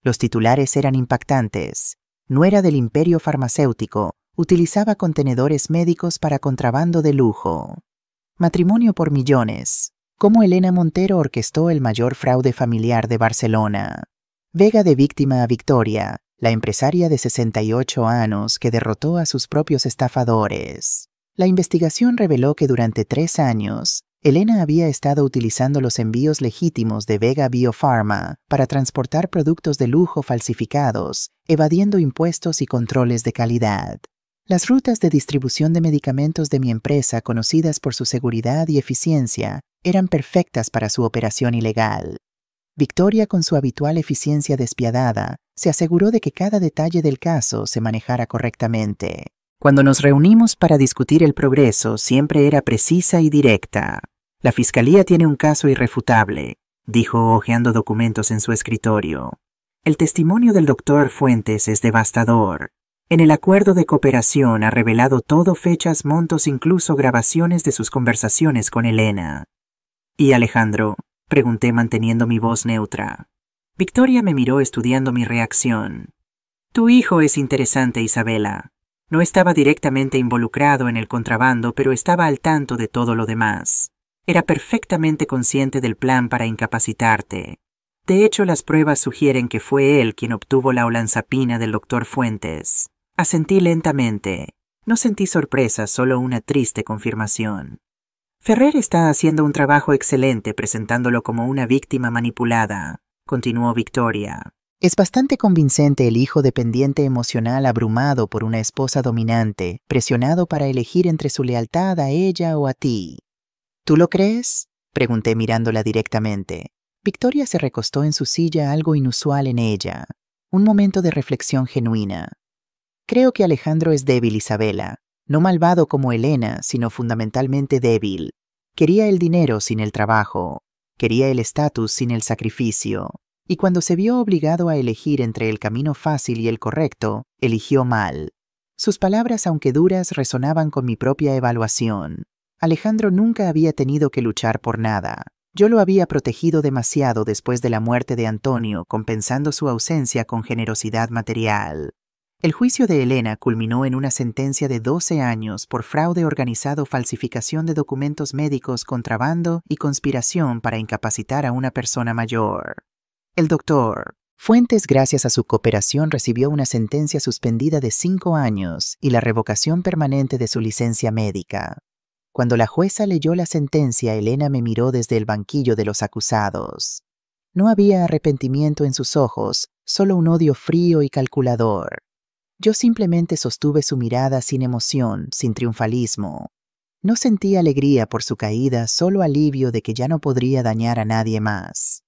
Los titulares eran impactantes. Nuera del imperio farmacéutico, utilizaba contenedores médicos para contrabando de lujo. Matrimonio por millones. Cómo Elena Montero orquestó el mayor fraude familiar de Barcelona. Vega de víctima a Victoria, la empresaria de 68 años que derrotó a sus propios estafadores. La investigación reveló que durante 3 años, Elena había estado utilizando los envíos legítimos de Vega Biopharma para transportar productos de lujo falsificados, evadiendo impuestos y controles de calidad. Las rutas de distribución de medicamentos de mi empresa, conocidas por su seguridad y eficiencia, eran perfectas para su operación ilegal. Victoria, con su habitual eficiencia despiadada, se aseguró de que cada detalle del caso se manejara correctamente. Cuando nos reunimos para discutir el progreso, siempre era precisa y directa. La fiscalía tiene un caso irrefutable, dijo hojeando documentos en su escritorio. El testimonio del doctor Fuentes es devastador. En el acuerdo de cooperación ha revelado todo, fechas, montos, incluso grabaciones de sus conversaciones con Elena. ¿Y Alejandro?, pregunté manteniendo mi voz neutra. Victoria me miró estudiando mi reacción. Tu hijo es interesante, Isabela. No estaba directamente involucrado en el contrabando, pero estaba al tanto de todo lo demás. Era perfectamente consciente del plan para incapacitarte. De hecho, las pruebas sugieren que fue él quien obtuvo la olanzapina del doctor Fuentes. Asentí lentamente. No sentí sorpresa, solo una triste confirmación. Ferrer está haciendo un trabajo excelente presentándolo como una víctima manipulada, continuó Victoria. Es bastante convincente el hijo dependiente emocional abrumado por una esposa dominante, presionado para elegir entre su lealtad a ella o a ti. ¿Tú lo crees?, pregunté mirándola directamente. Victoria se recostó en su silla, algo inusual en ella. Un momento de reflexión genuina. Creo que Alejandro es débil, Isabela. No malvado como Elena, sino fundamentalmente débil. Quería el dinero sin el trabajo. Quería el estatus sin el sacrificio. Y cuando se vio obligado a elegir entre el camino fácil y el correcto, eligió mal. Sus palabras, aunque duras, resonaban con mi propia evaluación. Alejandro nunca había tenido que luchar por nada. Yo lo había protegido demasiado después de la muerte de Antonio, compensando su ausencia con generosidad material. El juicio de Elena culminó en una sentencia de 12 años por fraude organizado, falsificación de documentos médicos, contrabando y conspiración para incapacitar a una persona mayor. El doctor Fuentes, gracias a su cooperación, recibió una sentencia suspendida de 5 años y la revocación permanente de su licencia médica. Cuando la jueza leyó la sentencia, Elena me miró desde el banquillo de los acusados. No había arrepentimiento en sus ojos, solo un odio frío y calculador. Yo simplemente sostuve su mirada sin emoción, sin triunfalismo. No sentí alegría por su caída, solo alivio de que ya no podría dañar a nadie más.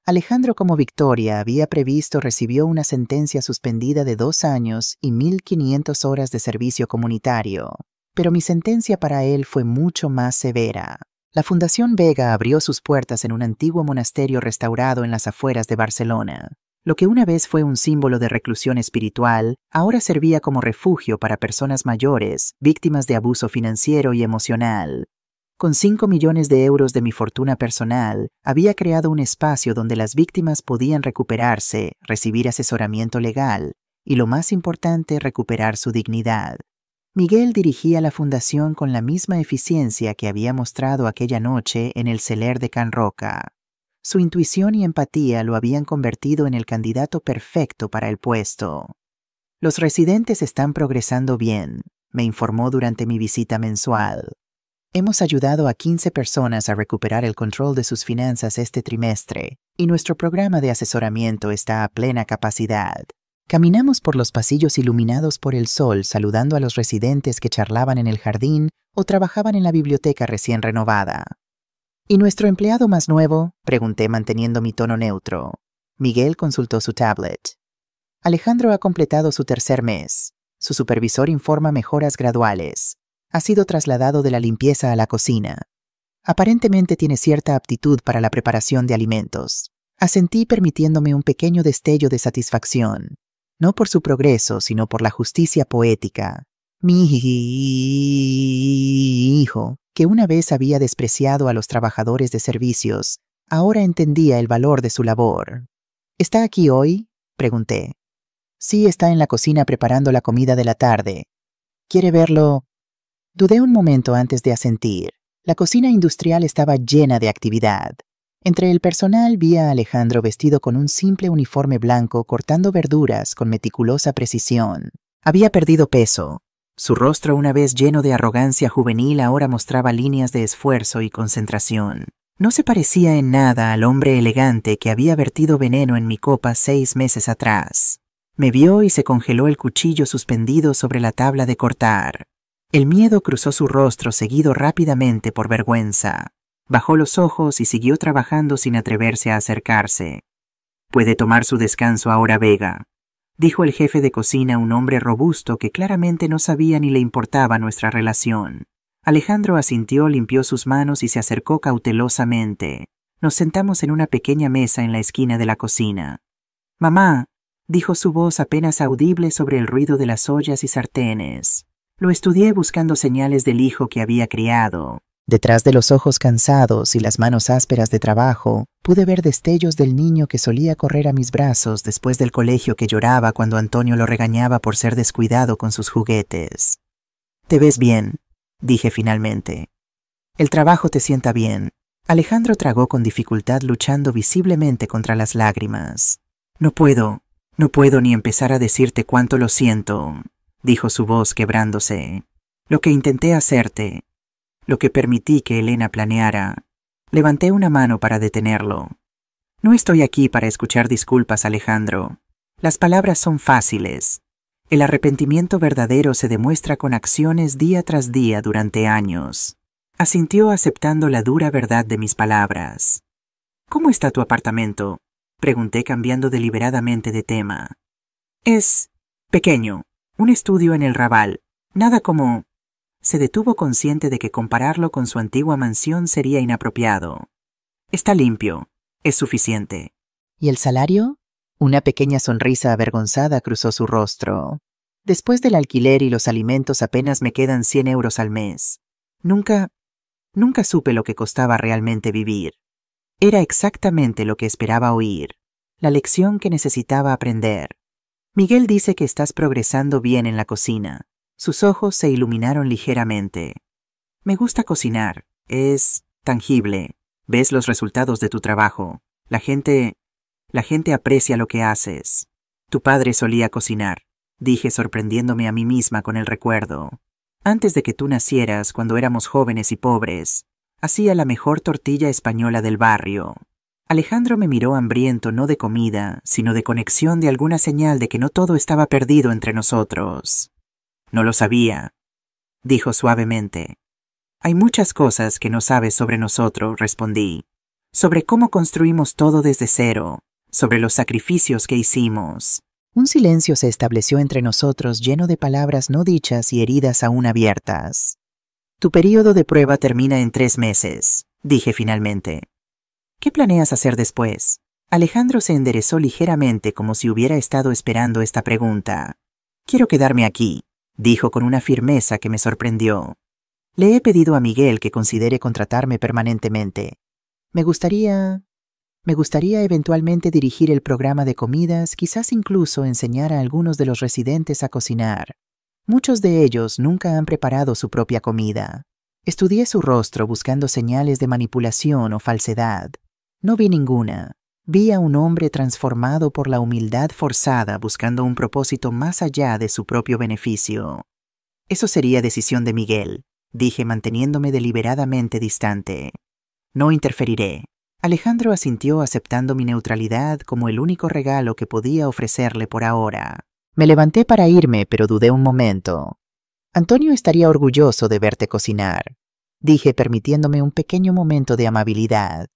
Alejandro, como Victoria había previsto, recibió una sentencia suspendida de 2 años y 1.500 horas de servicio comunitario. Pero mi sentencia para él fue mucho más severa. La Fundación Vega abrió sus puertas en un antiguo monasterio restaurado en las afueras de Barcelona. Lo que una vez fue un símbolo de reclusión espiritual, ahora servía como refugio para personas mayores, víctimas de abuso financiero y emocional. Con 5 millones de euros de mi fortuna personal, había creado un espacio donde las víctimas podían recuperarse, recibir asesoramiento legal y, lo más importante, recuperar su dignidad. Miguel dirigía la fundación con la misma eficiencia que había mostrado aquella noche en el celer de Can Roca. Su intuición y empatía lo habían convertido en el candidato perfecto para el puesto. Los residentes están progresando bien, me informó durante mi visita mensual. Hemos ayudado a 15 personas a recuperar el control de sus finanzas este trimestre, y nuestro programa de asesoramiento está a plena capacidad. Caminamos por los pasillos iluminados por el sol, saludando a los residentes que charlaban en el jardín o trabajaban en la biblioteca recién renovada. ¿Y nuestro empleado más nuevo?, pregunté manteniendo mi tono neutro. Miguel consultó su tablet. Alejandro ha completado su 3er mes. Su supervisor informa mejoras graduales. Ha sido trasladado de la limpieza a la cocina. Aparentemente tiene cierta aptitud para la preparación de alimentos. Asentí, permitiéndome un pequeño destello de satisfacción. No por su progreso, sino por la justicia poética. Mi hijo, que una vez había despreciado a los trabajadores de servicios, ahora entendía el valor de su labor. ¿Está aquí hoy?, pregunté. Sí, está en la cocina preparando la comida de la tarde. ¿Quiere verlo? Dudé un momento antes de asentir. La cocina industrial estaba llena de actividad. Entre el personal vi a Alejandro vestido con un simple uniforme blanco, cortando verduras con meticulosa precisión. Había perdido peso. Su rostro, una vez lleno de arrogancia juvenil, ahora mostraba líneas de esfuerzo y concentración. No se parecía en nada al hombre elegante que había vertido veneno en mi copa 6 meses atrás. Me vio y se congeló el cuchillo suspendido sobre la tabla de cortar. El miedo cruzó su rostro, seguido rápidamente por vergüenza. Bajó los ojos y siguió trabajando sin atreverse a acercarse. «Puede tomar su descanso ahora, Vega», dijo el jefe de cocina, un hombre robusto que claramente no sabía ni le importaba nuestra relación. Alejandro asintió, limpió sus manos y se acercó cautelosamente. Nos sentamos en una pequeña mesa en la esquina de la cocina. «Mamá», dijo su voz apenas audible sobre el ruido de las ollas y sartenes. Lo estudié buscando señales del hijo que había criado. Detrás de los ojos cansados y las manos ásperas de trabajo, pude ver destellos del niño que solía correr a mis brazos después del colegio, que lloraba cuando Antonio lo regañaba por ser descuidado con sus juguetes. «Te ves bien», dije finalmente. «El trabajo te sienta bien». Alejandro tragó con dificultad, luchando visiblemente contra las lágrimas. No puedo ni empezar a decirte cuánto lo siento», dijo su voz quebrándose. «Lo que intenté hacerte. lo que permití que Elena planeara. Levanté una mano para detenerlo. No estoy aquí para escuchar disculpas, Alejandro. Las palabras son fáciles. El arrepentimiento verdadero se demuestra con acciones día tras día durante años. Asintió aceptando la dura verdad de mis palabras. ¿Cómo está tu apartamento?, pregunté cambiando deliberadamente de tema. Es pequeño, un estudio en el Raval, nada como... Se detuvo consciente de que compararlo con su antigua mansión sería inapropiado. Está limpio, es suficiente. ¿Y el salario? Una pequeña sonrisa avergonzada cruzó su rostro. Después del alquiler y los alimentos apenas me quedan 100 euros al mes. Nunca supe lo que costaba realmente vivir. Era exactamente lo que esperaba oír, la lección que necesitaba aprender. Miguel dice que estás progresando bien en la cocina. Sus ojos se iluminaron ligeramente. Me gusta cocinar, es tangible. Ves los resultados de tu trabajo. La gente aprecia lo que haces. Tu padre solía cocinar, dije sorprendiéndome a mí misma con el recuerdo. Antes de que tú nacieras, cuando éramos jóvenes y pobres, hacía la mejor tortilla española del barrio. Alejandro me miró hambriento no de comida, sino de conexión, de alguna señal de que no todo estaba perdido entre nosotros. No lo sabía, dijo suavemente. Hay muchas cosas que no sabes sobre nosotros, respondí. Sobre cómo construimos todo desde cero, sobre los sacrificios que hicimos. Un silencio se estableció entre nosotros lleno de palabras no dichas y heridas aún abiertas. Tu período de prueba termina en 3 meses, dije finalmente. ¿Qué planeas hacer después? Alejandro se enderezó ligeramente como si hubiera estado esperando esta pregunta. Quiero quedarme aquí, dijo con una firmeza que me sorprendió. Le he pedido a Miguel que considere contratarme permanentemente. Me gustaría eventualmente dirigir el programa de comidas, quizás incluso enseñar a algunos de los residentes a cocinar. Muchos de ellos nunca han preparado su propia comida. Estudié su rostro buscando señales de manipulación o falsedad. No vi ninguna. Vi a un hombre transformado por la humildad forzada buscando un propósito más allá de su propio beneficio. Eso sería decisión de Miguel, dije manteniéndome deliberadamente distante. No interferiré. Alejandro asintió aceptando mi neutralidad como el único regalo que podía ofrecerle por ahora. Me levanté para irme, pero dudé un momento. Antonio estaría orgulloso de verte cocinar, dije permitiéndome un pequeño momento de amabilidad.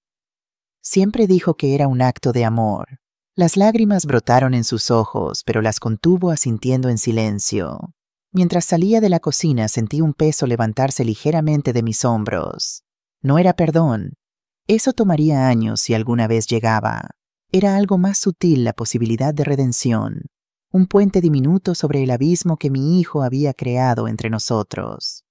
Siempre dijo que era un acto de amor. Las lágrimas brotaron en sus ojos, pero las contuvo asintiendo en silencio. Mientras salía de la cocina sentí un peso levantarse ligeramente de mis hombros. No era perdón. Eso tomaría años si alguna vez llegaba. Era algo más sutil, la posibilidad de redención. Un puente diminuto sobre el abismo que mi hijo había creado entre nosotros.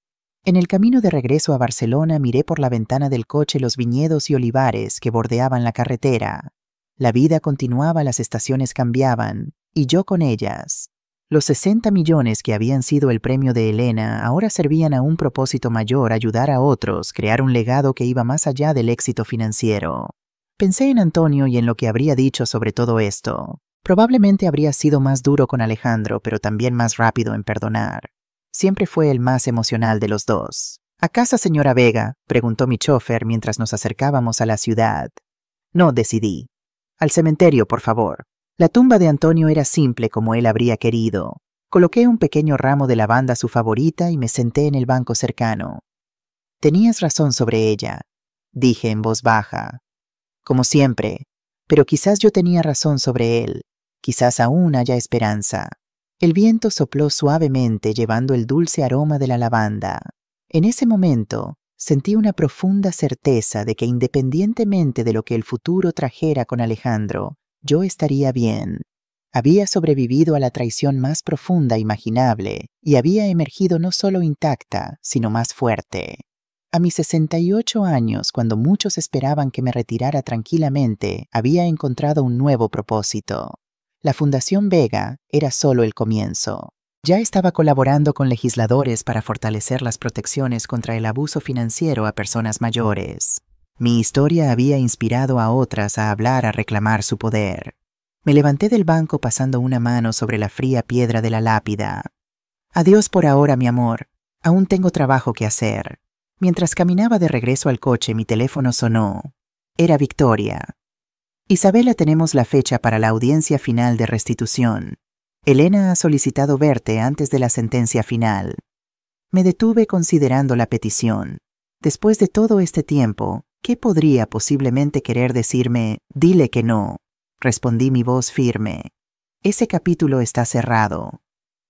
En el camino de regreso a Barcelona miré por la ventana del coche los viñedos y olivares que bordeaban la carretera. La vida continuaba, las estaciones cambiaban, y yo con ellas. Los 60 millones que habían sido el premio de Elena ahora servían a un propósito mayor: ayudar a otros, crear un legado que iba más allá del éxito financiero. Pensé en Antonio y en lo que habría dicho sobre todo esto. Probablemente habría sido más duro con Alejandro, pero también más rápido en perdonar. Siempre fue el más emocional de los dos. ¿A casa, señora Vega?, preguntó mi chofer mientras nos acercábamos a la ciudad. No, decidí. Al cementerio, por favor. La tumba de Antonio era simple como él habría querido. Coloqué un pequeño ramo de lavanda, su favorita, y me senté en el banco cercano. Tenías razón sobre ella, dije en voz baja. Como siempre, pero quizás yo tenía razón sobre él. Quizás aún haya esperanza. El viento sopló suavemente llevando el dulce aroma de la lavanda. En ese momento, sentí una profunda certeza de que independientemente de lo que el futuro trajera con Alejandro, yo estaría bien. Había sobrevivido a la traición más profunda imaginable y había emergido no solo intacta, sino más fuerte. A mis 68 años, cuando muchos esperaban que me retirara tranquilamente, había encontrado un nuevo propósito. La Fundación Vega era solo el comienzo. Ya estaba colaborando con legisladores para fortalecer las protecciones contra el abuso financiero a personas mayores. Mi historia había inspirado a otras a hablar, a reclamar su poder. Me levanté del banco pasando una mano sobre la fría piedra de la lápida. Adiós por ahora, mi amor. Aún tengo trabajo que hacer. Mientras caminaba de regreso al coche, mi teléfono sonó. Era Victoria. Isabela, tenemos la fecha para la audiencia final de restitución. Elena ha solicitado verte antes de la sentencia final. Me detuve considerando la petición. Después de todo este tiempo, ¿qué podría posiblemente querer decirme? Dile que no. Respondí, mi voz firme. Ese capítulo está cerrado.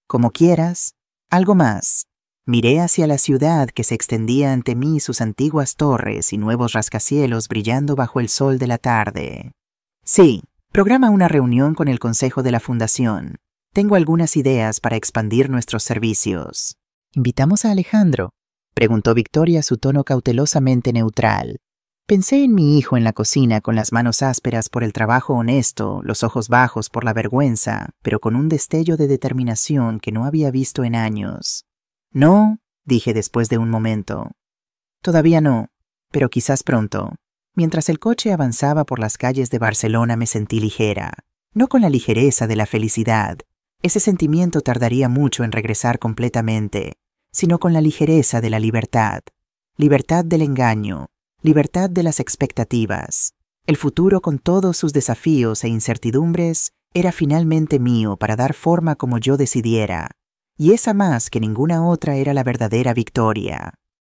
Como quieras. Algo más. Miré hacia la ciudad que se extendía ante mí, sus antiguas torres y nuevos rascacielos brillando bajo el sol de la tarde. Sí, programa una reunión con el consejo de la fundación. Tengo algunas ideas para expandir nuestros servicios. ¿Invitamos a Alejandro?, preguntó Victoria, su tono cautelosamente neutral. Pensé en mi hijo en la cocina, con las manos ásperas por el trabajo honesto, los ojos bajos por la vergüenza, pero con un destello de determinación que no había visto en años. No, dije después de un momento. Todavía no, pero quizás pronto. Mientras el coche avanzaba por las calles de Barcelona me sentí ligera, no con la ligereza de la felicidad. Ese sentimiento tardaría mucho en regresar completamente, sino con la ligereza de la libertad. Libertad del engaño, libertad de las expectativas. El futuro, con todos sus desafíos e incertidumbres, era finalmente mío para dar forma como yo decidiera. Y esa, más que ninguna otra, era la verdadera Victoria.